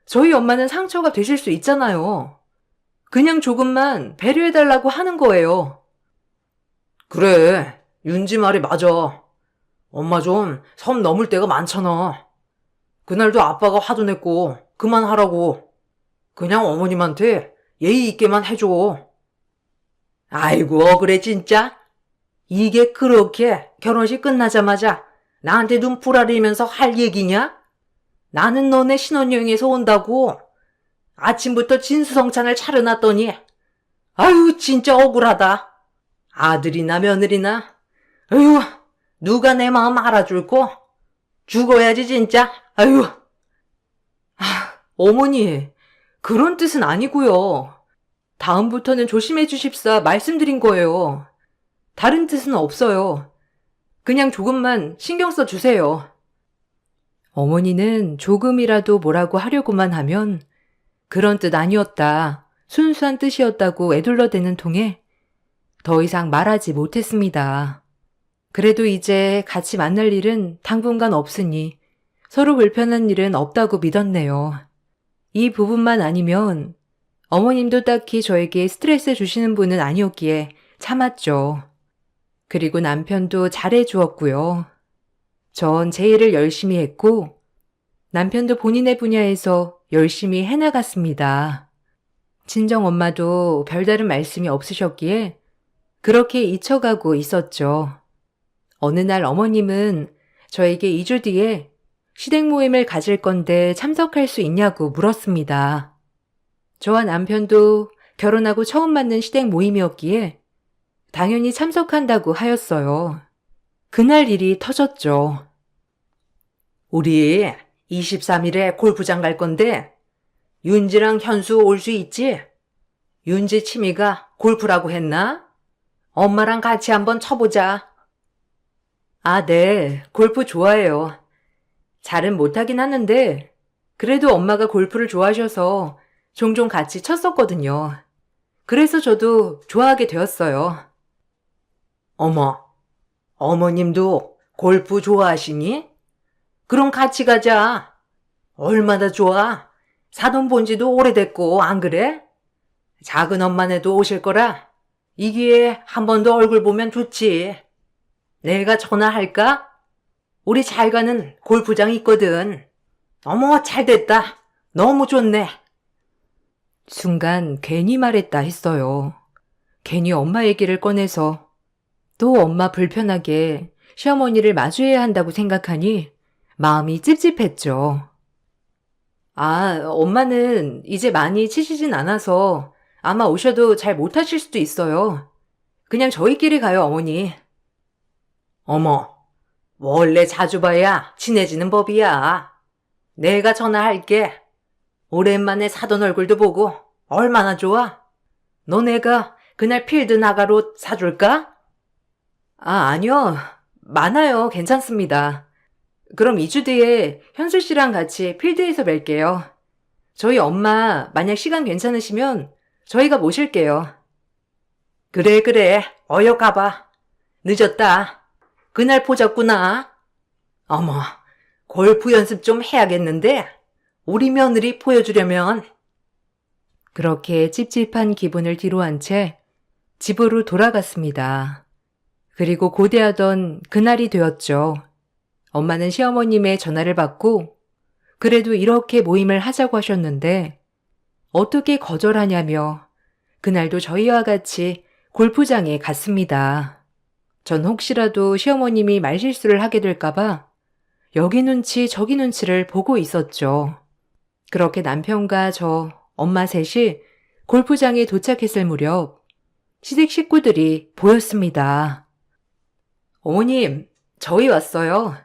저희 엄마는 상처가 되실 수 있잖아요. 그냥 조금만 배려해달라고 하는 거예요. 그래, 윤지 말이 맞아. 엄마 좀 선 넘을 때가 많잖아. 그날도 아빠가 화도 냈고 그만하라고. 그냥 어머님한테 예의 있게만 해줘. 아이고 그래 진짜? 이게 그렇게 결혼식 끝나자마자 나한테 눈 부라리면서 할 얘기냐? 나는 너네 신혼여행에서 온다고 아침부터 진수성찬을 차려놨더니 아유 진짜 억울하다. 아들이나 며느리나 아유 누가 내 마음 알아줄꼬? 죽어야지 진짜. 아유. 어머니 그런 뜻은 아니고요. 다음부터는 조심해 주십사 말씀드린 거예요. 다른 뜻은 없어요. 그냥 조금만 신경 써 주세요. 어머니는 조금이라도 뭐라고 하려고만 하면 그런 뜻 아니었다, 순수한 뜻이었다고 애둘러대는 통에 더 이상 말하지 못했습니다. 그래도 이제 같이 만날 일은 당분간 없으니 서로 불편한 일은 없다고 믿었네요. 이 부분만 아니면 어머님도 딱히 저에게 스트레스 주시는 분은 아니었기에 참았죠. 그리고 남편도 잘해주었고요. 전 제 일을 열심히 했고 남편도 본인의 분야에서 열심히 해나갔습니다. 친정엄마도 별다른 말씀이 없으셨기에 그렇게 잊혀가고 있었죠. 어느 날 어머님은 저에게 2주 뒤에 시댁 모임을 가질 건데 참석할 수 있냐고 물었습니다. 저와 남편도 결혼하고 처음 맞는 시댁 모임이었기에 당연히 참석한다고 하였어요. 그날 일이 터졌죠. 우리 23일에 골프장 갈 건데 윤지랑 현수 올 수 있지? 윤지 취미가 골프라고 했나? 엄마랑 같이 한번 쳐보자. 아, 네. 골프 좋아해요. 잘은 못하긴 하는데 그래도 엄마가 골프를 좋아하셔서 종종 같이 쳤었거든요. 그래서 저도 좋아하게 되었어요. 어머, 어머님도 골프 좋아하시니? 그럼 같이 가자. 얼마나 좋아. 사돈 본 지도 오래됐고 안 그래? 작은 엄마네도 오실 거라 이 기회에 한 번 더 얼굴 보면 좋지. 내가 전화할까? 우리 잘 가는 골프장 있거든. 어머 잘 됐다. 너무 좋네. 순간 괜히 말했다 했어요. 괜히 엄마 얘기를 꺼내서 또 엄마 불편하게 시어머니를 마주해야 한다고 생각하니 마음이 찝찝했죠. 아, 엄마는 이제 많이 치시진 않아서 아마 오셔도 잘 못하실 수도 있어요. 그냥 저희끼리 가요, 어머니. 어머, 원래 자주 봐야 친해지는 법이야. 내가 전화할게. 오랜만에 사돈 얼굴도 보고 얼마나 좋아? 너네가 그날 필드 나갈 옷 사줄까? 아, 아니요. 많아요. 괜찮습니다. 그럼 2주 뒤에 현수 씨랑 같이 필드에서 뵐게요. 저희 엄마 만약 시간 괜찮으시면 저희가 모실게요. 그래. 어여 가봐. 늦었다. 그날 보자꾸나. 어머, 골프 연습 좀 해야겠는데 우리 며느리 보여주려면. 그렇게 찝찝한 기분을 뒤로한 채 집으로 돌아갔습니다. 그리고 고대하던 그날이 되었죠. 엄마는 시어머님의 전화를 받고 그래도 이렇게 모임을 하자고 하셨는데 어떻게 거절하냐며 그날도 저희와 같이 골프장에 갔습니다. 전 혹시라도 시어머님이 말실수를 하게 될까봐 여기 눈치 저기 눈치를 보고 있었죠. 그렇게 남편과 저, 엄마 셋이 골프장에 도착했을 무렵 시댁 식구들이 보였습니다. 어머님, 저희 왔어요.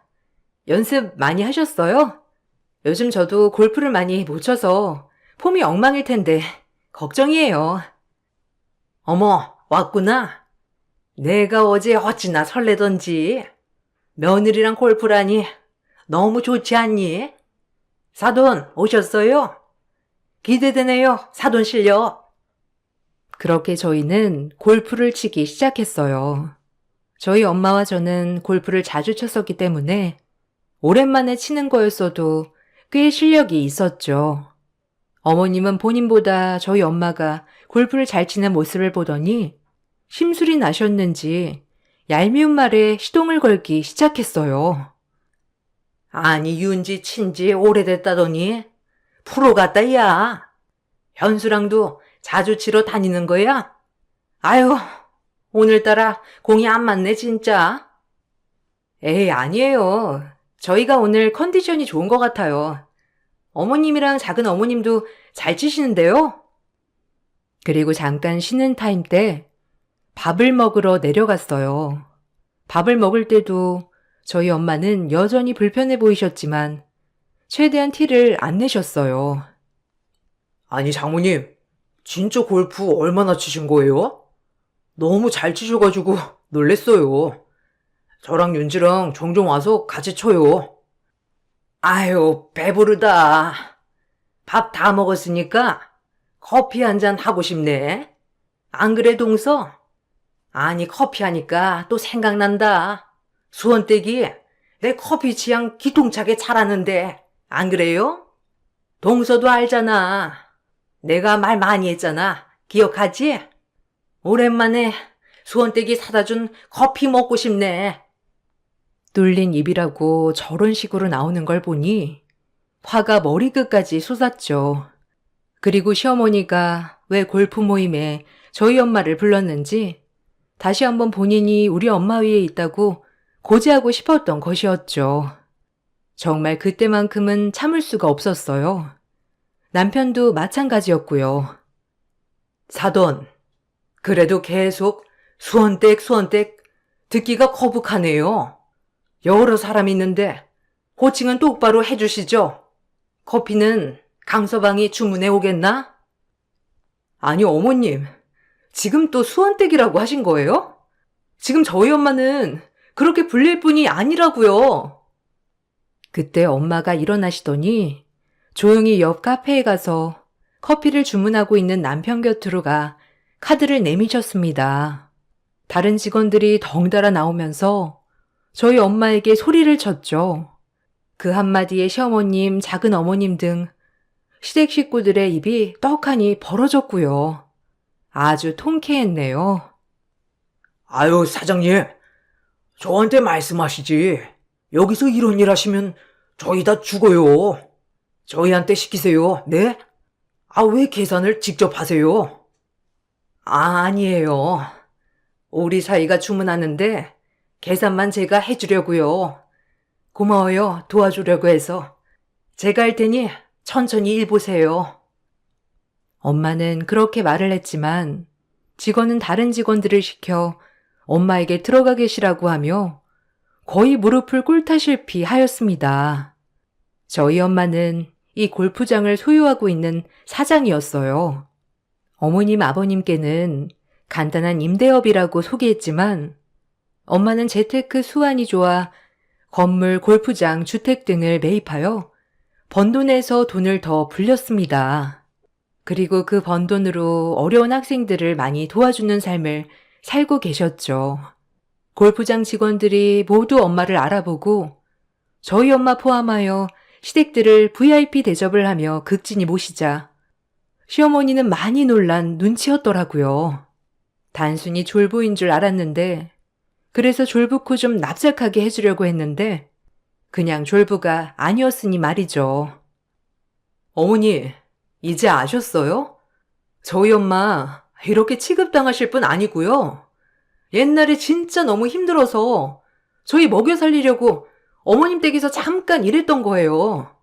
연습 많이 하셨어요? 요즘 저도 골프를 많이 못 쳐서 폼이 엉망일 텐데 걱정이에요. 어머, 왔구나. 내가 어제 어찌나 설레던지. 며느리랑 골프라니 너무 좋지 않니? 사돈 오셨어요? 기대되네요, 사돈 실력. 그렇게 저희는 골프를 치기 시작했어요. 저희 엄마와 저는 골프를 자주 쳤었기 때문에 오랜만에 치는 거였어도 꽤 실력이 있었죠. 어머님은 본인보다 저희 엄마가 골프를 잘 치는 모습을 보더니 심술이 나셨는지 얄미운 말에 시동을 걸기 시작했어요. 아니, 윤지 친지 오래됐다더니 프로 같다, 야. 현수랑도 자주 치러 다니는 거야? 아유, 오늘따라 공이 안 맞네, 진짜. 에이, 아니에요. 저희가 오늘 컨디션이 좋은 것 같아요. 어머님이랑 작은 어머님도 잘 치시는데요? 그리고 잠깐 쉬는 타임 때 밥을 먹으러 내려갔어요. 밥을 먹을 때도 저희 엄마는 여전히 불편해 보이셨지만 최대한 티를 안 내셨어요. 아니, 장모님, 진짜 골프 얼마나 치신 거예요? 너무 잘 치셔가지고 놀랬어요. 저랑 윤지랑 종종 와서 같이 쳐요. 아유, 배부르다. 밥 다 먹었으니까 커피 한 잔 하고 싶네. 안 그래, 동서? 아니, 커피 하니까 또 생각난다. 수원댁이 내 커피 취향 기똥차게 잘하는데 안 그래요? 동서도 알잖아. 내가 말 많이 했잖아. 기억하지? 오랜만에 수원댁이 사다 준 커피 먹고 싶네. 뚫린 입이라고 저런 식으로 나오는 걸 보니 화가 머리끝까지 솟았죠. 그리고 시어머니가 왜 골프 모임에 저희 엄마를 불렀는지 다시 한번 본인이 우리 엄마 위에 있다고 고지하고 싶었던 것이었죠. 정말 그때만큼은 참을 수가 없었어요. 남편도 마찬가지였고요. 사돈, 그래도 계속 수원댁 듣기가 거북하네요. 여러 사람 있는데 호칭은 똑바로 해주시죠. 커피는 강서방이 주문해 오겠나? 아니, 어머님, 지금 또 수원댁이라고 하신 거예요? 지금 저희 엄마는 그렇게 불릴 뿐이 아니라고요. 그때 엄마가 일어나시더니 조용히 옆 카페에 가서 커피를 주문하고 있는 남편 곁으로 가 카드를 내미셨습니다. 다른 직원들이 덩달아 나오면서 저희 엄마에게 소리를 쳤죠. 그 한마디에 시어머님, 작은 어머님 등 시댁 식구들의 입이 떡하니 벌어졌고요. 아주 통쾌했네요. 아유, 사장님, 저한테 말씀하시지. 여기서 이런 일 하시면 저희 다 죽어요. 저희한테 시키세요, 네? 아, 왜 계산을 직접 하세요? 아니에요. 우리 사이가 주문하는데 계산만 제가 해주려고요. 고마워요, 도와주려고 해서. 제가 할 테니 천천히 일 보세요. 엄마는 그렇게 말을 했지만 직원은 다른 직원들을 시켜 엄마에게 들어가 계시라고 하며 거의 무릎을 꿇다시피 하였습니다. 저희 엄마는 이 골프장을 소유하고 있는 사장이었어요. 어머님, 아버님께는 간단한 임대업이라고 소개했지만 엄마는 재테크 수완이 좋아 건물, 골프장, 주택 등을 매입하여 번 돈에서 돈을 더 불렸습니다. 그리고 그 번 돈으로 어려운 학생들을 많이 도와주는 삶을 살고 계셨죠. 골프장 직원들이 모두 엄마를 알아보고 저희 엄마 포함하여 시댁들을 VIP 대접을 하며 극진히 모시자 시어머니는 많이 놀란 눈치였더라고요. 단순히 졸부인 줄 알았는데 그래서 졸부코 좀 납작하게 해주려고 했는데 그냥 졸부가 아니었으니 말이죠. 어머니, 이제 아셨어요? 저희 엄마 이렇게 취급당하실 분 아니고요. 옛날에 진짜 너무 힘들어서 저희 먹여 살리려고 어머님 댁에서 잠깐 일했던 거예요.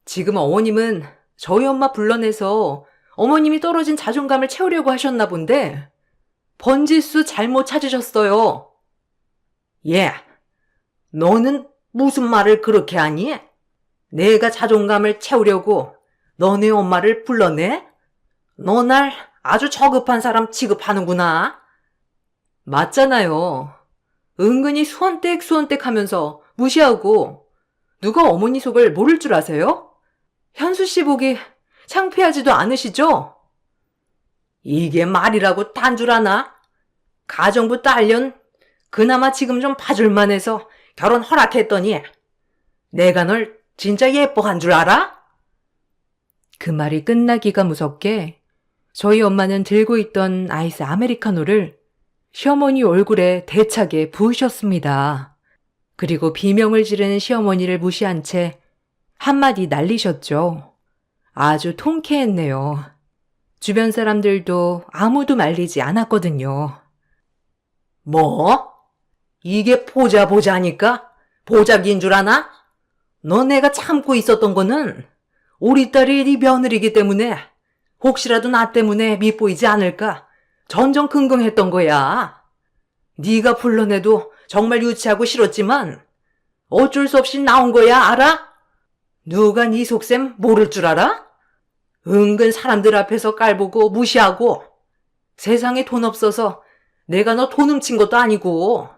지금 어머님은 저희 엄마 불러내서 어머님이 떨어진 자존감을 채우려고 하셨나 본데 번지수 잘못 찾으셨어요. 예, 너는 무슨 말을 그렇게 하니? 내가 자존감을 채우려고 너네 엄마를 불러내? 너 날 아주 저급한 사람 취급하는구나. 맞잖아요. 은근히 수원댁 하면서 무시하고 누가 어머니 속을 모를 줄 아세요? 현수 씨 보기 창피하지도 않으시죠? 이게 말이라고 딴 줄 아나? 가정부 딸년 그나마 지금 좀 봐줄만 해서 결혼 허락했더니 내가 널 진짜 예뻐한 줄 알아? 그 말이 끝나기가 무섭게 저희 엄마는 들고 있던 아이스 아메리카노를 시어머니 얼굴에 대차게 부으셨습니다. 그리고 비명을 지르는 시어머니를 무시한 채 한마디 날리셨죠. 아주 통쾌했네요. 주변 사람들도 아무도 말리지 않았거든요. 뭐? 이게 보자니까? 보자기인 줄 아나? 너 내가 참고 있었던 거는 우리 딸이 네 며느리기 때문에 혹시라도 나 때문에 밉보이지 않을까 전전긍긍했던 거야. 네가 불러내도 정말 유치하고 싫었지만 어쩔 수 없이 나온 거야, 알아? 누가 네 속셈 모를 줄 알아? 은근 사람들 앞에서 깔보고 무시하고 세상에 돈 없어서 내가 너 돈 훔친 것도 아니고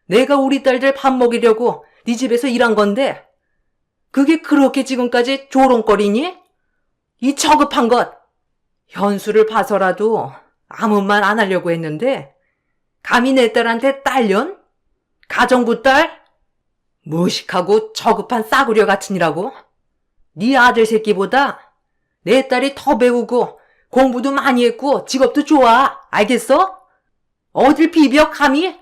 내가 우리 딸들 밥 먹이려고 네 집에서 일한 건데 그게 그렇게 지금까지 조롱거리니? 이 저급한 것! 현수를 봐서라도 아무 말 안 하려고 했는데 감히 내 딸한테 딸년? 가정부 딸? 무식하고 저급한 싸구려 같으니라고? 네 아들 새끼보다 내 딸이 더 배우고 공부도 많이 했고 직업도 좋아. 알겠어? 어딜 비벼 감히?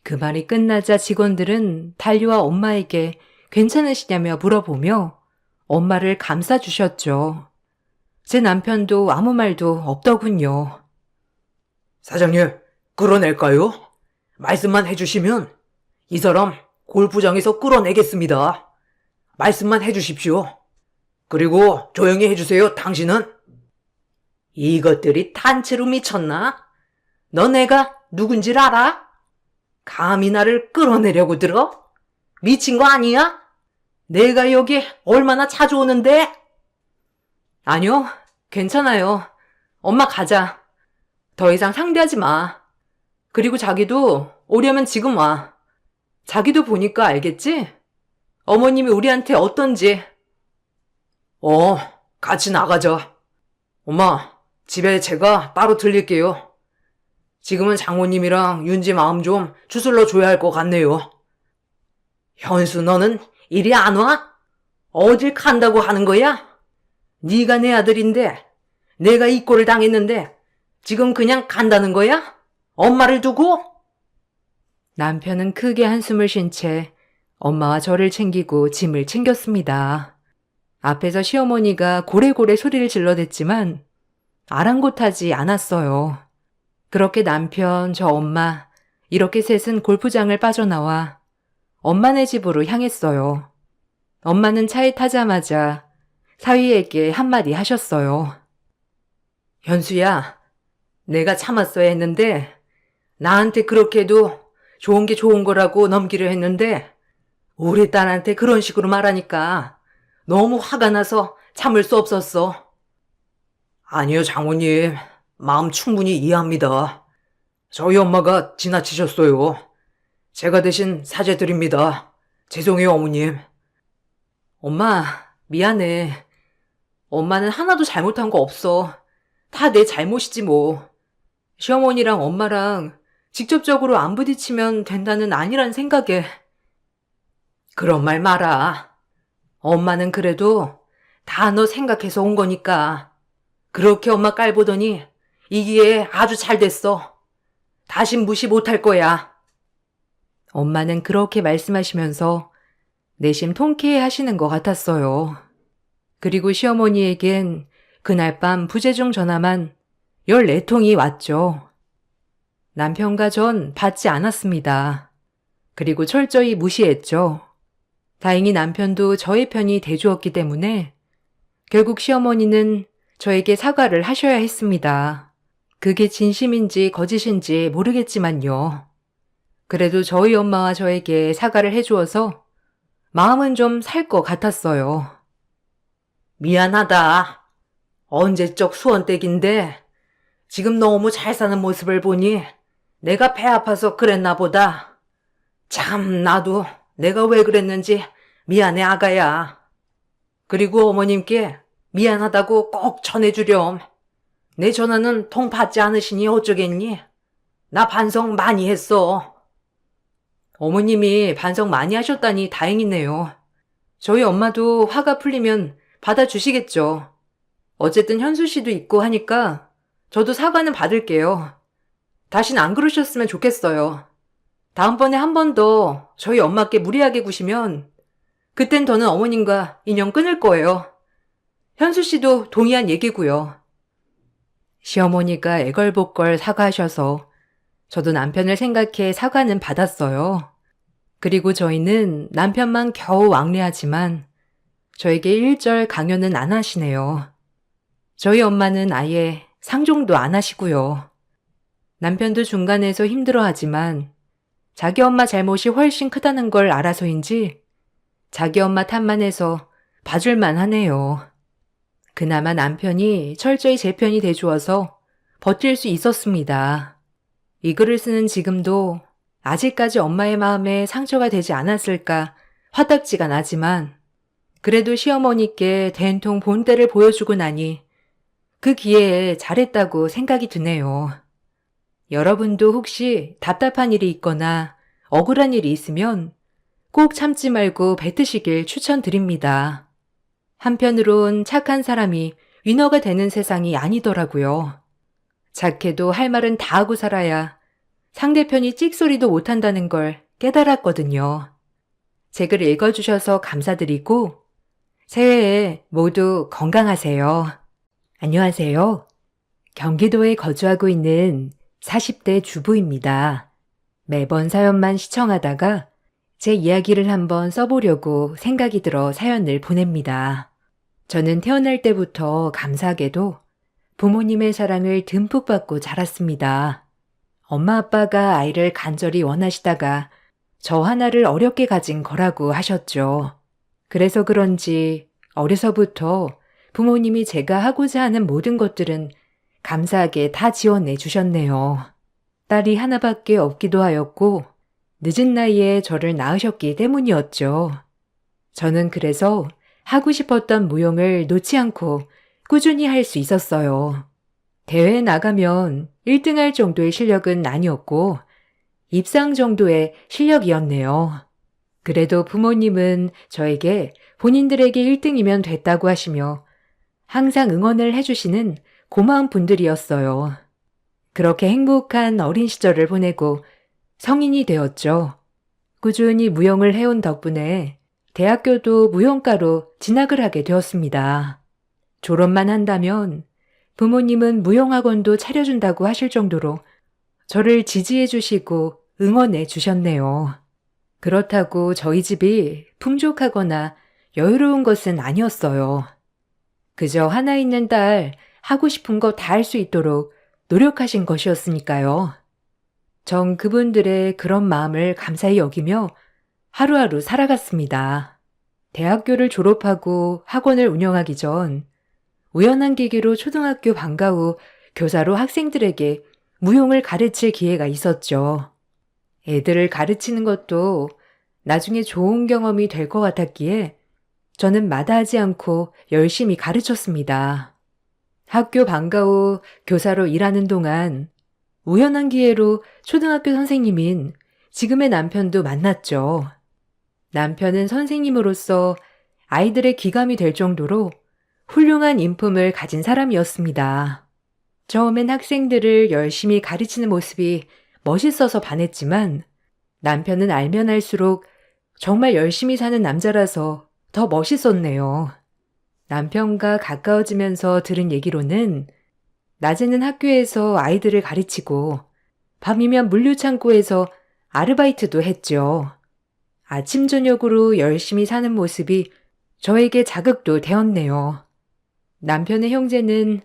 그 말이 끝나자 직원들은 달리와 엄마에게 괜찮으시냐며 물어보며 엄마를 감싸주셨죠. 제 남편도 아무 말도 없더군요. 사장님, 끌어낼까요? 말씀만 해주시면 이 사람 골프장에서 끌어내겠습니다. 말씀만 해주십시오. 그리고 조용히 해주세요, 당신은. 이것들이 단체로 미쳤나? 너 내가 누군지 알아? 감히 나를 끌어내려고 들어? 미친 거 아니야? 내가 여기 얼마나 자주 오는데? 아니요, 괜찮아요. 엄마 가자. 더 이상 상대하지 마. 그리고 자기도 오려면 지금 와. 자기도 보니까 알겠지? 어머님이 우리한테 어떤지. 같이 나가자. 엄마, 집에 제가 따로 들릴게요. 지금은 장모님이랑 윤지 마음 좀 추슬러 줘야 할 것 같네요. 현수, 너는 이리 안 와? 어딜 간다고 하는 거야? 네가 내 아들인데 내가 이 꼴을 당했는데 지금 그냥 간다는 거야? 엄마를 두고? 남편은 크게 한숨을 쉰 채 엄마와 저를 챙기고 짐을 챙겼습니다. 앞에서 시어머니가 고래고래 소리를 질러댔지만 아랑곳하지 않았어요. 그렇게 남편, 저 엄마, 이렇게 셋은 골프장을 빠져나와 엄마네 집으로 향했어요. 엄마는 차에 타자마자 사위에게 한마디 하셨어요. 현수야, 내가 참았어야 했는데 나한테 그렇게도 좋은 게 좋은 거라고 넘기려 했는데 우리 딸한테 그런 식으로 말하니까 너무 화가 나서 참을 수 없었어. 아니요, 장모님. 마음 충분히 이해합니다. 저희 엄마가 지나치셨어요. 제가 대신 사죄드립니다. 죄송해요, 어머님. 엄마, 미안해. 엄마는 하나도 잘못한 거 없어. 다 내 잘못이지 뭐. 시어머니랑 엄마랑 직접적으로 안 부딪히면 된다는 아니란 생각에. 그런 말 마라. 엄마는 그래도 다 너 생각해서 온 거니까. 그렇게 엄마 깔보더니 이기에 아주 잘 됐어. 다신 무시 못할 거야. 엄마는 그렇게 말씀하시면서 내심 통쾌해 하시는 것 같았어요. 그리고 시어머니에겐 그날 밤 부재중 전화만 14통이 왔죠. 남편과 전 받지 않았습니다. 그리고 철저히 무시했죠. 다행히 남편도 저의 편이 돼주었기 때문에 결국 시어머니는 저에게 사과를 하셔야 했습니다. 그게 진심인지 거짓인지 모르겠지만요. 그래도 저희 엄마와 저에게 사과를 해주어서 마음은 좀 살 것 같았어요. 미안하다. 언제적 수원댁인데 지금 너무 잘 사는 모습을 보니 내가 배 아파서 그랬나 보다. 참 나도 내가 왜 그랬는지 미안해 아가야. 그리고 어머님께 미안하다고 꼭 전해주렴. 내 전화는 통 받지 않으시니 어쩌겠니? 나 반성 많이 했어. 어머님이 반성 많이 하셨다니 다행이네요. 저희 엄마도 화가 풀리면 받아주시겠죠. 어쨌든 현수 씨도 있고 하니까 저도 사과는 받을게요. 다신 안 그러셨으면 좋겠어요. 다음번에 한 번 더 저희 엄마께 무리하게 구시면 그땐 저는 어머님과 인연 끊을 거예요. 현수 씨도 동의한 얘기고요. 시어머니가 애걸복걸 사과하셔서 저도 남편을 생각해 사과는 받았어요. 그리고 저희는 남편만 겨우 왕래하지만 저에게 일절 강요는 안 하시네요. 저희 엄마는 아예 상종도 안 하시고요. 남편도 중간에서 힘들어하지만 자기 엄마 잘못이 훨씬 크다는 걸 알아서인지 자기 엄마 탓만 해서 봐줄만 하네요. 그나마 남편이 철저히 제 편이 돼주어서 버틸 수 있었습니다. 이 글을 쓰는 지금도 아직까지 엄마의 마음에 상처가 되지 않았을까 화딱지가 나지만 그래도 시어머니께 된통 본때를 보여주고 나니 그 기회에 잘했다고 생각이 드네요. 여러분도 혹시 답답한 일이 있거나 억울한 일이 있으면 꼭 참지 말고 뱉으시길 추천드립니다. 한편으론 착한 사람이 위너가 되는 세상이 아니더라고요. 착해도 할 말은 다 하고 살아야 상대편이 찍소리도 못한다는 걸 깨달았거든요. 제 글 읽어주셔서 감사드리고 새해에 모두 건강하세요. 안녕하세요. 경기도에 거주하고 있는 40대 주부입니다. 매번 사연만 시청하다가 제 이야기를 한번 써보려고 생각이 들어 사연을 보냅니다. 저는 태어날 때부터 감사하게도 부모님의 사랑을 듬뿍 받고 자랐습니다. 엄마 아빠가 아이를 간절히 원하시다가 저 하나를 어렵게 가진 거라고 하셨죠. 그래서 그런지 어려서부터 부모님이 제가 하고자 하는 모든 것들은 감사하게 다 지원해 주셨네요. 딸이 하나밖에 없기도 하였고 늦은 나이에 저를 낳으셨기 때문이었죠. 저는 그래서 하고 싶었던 무용을 놓지 않고 꾸준히 할 수 있었어요. 대회에 나가면 1등할 정도의 실력은 아니었고 입상 정도의 실력이었네요. 그래도 부모님은 저에게 본인들에게 1등이면 됐다고 하시며 항상 응원을 해주시는 고마운 분들이었어요. 그렇게 행복한 어린 시절을 보내고 성인이 되었죠. 꾸준히 무용을 해온 덕분에 대학교도 무용과로 진학을 하게 되었습니다. 졸업만 한다면 부모님은 무용학원도 차려준다고 하실 정도로 저를 지지해 주시고 응원해 주셨네요. 그렇다고 저희 집이 풍족하거나 여유로운 것은 아니었어요. 그저 하나 있는 딸 하고 싶은 거 다 할 수 있도록 노력하신 것이었으니까요. 전 그분들의 그런 마음을 감사히 여기며 하루하루 살아갔습니다. 대학교를 졸업하고 학원을 운영하기 전 우연한 계기로 초등학교 방과 후 교사로 학생들에게 무용을 가르칠 기회가 있었죠. 애들을 가르치는 것도 나중에 좋은 경험이 될 것 같았기에 저는 마다하지 않고 열심히 가르쳤습니다. 학교 방과 후 교사로 일하는 동안 우연한 기회로 초등학교 선생님인 지금의 남편도 만났죠. 남편은 선생님으로서 아이들의 기감이 될 정도로 훌륭한 인품을 가진 사람이었습니다. 처음엔 학생들을 열심히 가르치는 모습이 멋있어서 반했지만 남편은 알면 알수록 정말 열심히 사는 남자라서 더 멋있었네요. 남편과 가까워지면서 들은 얘기로는 낮에는 학교에서 아이들을 가르치고 밤이면 물류창고에서 아르바이트도 했죠. 아침 저녁으로 열심히 사는 모습이 저에게 자극도 되었네요. 남편의 형제는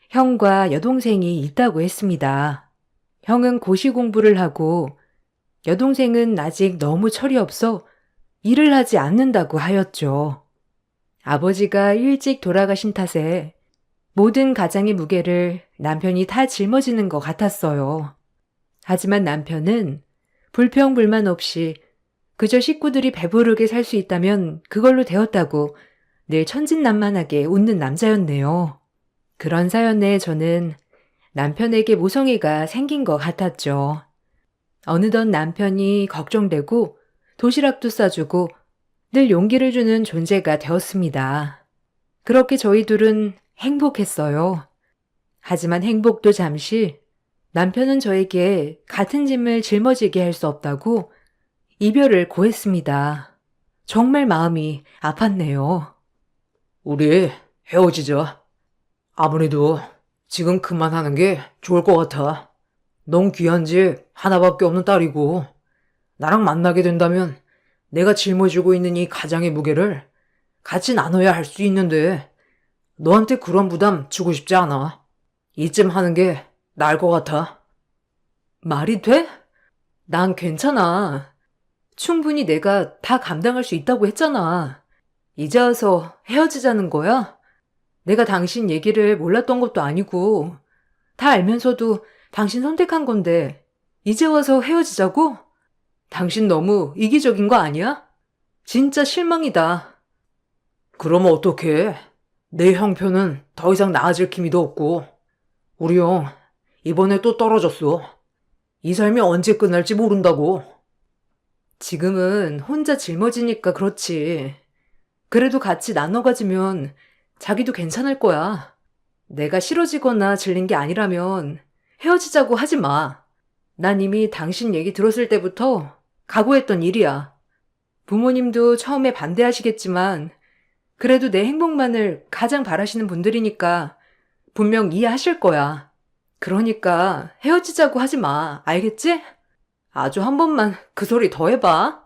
형과 여동생이 있다고 했습니다. 형은 고시 공부를 하고 여동생은 아직 너무 철이 없어 일을 하지 않는다고 하였죠. 아버지가 일찍 돌아가신 탓에 모든 가장의 무게를 남편이 다 짊어지는 것 같았어요. 하지만 남편은 불평불만 없이 그저 식구들이 배부르게 살 수 있다면 그걸로 되었다고 늘 천진난만하게 웃는 남자였네요. 그런 사연에 저는 남편에게 모성애가 생긴 것 같았죠. 어느덧 남편이 걱정되고 도시락도 싸주고 늘 용기를 주는 존재가 되었습니다. 그렇게 저희 둘은 행복했어요. 하지만 행복도 잠시 남편은 저에게 같은 짐을 짊어지게 할 수 없다고 이별을 고했습니다. 정말 마음이 아팠네요. 우리 헤어지자. 아무래도 지금 그만하는 게 좋을 것 같아. 넌 귀한 집 하나밖에 없는 딸이고 나랑 만나게 된다면 내가 짊어지고 있는 이 가장의 무게를 같이 나눠야 할 수 있는데 너한테 그런 부담 주고 싶지 않아. 이쯤 하는 게 나을 것 같아. 말이 돼? 난 괜찮아. 충분히 내가 다 감당할 수 있다고 했잖아. 이제 와서 헤어지자는 거야? 내가 당신 얘기를 몰랐던 것도 아니고 다 알면서도 당신 선택한 건데 이제 와서 헤어지자고? 당신 너무 이기적인 거 아니야? 진짜 실망이다. 그러면 어떡해. 내 형편은 더 이상 나아질 기미도 없고 우리 형 이번에 또 떨어졌어. 이 삶이 언제 끝날지 모른다고. 지금은 혼자 짊어지니까 그렇지. 그래도 같이 나눠 가지면 자기도 괜찮을 거야. 내가 싫어지거나 질린 게 아니라면 헤어지자고 하지 마. 난 이미 당신 얘기 들었을 때부터 각오했던 일이야. 부모님도 처음에 반대하시겠지만 그래도 내 행복만을 가장 바라시는 분들이니까 분명 이해하실 거야. 그러니까 헤어지자고 하지 마. 알겠지? 아주 한 번만 그 소리 더 해봐.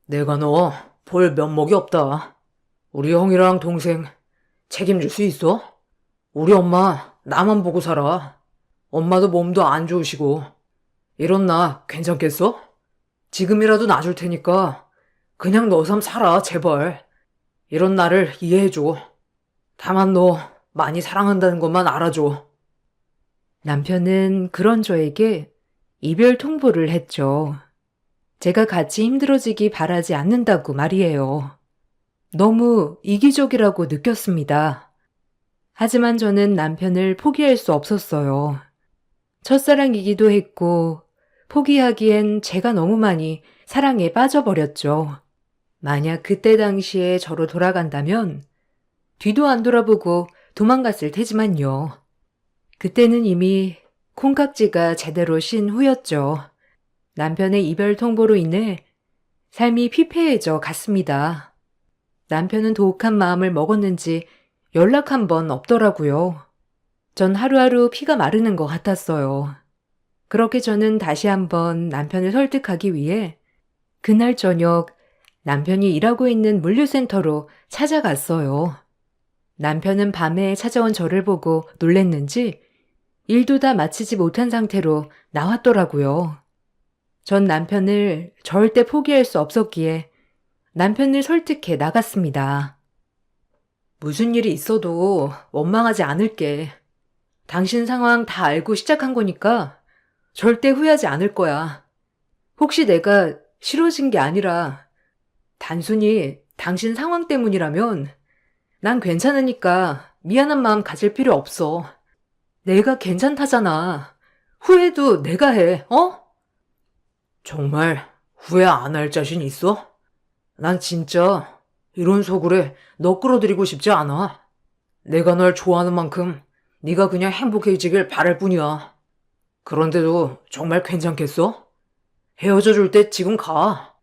내가 너 볼 면목이 없다. 우리 형이랑 동생 책임질 수 있어? 우리 엄마 나만 보고 살아. 엄마도 몸도 안 좋으시고. 이런 나 괜찮겠어? 지금이라도 놔줄 테니까 그냥 너 삶 살아, 제발. 이런 나를 이해해줘. 다만 너 많이 사랑한다는 것만 알아줘. 남편은 그런 저에게 이별 통보를 했죠. 제가 같이 힘들어지기 바라지 않는다고 말이에요. 너무 이기적이라고 느꼈습니다. 하지만 저는 남편을 포기할 수 없었어요. 첫사랑이기도 했고 포기하기엔 제가 너무 많이 사랑에 빠져버렸죠. 만약 그때 당시에 저로 돌아간다면 뒤도 안 돌아보고 도망갔을 테지만요. 그때는 이미 콩깍지가 제대로 신 후였죠. 남편의 이별 통보로 인해 삶이 피폐해져 갔습니다. 남편은 도욱한 마음을 먹었는지 연락 한 번 없더라고요. 전 하루하루 피가 마르는 것 같았어요. 그렇게 저는 다시 한번 남편을 설득하기 위해 그날 저녁 남편이 일하고 있는 물류센터로 찾아갔어요. 남편은 밤에 찾아온 저를 보고 놀랬는지 일도 다 마치지 못한 상태로 나왔더라고요. 전 남편을 절대 포기할 수 없었기에 남편을 설득해 나갔습니다. 무슨 일이 있어도 원망하지 않을게. 당신 상황 다 알고 시작한 거니까 절대 후회하지 않을 거야. 혹시 내가 싫어진 게 아니라 단순히 당신 상황 때문이라면 난 괜찮으니까 미안한 마음 가질 필요 없어. 내가 괜찮다잖아. 후회도 내가 해, 어? 정말 후회 안 할 자신 있어? 난 진짜 이런 소굴에 너 끌어들이고 싶지 않아. 내가 널 좋아하는 만큼 네가 그냥 행복해지길 바랄 뿐이야. 그런데도 정말 괜찮겠어? 헤어져 줄 때 지금 가.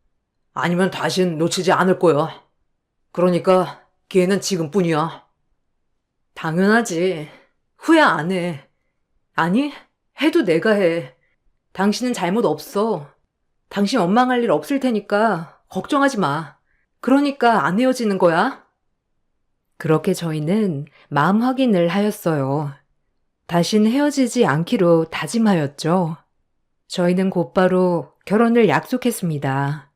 아니면 다신 놓치지 않을 거야. 그러니까 기회는 지금뿐이야. 당연하지. 후회 안 해. 아니, 해도 내가 해. 당신은 잘못 없어. 당신 원망할 일 없을 테니까 걱정하지 마. 그러니까 안 헤어지는 거야. 그렇게 저희는 마음 확인을 하였어요. 다신 헤어지지 않기로 다짐하였죠. 저희는 곧바로 결혼을 약속했습니다.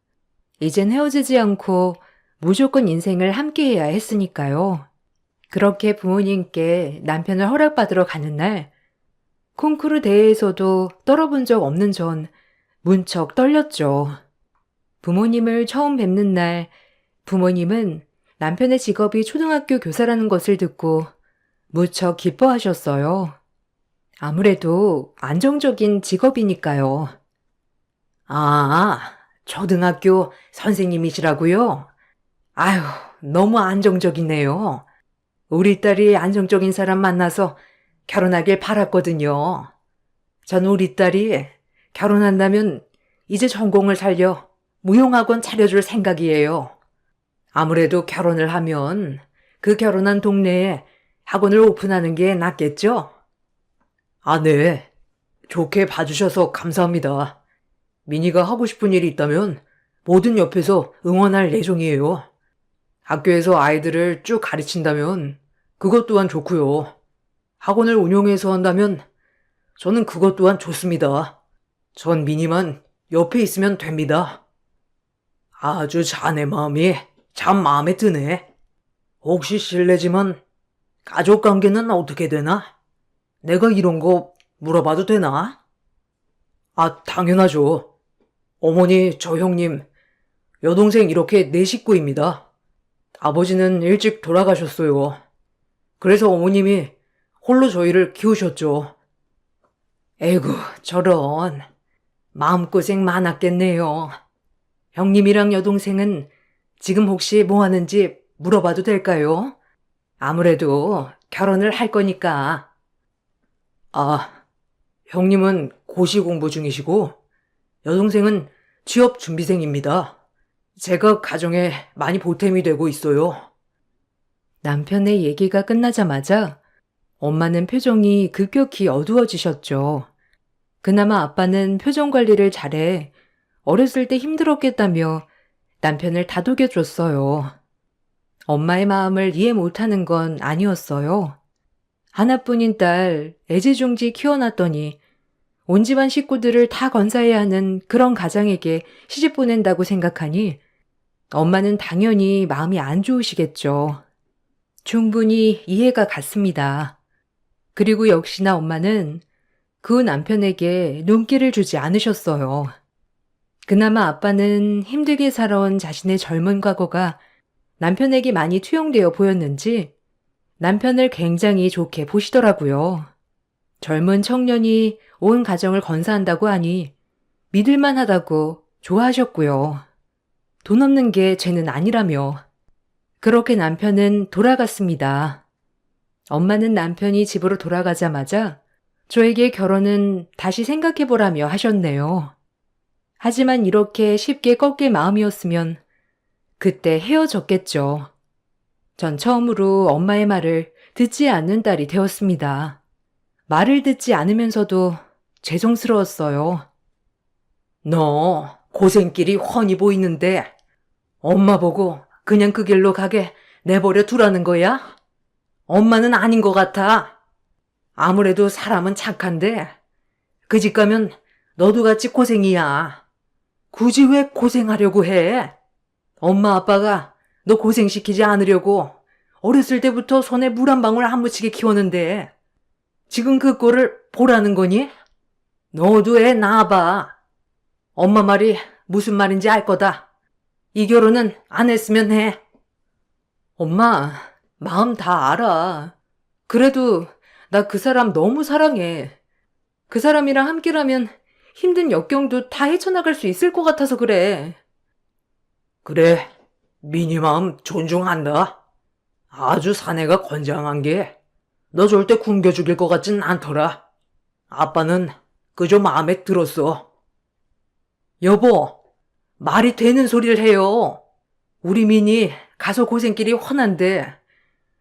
이젠 헤어지지 않고 무조건 인생을 함께해야 했으니까요. 그렇게 부모님께 남편을 허락받으러 가는 날, 콩쿠르 대회에서도 떨어본 적 없는 전 문척 떨렸죠. 부모님을 처음 뵙는 날, 부모님은 남편의 직업이 초등학교 교사라는 것을 듣고 무척 기뻐하셨어요. 아무래도 안정적인 직업이니까요. 아, 초등학교 선생님이시라고요? 아휴, 너무 안정적이네요. 우리 딸이 안정적인 사람 만나서 결혼하길 바랐거든요. 전 우리 딸이 결혼한다면 이제 전공을 살려 무용학원 차려줄 생각이에요. 아무래도 결혼을 하면 그 결혼한 동네에 학원을 오픈하는 게 낫겠죠? 아, 네. 좋게 봐주셔서 감사합니다. 미니가 하고 싶은 일이 있다면 뭐든 옆에서 응원할 예정이에요. 학교에서 아이들을 쭉 가르친다면 그것 또한 좋고요. 학원을 운영해서 한다면 저는 그것 또한 좋습니다. 전 미니만 옆에 있으면 됩니다. 아주 자네 마음이 참 마음에 드네. 혹시 실례지만 가족 관계는 어떻게 되나? 내가 이런 거 물어봐도 되나? 아, 당연하죠. 어머니, 저 형님, 여동생 이렇게 네 식구입니다. 아버지는 일찍 돌아가셨어요. 그래서 어머님이 홀로 저희를 키우셨죠. 에이구, 저런. 마음고생 많았겠네요. 형님이랑 여동생은 지금 혹시 뭐 하는지 물어봐도 될까요? 아무래도 결혼을 할 거니까. 아, 형님은 고시 공부 중이시고, 여동생은 취업 준비생입니다. 제가 가정에 많이 보탬이 되고 있어요. 남편의 얘기가 끝나자마자 엄마는 표정이 급격히 어두워지셨죠. 그나마 아빠는 표정 관리를 잘해 어렸을 때 힘들었겠다며 남편을 다독여줬어요. 엄마의 마음을 이해 못하는 건 아니었어요. 하나뿐인 딸 애지중지 키워놨더니 온 집안 식구들을 다 건사해야 하는 그런 가장에게 시집 보낸다고 생각하니 엄마는 당연히 마음이 안 좋으시겠죠. 충분히 이해가 갔습니다. 그리고 역시나 엄마는 그 남편에게 눈길을 주지 않으셨어요. 그나마 아빠는 힘들게 살아온 자신의 젊은 과거가 남편에게 많이 투영되어 보였는지 남편을 굉장히 좋게 보시더라고요. 젊은 청년이 온 가정을 건사한다고 하니 믿을만 하다고 좋아하셨고요. 돈 없는 게 죄는 아니라며. 그렇게 남편은 돌아갔습니다. 엄마는 남편이 집으로 돌아가자마자 저에게 결혼은 다시 생각해보라며 하셨네요. 하지만 이렇게 쉽게 꺾일 마음이었으면 그때 헤어졌겠죠. 전 처음으로 엄마의 말을 듣지 않는 딸이 되었습니다. 말을 듣지 않으면서도 죄송스러웠어요. 너 고생길이 훤히 보이는데 엄마 보고 그냥 그 길로 가게 내버려 두라는 거야? 엄마는 아닌 것 같아. 아무래도 사람은 착한데 그 집 가면 너도 같이 고생이야. 굳이 왜 고생하려고 해? 엄마 아빠가 너 고생시키지 않으려고 어렸을 때부터 손에 물 한 방울 안 묻히게 키웠는데 지금 그 꼴을 보라는 거니? 너도 애 낳아봐. 엄마 말이 무슨 말인지 알 거다. 이 결혼은 안 했으면 해. 엄마, 마음 다 알아. 그래도 나 그 사람 너무 사랑해. 그 사람이랑 함께라면 힘든 역경도 다 헤쳐나갈 수 있을 것 같아서 그래. 그래, 미니 마음 존중한다. 아주 사내가 건장한 게 너 절대 굶겨 죽일 것 같진 않더라. 아빠는 그저 마음에 들었어. 여보, 말이 되는 소리를 해요. 우리 민이 가서 고생길이 훤한데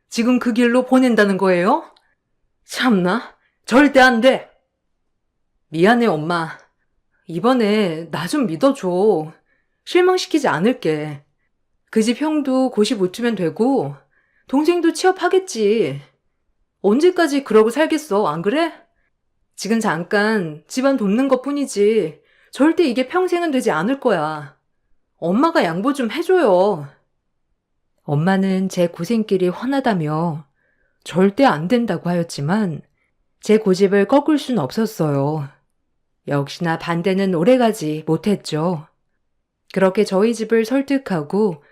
지금 그 길로 보낸다는 거예요? 참나, 절대 안 돼. 미안해, 엄마. 이번에 나 좀 믿어줘. 실망시키지 않을게. 그 집 형도 고시 붙으면 되고 동생도 취업하겠지. 언제까지 그러고 살겠어, 안 그래? 지금 잠깐 집안 돕는 것뿐이지 절대 이게 평생은 되지 않을 거야. 엄마가 양보 좀 해줘요. 엄마는 제 고생길이 훤하다며 절대 안 된다고 하였지만 제 고집을 꺾을 순 없었어요. 역시나 반대는 오래가지 못했죠. 그렇게 저희 집을 설득하고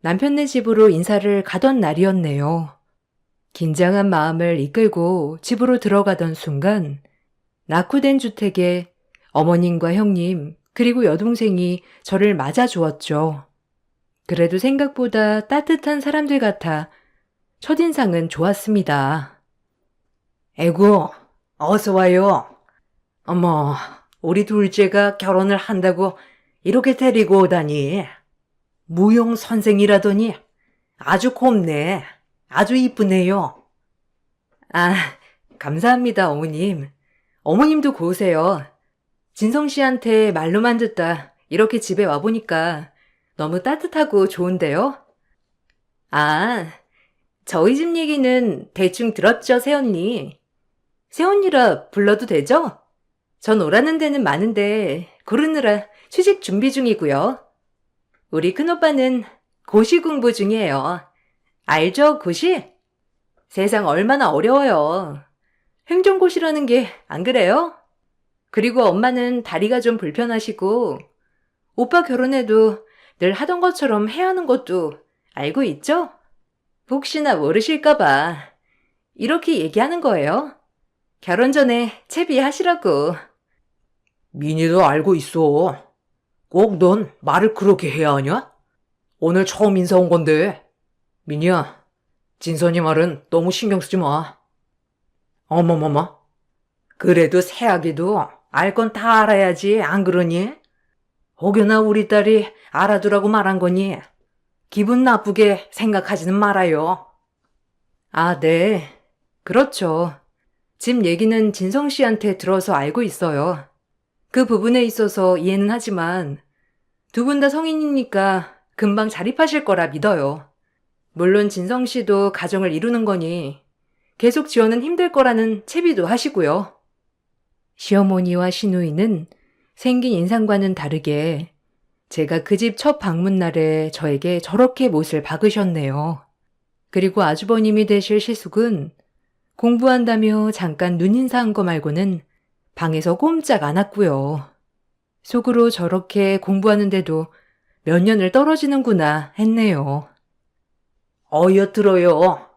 남편네 집으로 인사를 가던 날이었네요. 긴장한 마음을 이끌고 집으로 들어가던 순간 낙후된 주택에 어머님과 형님 그리고 여동생이 저를 맞아주었죠. 그래도 생각보다 따뜻한 사람들 같아 첫인상은 좋았습니다. 에구, 어서 와요. 어머, 우리 둘째가 결혼을 한다고 이렇게 데리고 오다니. 무용 선생이라더니 아주 곱네. 아주 이쁘네요. 아, 감사합니다, 어머님. 어머님도 고우세요. 진성 씨한테 말로만 듣다 이렇게 집에 와보니까 너무 따뜻하고 좋은데요? 아, 저희 집 얘기는 대충 들었죠, 새언니. 새언니라 불러도 되죠? 전 오라는 데는 많은데 고르느라 취직 준비 중이고요. 우리 큰오빠는 고시 공부 중이에요. 알죠, 고시? 세상 얼마나 어려워요. 행정고시라는 게 안 그래요? 그리고 엄마는 다리가 좀 불편하시고 오빠 결혼해도 늘 하던 것처럼 해야 하는 것도 알고 있죠? 혹시나 모르실까봐 이렇게 얘기하는 거예요. 결혼 전에 채비하시라고. 민희도 알고 있어. 꼭 넌 말을 그렇게 해야 하냐? 오늘 처음 인사 온 건데. 민희야, 진선이 말은 너무 신경 쓰지 마. 어머머머. 그래도 새아기도 알 건 다 알아야지, 안 그러니? 혹여나 우리 딸이 알아두라고 말한 거니 기분 나쁘게 생각하지는 말아요. 아, 네. 그렇죠. 집 얘기는 진성 씨한테 들어서 알고 있어요. 그 부분에 있어서 이해는 하지만 두 분 다 성인이니까 금방 자립하실 거라 믿어요. 물론 진성 씨도 가정을 이루는 거니 계속 지원은 힘들 거라는 채비도 하시고요. 시어머니와 시누이는 생긴 인상과는 다르게 제가 그 집 첫 방문 날에 저에게 저렇게 못을 박으셨네요. 그리고 아주버님이 되실 시숙은 공부한다며 잠깐 눈인사한 거 말고는 방에서 꼼짝 안 왔고요. 속으로 저렇게 공부하는데도 몇 년을 떨어지는구나 했네요. 어여들어요.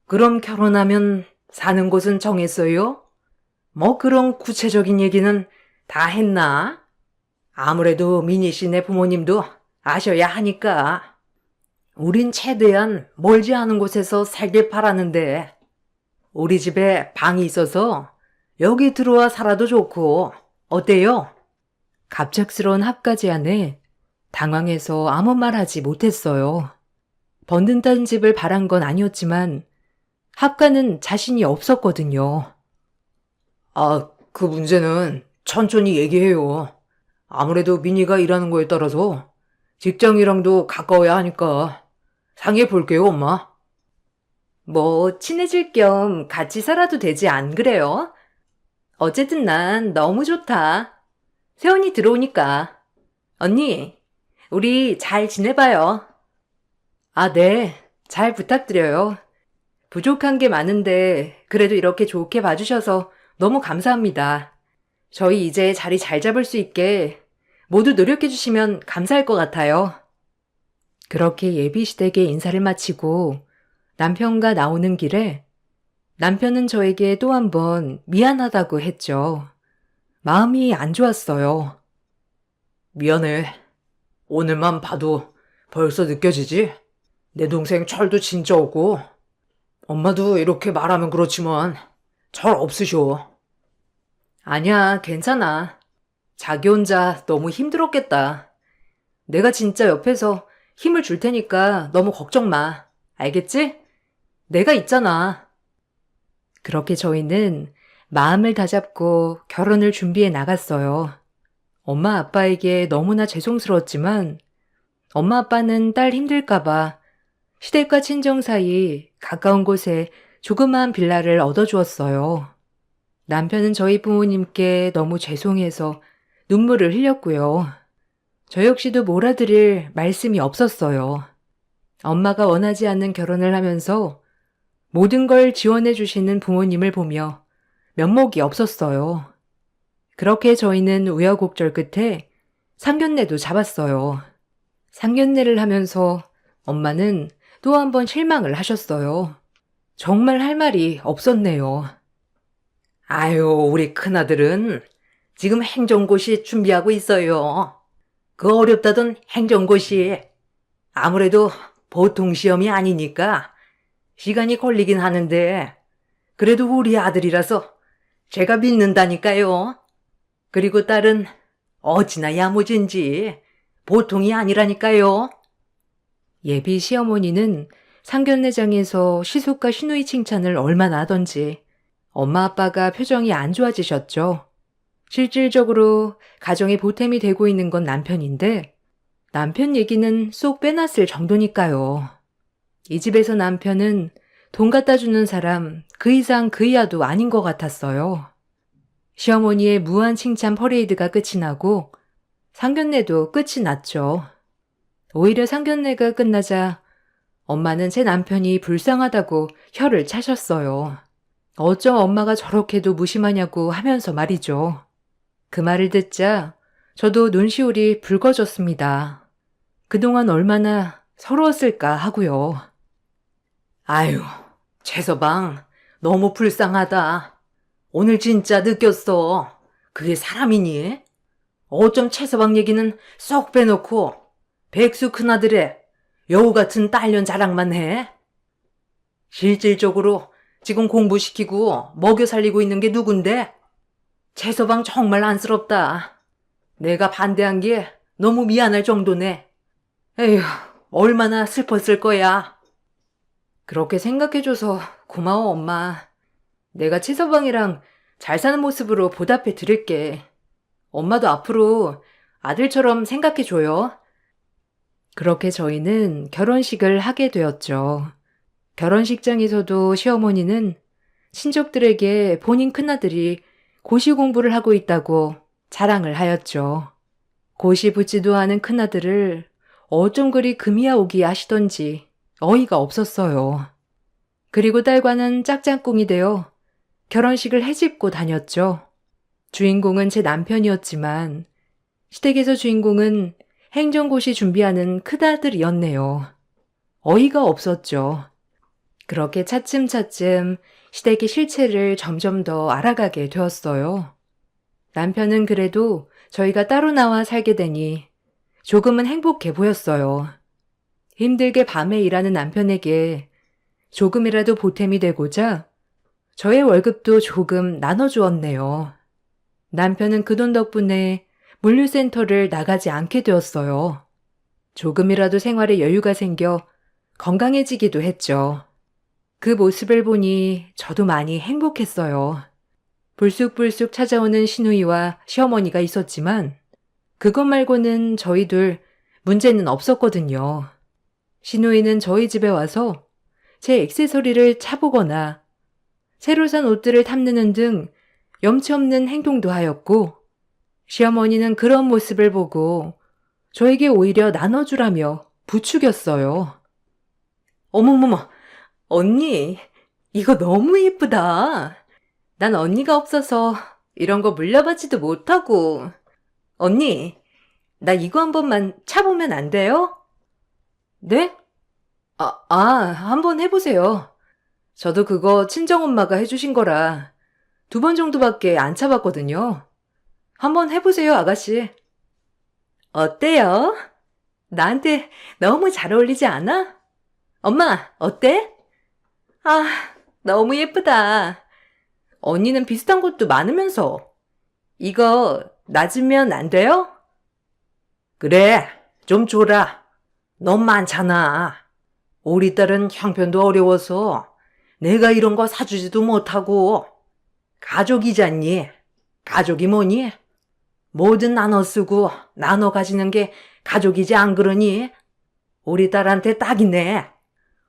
그럼 결혼하면 사는 곳은 정했어요? 뭐 그런 구체적인 얘기는 다 했나? 아무래도 미니 씨네 부모님도 아셔야 하니까. 우린 최대한 멀지 않은 곳에서 살길 바라는데 우리 집에 방이 있어서 여기 들어와 살아도 좋고 어때요? 갑작스러운 합가지 안에 당황해서 아무 말 하지 못했어요. 번든다는 집을 바란 건 아니었지만 합가는 자신이 없었거든요. 아, 그 문제는 천천히 얘기해요. 아무래도 민희가 일하는 거에 따라서 직장이랑도 가까워야 하니까 상의해 볼게요, 엄마. 뭐 친해질 겸 같이 살아도 되지 안 그래요? 어쨌든 난 너무 좋다. 세원이 들어오니까. 언니, 우리 잘 지내봐요. 아, 네. 잘 부탁드려요. 부족한 게 많은데 그래도 이렇게 좋게 봐주셔서 너무 감사합니다. 저희 이제 자리 잘 잡을 수 있게 모두 노력해 주시면 감사할 것 같아요. 그렇게 예비시댁에 인사를 마치고 남편과 나오는 길에 남편은 저에게 또 한 번 미안하다고 했죠. 마음이 안 좋았어요. 미안해. 오늘만 봐도 벌써 느껴지지? 내 동생 철도 진짜 없고 엄마도 이렇게 말하면 그렇지만 철 없으셔. 아니야, 괜찮아. 자기 혼자 너무 힘들었겠다. 내가 진짜 옆에서 힘을 줄 테니까 너무 걱정 마. 알겠지? 내가 있잖아. 그렇게 저희는 마음을 다잡고 결혼을 준비해 나갔어요. 엄마 아빠에게 너무나 죄송스러웠지만 엄마 아빠는 딸 힘들까봐 시댁과 친정 사이 가까운 곳에 조그마한 빌라를 얻어주었어요. 남편은 저희 부모님께 너무 죄송해서 눈물을 흘렸고요. 저 역시도 몰아드릴 말씀이 없었어요. 엄마가 원하지 않는 결혼을 하면서 모든 걸 지원해 주시는 부모님을 보며 면목이 없었어요. 그렇게 저희는 우여곡절 끝에 상견례도 잡았어요. 상견례를 하면서 엄마는 또 한 번 실망을 하셨어요. 정말 할 말이 없었네요. 아유, 우리 큰아들은 지금 행정고시 준비하고 있어요. 그 어렵다던 행정고시. 아무래도 보통 시험이 아니니까 시간이 걸리긴 하는데 그래도 우리 아들이라서 제가 믿는다니까요. 그리고 딸은 어찌나 야무진지 보통이 아니라니까요. 예비 시어머니는 상견례장에서 시숙과 시누이 칭찬을 얼마나 하던지 엄마 아빠가 표정이 안 좋아지셨죠. 실질적으로 가정의 보탬이 되고 있는 건 남편인데 남편 얘기는 쏙 빼놨을 정도니까요. 이 집에서 남편은 돈 갖다 주는 사람 그 이상 그 이하도 아닌 것 같았어요. 시어머니의 무한 칭찬 퍼레이드가 끝이 나고 상견례도 끝이 났죠. 오히려 상견례가 끝나자 엄마는 제 남편이 불쌍하다고 혀를 차셨어요. 어쩜 엄마가 저렇게도 무심하냐고 하면서 말이죠. 그 말을 듣자 저도 눈시울이 붉어졌습니다. 그동안 얼마나 서러웠을까 하고요. 아유, 최서방 너무 불쌍하다. 오늘 진짜 느꼈어. 그게 사람이니? 어쩜 최서방 얘기는 쏙 빼놓고 백수 큰아들의 여우 같은 딸년 자랑만 해? 실질적으로 지금 공부시키고 먹여 살리고 있는 게 누군데? 최서방 정말 안쓰럽다. 내가 반대한 게 너무 미안할 정도네. 에휴, 얼마나 슬펐을 거야. 그렇게 생각해줘서 고마워, 엄마. 내가 최서방이랑 잘 사는 모습으로 보답해 드릴게. 엄마도 앞으로 아들처럼 생각해줘요. 그렇게 저희는 결혼식을 하게 되었죠. 결혼식장에서도 시어머니는 친족들에게 본인 큰아들이 고시 공부를 하고 있다고 자랑을 하였죠. 고시 붙지도 않은 큰아들을 어쩜 그리 금이야오기 하시던지 어이가 없었어요. 그리고 딸과는 짝짝꿍이 되어 결혼식을 해집고 다녔죠. 주인공은 제 남편이었지만 시댁에서 주인공은 행정고시 준비하는 큰아들이었네요. 어이가 없었죠. 그렇게 차츰차츰 시댁의 실체를 점점 더 알아가게 되었어요. 남편은 그래도 저희가 따로 나와 살게 되니 조금은 행복해 보였어요. 힘들게 밤에 일하는 남편에게 조금이라도 보탬이 되고자 저의 월급도 조금 나눠주었네요. 남편은 그 돈 덕분에 물류센터를 나가지 않게 되었어요. 조금이라도 생활에 여유가 생겨 건강해지기도 했죠. 그 모습을 보니 저도 많이 행복했어요. 불쑥불쑥 찾아오는 시누이와 시어머니가 있었지만 그것 말고는 저희 둘 문제는 없었거든요. 시누이는 저희 집에 와서 제 액세서리를 차보거나 새로 산 옷들을 탐내는 등 염치 없는 행동도 하였고 시어머니는 그런 모습을 보고 저에게 오히려 나눠주라며 부추겼어요. 어머머머, 언니, 이거 너무 예쁘다. 난 언니가 없어서 이런 거 물려받지도 못하고. 언니, 나 이거 한 번만 차보면 안 돼요? 네? 한번 해보세요. 저도 그거 친정엄마가 해주신 거라 2번 정도밖에 안 차봤거든요. 한번 해보세요, 아가씨. 어때요? 나한테 너무 잘 어울리지 않아? 엄마, 어때? 아, 너무 예쁘다. 언니는 비슷한 것도 많으면서. 이거 나 주면 안 돼요? 그래, 좀 줘라. 너무 많잖아. 우리 딸은 형편도 어려워서 내가 이런 거 사주지도 못하고. 가족이잖니. 가족이 뭐니? 뭐든 나눠 쓰고 나눠 가지는 게 가족이지 안 그러니? 우리 딸한테 딱이네.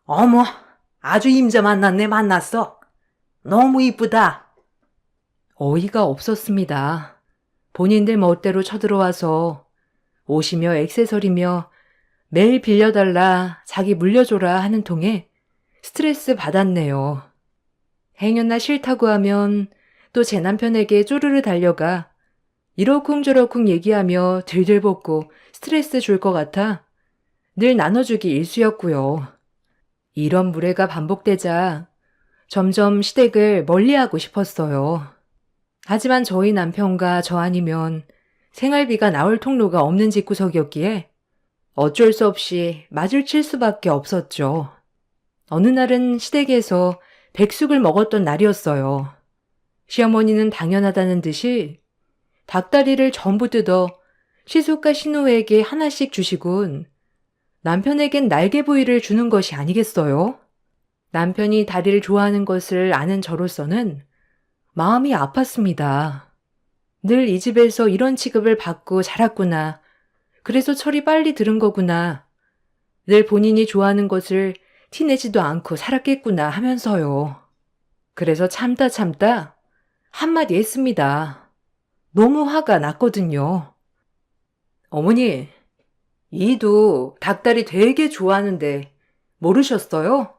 어머, 아주 임자 만났어. 너무 이쁘다. 어이가 없었습니다. 본인들 멋대로 쳐들어와서 옷이며 액세서리며 매일 빌려달라, 자기 물려줘라 하는 통에 스트레스 받았네요. 행여나 싫다고 하면 또 제 남편에게 쪼르르 달려가 이러쿵저러쿵 얘기하며 들들볶고 스트레스 줄 것 같아 늘 나눠주기 일쑤였고요. 이런 무례가 반복되자 점점 시댁을 멀리하고 싶었어요. 하지만 저희 남편과 저 아니면 생활비가 나올 통로가 없는 집구석이었기에 어쩔 수 없이 맞을 칠 수밖에 없었죠. 어느 날은 시댁에서 백숙을 먹었던 날이었어요. 시어머니는 당연하다는 듯이 닭다리를 전부 뜯어 시숙과 신우에게 하나씩 주시곤 남편에겐 날개 부위를 주는 것이 아니겠어요? 남편이 다리를 좋아하는 것을 아는 저로서는 마음이 아팠습니다. 늘 이 집에서 이런 취급을 받고 자랐구나. 그래서 철이 빨리 들은 거구나. 늘 본인이 좋아하는 것을 티내지도 않고 살았겠구나 하면서요. 그래서 참다 한마디 했습니다. 너무 화가 났거든요. 어머니, 이도 닭다리 되게 좋아하는데 모르셨어요?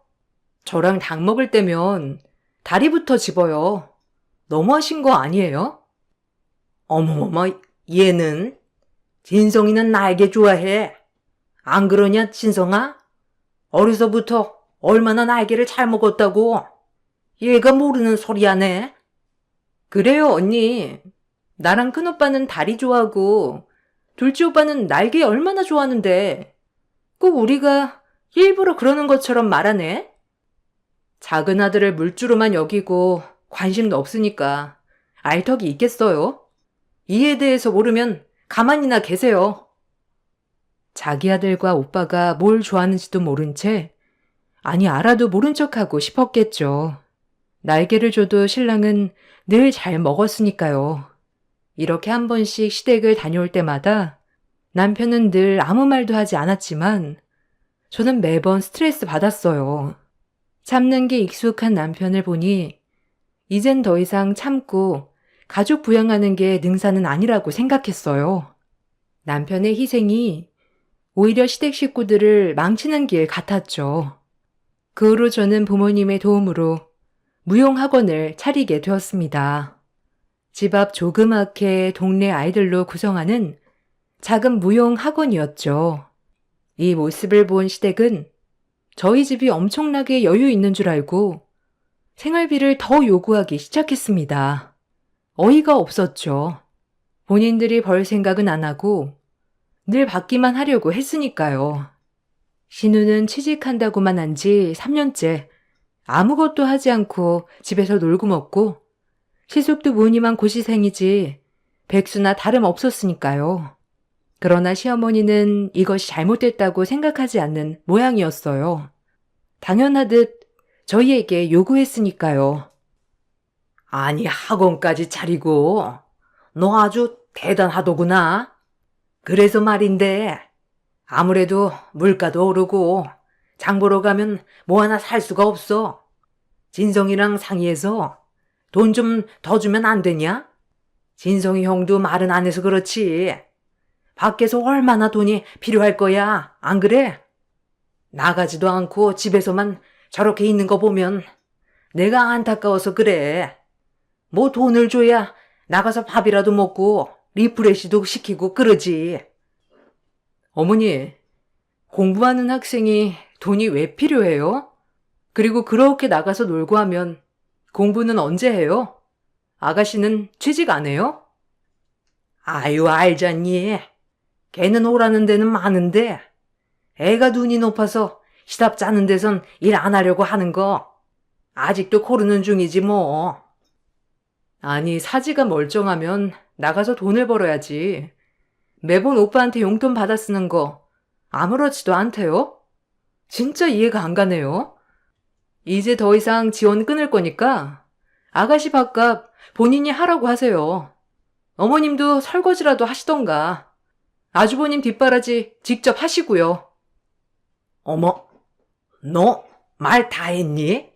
저랑 닭 먹을 때면 다리부터 집어요. 너무하신 거 아니에요? 어머머머, 얘는? 진성이는 나에게 좋아해. 안 그러냐, 진성아? 어려서부터 얼마나 날개를 잘 먹었다고. 얘가 모르는 소리 하네. 그래요, 언니. 나랑 큰오빠는 다리 좋아하고 둘째 오빠는 날개 얼마나 좋아하는데 꼭 우리가 일부러 그러는 것처럼 말하네. 작은 아들을 물주로만 여기고 관심도 없으니까 알 턱이 있겠어요? 이에 대해서 모르면 가만히나 계세요. 자기 아들과 오빠가 뭘 좋아하는지도 모른 채, 아니 알아도 모른 척하고 싶었겠죠. 날개를 줘도 신랑은 늘 잘 먹었으니까요. 이렇게 한 번씩 시댁을 다녀올 때마다 남편은 늘 아무 말도 하지 않았지만 저는 매번 스트레스 받았어요. 참는 게 익숙한 남편을 보니 이젠 더 이상 참고 가족 부양하는 게 능사는 아니라고 생각했어요. 남편의 희생이 오히려 시댁 식구들을 망치는 길 같았죠. 그 후로 저는 부모님의 도움으로 무용학원을 차리게 되었습니다. 집 앞 조그맣게 동네 아이들로 구성하는 작은 무용학원이었죠. 이 모습을 본 시댁은 저희 집이 엄청나게 여유 있는 줄 알고 생활비를 더 요구하기 시작했습니다. 어이가 없었죠. 본인들이 벌 생각은 안 하고 늘 받기만 하려고 했으니까요. 신우는 취직한다고만 한 지 3년째 아무것도 하지 않고 집에서 놀고 먹고 시숙도 무늬만 고시생이지 백수나 다름없었으니까요. 그러나 시어머니는 이것이 잘못됐다고 생각하지 않는 모양이었어요. 당연하듯 저희에게 요구했으니까요. 아니, 학원까지 차리고 너 아주 대단하더구나. 그래서 말인데 아무래도 물가도 오르고 장 보러 가면 뭐 하나 살 수가 없어. 진성이랑 상의해서 돈 좀 더 주면 안 되냐? 진성이 형도 말은 안 해서 그렇지. 밖에서 얼마나 돈이 필요할 거야, 안 그래? 나가지도 않고 집에서만 저렇게 있는 거 보면 내가 안타까워서 그래. 뭐 돈을 줘야 나가서 밥이라도 먹고 리프레시도 시키고 그러지. 어머니, 공부하는 학생이 돈이 왜 필요해요? 그리고 그렇게 나가서 놀고 하면 공부는 언제 해요? 아가씨는 취직 안 해요? 아유, 알잖니. 걔는 오라는 데는 많은데 애가 눈이 높아서 시답 짜는 데선 일 안 하려고 하는 거 아직도 고르는 중이지 뭐. 아니, 사지가 멀쩡하면 나가서 돈을 벌어야지. 매번 오빠한테 용돈 받아 쓰는 거 아무렇지도 않대요? 진짜 이해가 안 가네요. 이제 더 이상 지원 끊을 거니까 아가씨 밥값 본인이 하라고 하세요. 어머님도 설거지라도 하시던가. 아주버님 뒷바라지 직접 하시고요. 어머, 너 말 다 했니?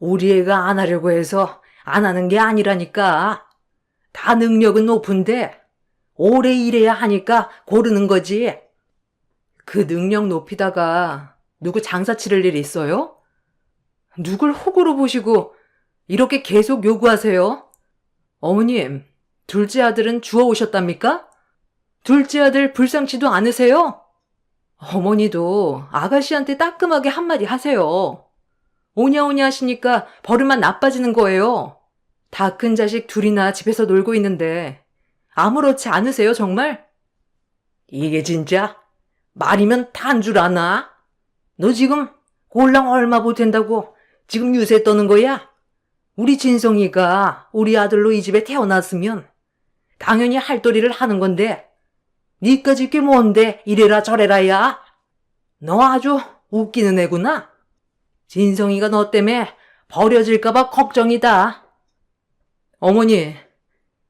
우리 애가 안 하려고 해서 안 하는 게 아니라니까. 다 능력은 높은데 오래 일해야 하니까 고르는 거지. 그 능력 높이다가 누구 장사 치를 일 있어요? 누굴 호구로 보시고 이렇게 계속 요구하세요? 어머님, 둘째 아들은 주워오셨답니까? 둘째 아들 불쌍치도 않으세요? 어머니도 아가씨한테 따끔하게 한마디 하세요. 오냐오냐 하시니까 버릇만 나빠지는 거예요. 다 큰 자식 둘이나 집에서 놀고 있는데 아무렇지 않으세요, 정말? 이게 진짜 말이면 탄 줄 아나? 너 지금 꼴랑 얼마 보탠다고 지금 유세 떠는 거야? 우리 진성이가 우리 아들로 이 집에 태어났으면 당연히 할 도리를 하는 건데 니까짓 게 뭔데 이래라 저래라야? 너 아주 웃기는 애구나. 진성이가 너 때문에 버려질까봐 걱정이다. 어머니,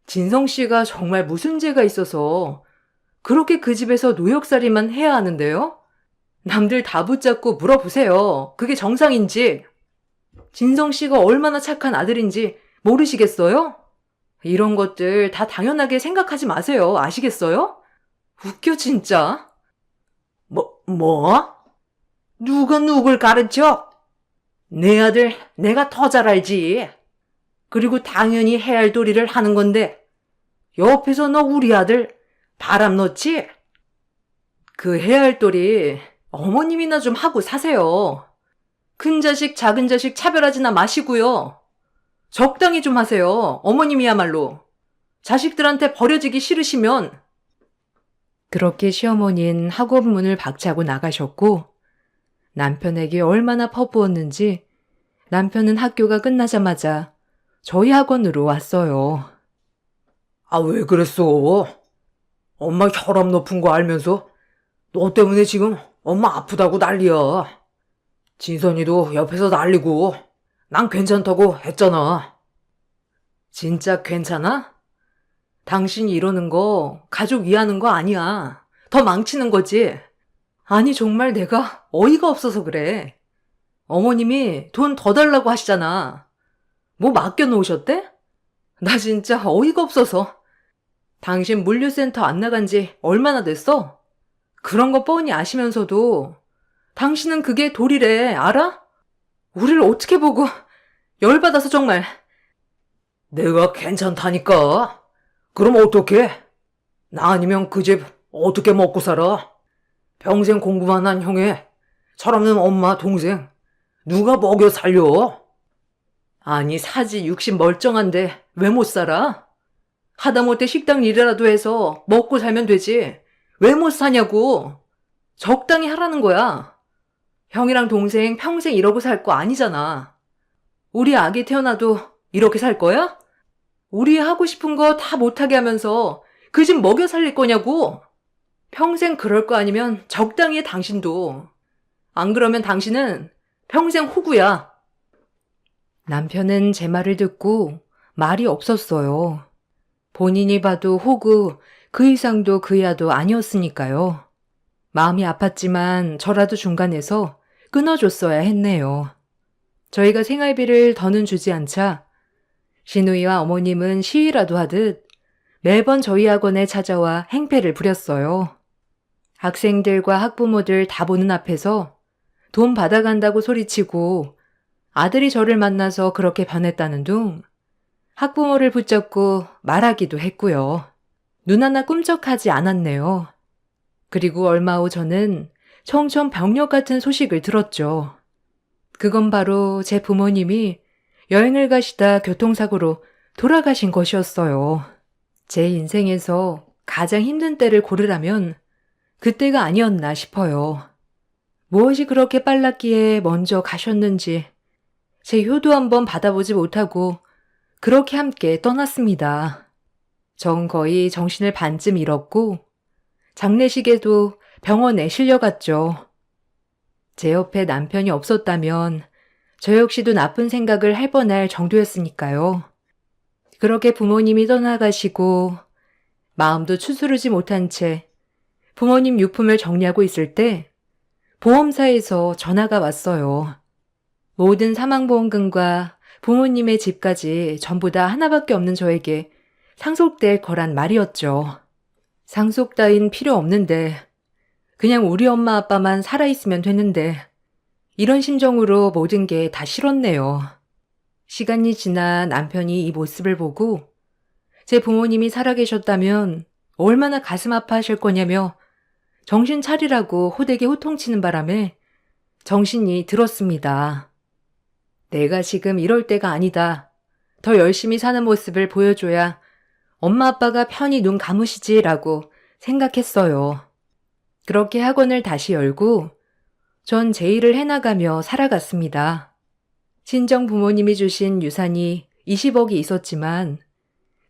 진성 씨가 정말 무슨 죄가 있어서 그렇게 그 집에서 노역살이만 해야 하는데요? 남들 다 붙잡고 물어보세요. 그게 정상인지. 진성 씨가 얼마나 착한 아들인지 모르시겠어요? 이런 것들 다 당연하게 생각하지 마세요. 아시겠어요? 웃겨 진짜. 뭐? 누가 누굴 가르쳐? 내 아들 내가 더 잘 알지. 그리고 당연히 해야 할 도리를 하는 건데 옆에서 너 우리 아들 바람 넣지? 그 해야 할 도리 어머님이나 좀 하고 사세요. 큰 자식, 작은 자식 차별하지나 마시고요. 적당히 좀 하세요. 어머님이야말로. 자식들한테 버려지기 싫으시면. 그렇게 시어머니는 학원 문을 박차고 나가셨고 남편에게 얼마나 퍼부었는지 남편은 학교가 끝나자마자 저희 학원으로 왔어요. 아, 왜 그랬어? 엄마 혈압 높은 거 알면서 너 때문에 지금 엄마 아프다고 난리야. 진선이도 옆에서 난리고 난 괜찮다고 했잖아. 진짜 괜찮아? 당신이 이러는 거 가족 이해하는 거 아니야. 더 망치는 거지. 아니 정말 내가 어이가 없어서 그래. 어머님이 돈 더 달라고 하시잖아. 뭐 맡겨놓으셨대? 나 진짜 어이가 없어서. 당신 물류센터 안 나간 지 얼마나 됐어? 그런 거 뻔히 아시면서도 당신은 그게 도리래, 알아? 우리를 어떻게 보고 열받아서 정말. 내가 괜찮다니까. 그럼 어떡해? 나 아니면 그 집 어떻게 먹고 살아? 평생 공부만 한 형의 철없는 엄마 동생 누가 먹여 살려? 아니 사지 60 멀쩡한데 왜 못 살아? 하다못해 식당 일이라도 해서 먹고 살면 되지. 왜 못 사냐고. 적당히 하라는 거야. 형이랑 동생 평생 이러고 살 거 아니잖아. 우리 아기 태어나도 이렇게 살 거야? 우리 하고 싶은 거 다 못하게 하면서 그 집 먹여 살릴 거냐고. 평생 그럴 거 아니면 적당히 해 당신도. 안 그러면 당신은 평생 호구야. 남편은 제 말을 듣고 말이 없었어요. 본인이 봐도 호구 그 이상도 그 이하도 아니었으니까요. 마음이 아팠지만 저라도 중간에서 끊어줬어야 했네요. 저희가 생활비를 더는 주지 않자 시누이와 어머님은 시위라도 하듯 매번 저희 학원에 찾아와 행패를 부렸어요. 학생들과 학부모들 다 보는 앞에서 돈 받아간다고 소리치고 아들이 저를 만나서 그렇게 변했다는 둥 학부모를 붙잡고 말하기도 했고요. 눈 하나 꿈쩍하지 않았네요. 그리고 얼마 후 저는 청천벽력 같은 소식을 들었죠. 그건 바로 제 부모님이 여행을 가시다 교통사고로 돌아가신 것이었어요. 제 인생에서 가장 힘든 때를 고르라면 그때가 아니었나 싶어요. 무엇이 그렇게 빨랐기에 먼저 가셨는지 제 효도 한번 받아보지 못하고 그렇게 함께 떠났습니다. 전 거의 정신을 반쯤 잃었고 장례식에도 병원에 실려갔죠. 제 옆에 남편이 없었다면 저 역시도 나쁜 생각을 할 뻔할 정도였으니까요. 그렇게 부모님이 떠나가시고 마음도 추스르지 못한 채 부모님 유품을 정리하고 있을 때 보험사에서 전화가 왔어요. 모든 사망보험금과 부모님의 집까지 전부 다 하나밖에 없는 저에게 상속될 거란 말이었죠. 상속 따윈 필요 없는데 그냥 우리 엄마 아빠만 살아있으면 됐는데 이런 심정으로 모든 게 다 싫었네요. 시간이 지나 남편이 이 모습을 보고 제 부모님이 살아계셨다면 얼마나 가슴 아파하실 거냐며 정신 차리라고 호되게 호통치는 바람에 정신이 들었습니다. 내가 지금 이럴 때가 아니다. 더 열심히 사는 모습을 보여줘야 엄마 아빠가 편히 눈 감으시지라고 생각했어요. 그렇게 학원을 다시 열고 전 제 일을 해나가며 살아갔습니다. 친정 부모님이 주신 유산이 20억이 있었지만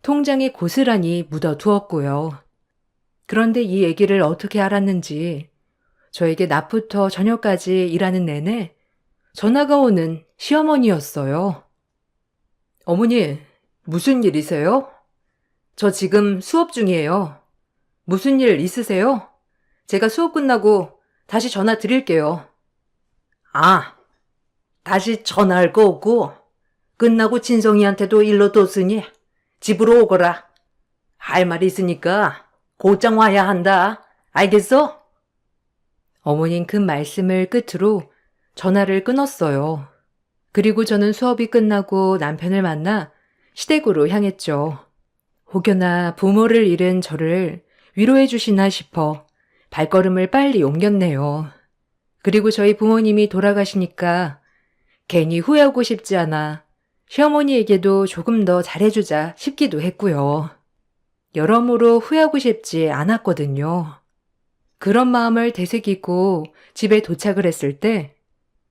통장에 고스란히 묻어두었고요. 그런데 이 얘기를 어떻게 알았는지 저에게 낮부터 저녁까지 일하는 내내 전화가 오는 시어머니였어요. 어머니, 무슨 일이세요? 저 지금 수업 중이에요. 무슨 일 있으세요? 제가 수업 끝나고 다시 전화 드릴게요. 아, 다시 전화할 거 없고 끝나고 진성이한테도 일러 뒀으니 집으로 오거라. 할 말이 있으니까 곧장 와야 한다. 알겠어? 어머닌 그 말씀을 끝으로 전화를 끊었어요. 그리고 저는 수업이 끝나고 남편을 만나 시댁으로 향했죠. 혹여나 부모를 잃은 저를 위로해 주시나 싶어 발걸음을 빨리 옮겼네요. 그리고 저희 부모님이 돌아가시니까 괜히 후회하고 싶지 않아 시어머니에게도 조금 더 잘해주자 싶기도 했고요. 여러모로 후회하고 싶지 않았거든요. 그런 마음을 되새기고 집에 도착을 했을 때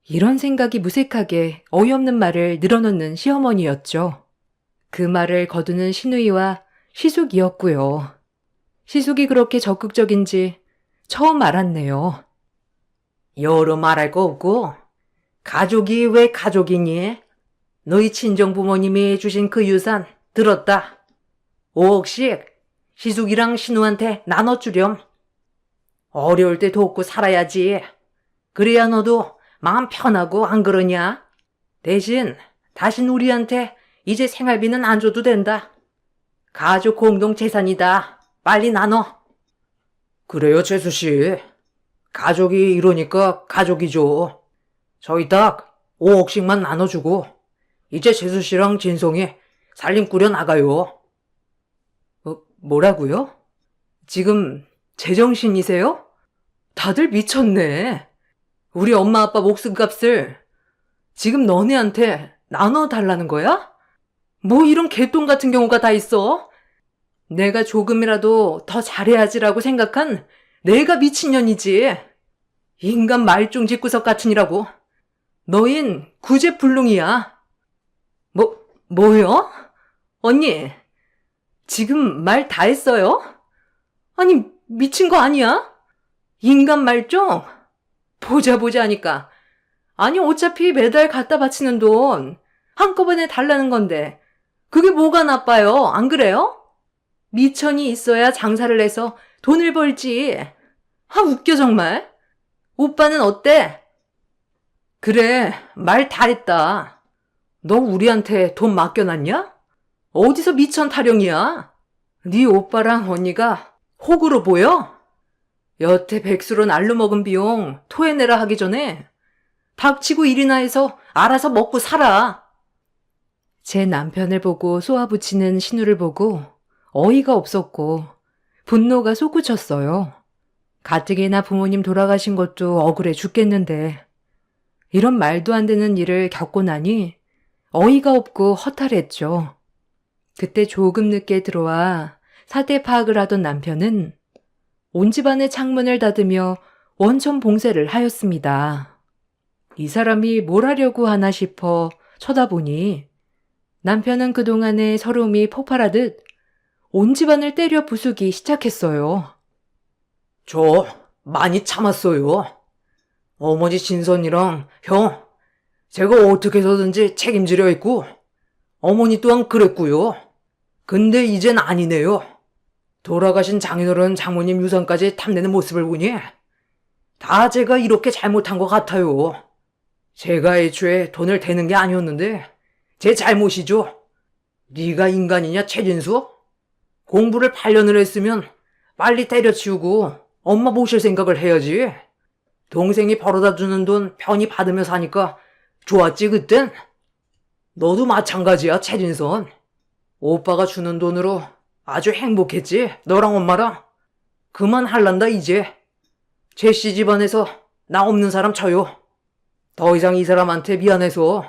이런 생각이 무색하게 어이없는 말을 늘어놓는 시어머니였죠. 그 말을 거두는 시누이와 시숙이었고요. 시숙이 그렇게 적극적인지 처음 알았네요. 여러 말할 거 없고 가족이 왜 가족이니? 너희 친정 부모님이 주신 그 유산 들었다. 5억씩 시숙이랑 신우한테 나눠주렴. 어려울 때 돕고 살아야지. 그래야 너도 마음 편하고 안 그러냐? 대신 다신 우리한테 이제 생활비는 안 줘도 된다. 가족 공동 재산이다. 빨리 나눠. 그래요, 재수씨. 가족이 이러니까 가족이죠. 저희 딱 5억씩만 나눠주고 이제 재수씨랑 진성이 살림 꾸려 나가요. 뭐라고요? 지금 제정신이세요? 다들 미쳤네. 우리 엄마 아빠 목숨값을 지금 너네한테 나눠달라는 거야? 뭐 이런 개똥 같은 경우가 다 있어? 내가 조금이라도 더 잘해야지라고 생각한 내가 미친년이지. 인간 말종 집구석 같으니라고. 너흰 구제불능이야. 뭐요? 언니, 지금 말 다 했어요? 아니, 미친 거 아니야? 인간 말종? 보자 하니까. 아니, 어차피 매달 갖다 바치는 돈 한꺼번에 달라는 건데 그게 뭐가 나빠요? 안 그래요? 미천이 있어야 장사를 해서 돈을 벌지. 아, 웃겨 정말. 오빠는 어때? 그래, 말 다 했다. 너 우리한테 돈 맡겨놨냐? 어디서 미천 타령이야? 네 오빠랑 언니가 호구로 보여? 여태 백수로 날로 먹은 비용 토해내라 하기 전에 닥치고 일이나 해서 알아서 먹고 살아. 제 남편을 보고 쏘아붙이는 신우를 보고 어이가 없었고 분노가 솟구쳤어요. 가뜩이나 부모님 돌아가신 것도 억울해 죽겠는데 이런 말도 안 되는 일을 겪고 나니 어이가 없고 허탈했죠. 그때 조금 늦게 들어와 사태 파악을 하던 남편은 온 집안의 창문을 닫으며 원천 봉쇄를 하였습니다. 이 사람이 뭘 하려고 하나 싶어 쳐다보니 남편은 그동안의 서러움이 폭발하듯 온 집안을 때려 부수기 시작했어요. 많이 참았어요. 어머니 신선이랑 형, 제가 어떻게 해서든지 책임지려 했고, 어머니 또한 그랬고요. 근데 이젠 아니네요. 돌아가신 장인어른 장모님 유산까지 탐내는 모습을 보니 다 제가 이렇게 잘못한 것 같아요. 제가 애초에 돈을 대는 게 아니었는데 제 잘못이죠. 네가 인간이냐 최진수? 공부를 8년을 했으면 빨리 때려치우고 엄마 모실 생각을 해야지. 동생이 벌어다 주는 돈 편히 받으며 사니까 좋았지 그땐? 너도 마찬가지야 최진선. 오빠가 주는 돈으로 아주 행복했지 너랑 엄마랑. 그만할란다 이제. 최씨 집안에서 나 없는 사람 쳐요. 더 이상 이 사람한테 미안해서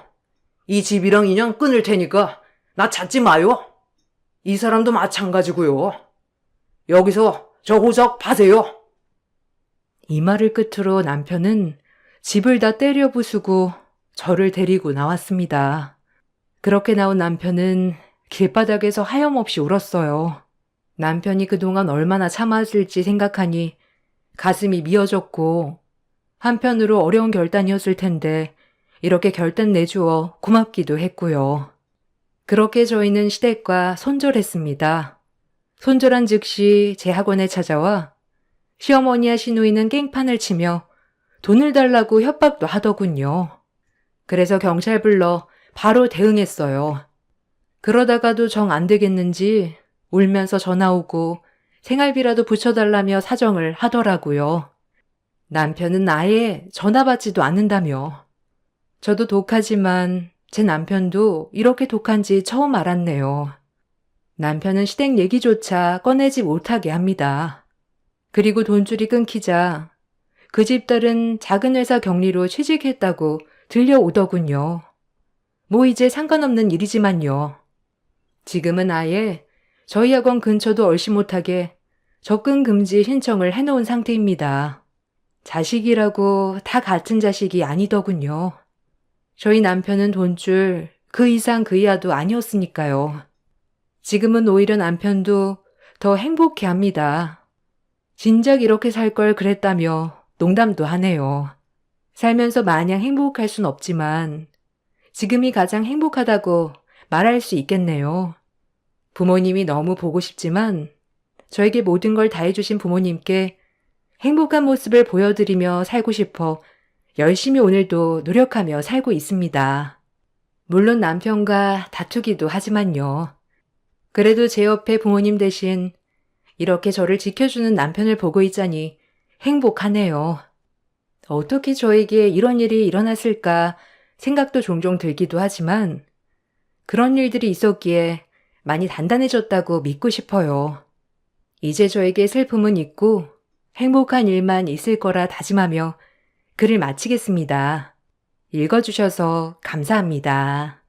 이 집이랑 인연 끊을 테니까 나 찾지 마요. 이 사람도 마찬가지고요. 여기서 저 호적 파세요. 이 말을 끝으로 남편은 집을 다 때려 부수고 저를 데리고 나왔습니다. 그렇게 나온 남편은 길바닥에서 하염없이 울었어요. 남편이 그동안 얼마나 참았을지 생각하니 가슴이 미어졌고 한편으로 어려운 결단이었을 텐데 이렇게 결단 내주어 고맙기도 했고요. 그렇게 저희는 시댁과 손절했습니다. 손절한 즉시 제 학원에 찾아와 시어머니와 시누이는 깽판을 치며 돈을 달라고 협박도 하더군요. 그래서 경찰 불러 바로 대응했어요. 그러다가도 정 안 되겠는지 울면서 전화 오고 생활비라도 붙여달라며 사정을 하더라고요. 남편은 아예 전화 받지도 않는다며. 저도 독하지만 제 남편도 이렇게 독한지 처음 알았네요. 남편은 시댁 얘기조차 꺼내지 못하게 합니다. 그리고 돈줄이 끊기자 그 집딸은 작은 회사 격리로 취직했다고 들려오더군요. 뭐 이제 상관없는 일이지만요. 지금은 아예 저희 학원 근처도 얼씬 못하게 접근 금지 신청을 해놓은 상태입니다. 자식이라고 다 같은 자식이 아니더군요. 저희 남편은 돈줄 그 이상 그 이하도 아니었으니까요. 지금은 오히려 남편도 더 행복해합니다. 진작 이렇게 살 걸 그랬다며 농담도 하네요. 살면서 마냥 행복할 순 없지만 지금이 가장 행복하다고 말할 수 있겠네요. 부모님이 너무 보고 싶지만 저에게 모든 걸 다 해주신 부모님께 행복한 모습을 보여드리며 살고 싶어 열심히 오늘도 노력하며 살고 있습니다. 물론 남편과 다투기도 하지만요. 그래도 제 옆에 부모님 대신 이렇게 저를 지켜주는 남편을 보고 있자니 행복하네요. 어떻게 저에게 이런 일이 일어났을까 생각도 종종 들기도 하지만 그런 일들이 있었기에 많이 단단해졌다고 믿고 싶어요. 이제 저에게 슬픔은 있고 행복한 일만 있을 거라 다짐하며 글을 마치겠습니다. 읽어주셔서 감사합니다.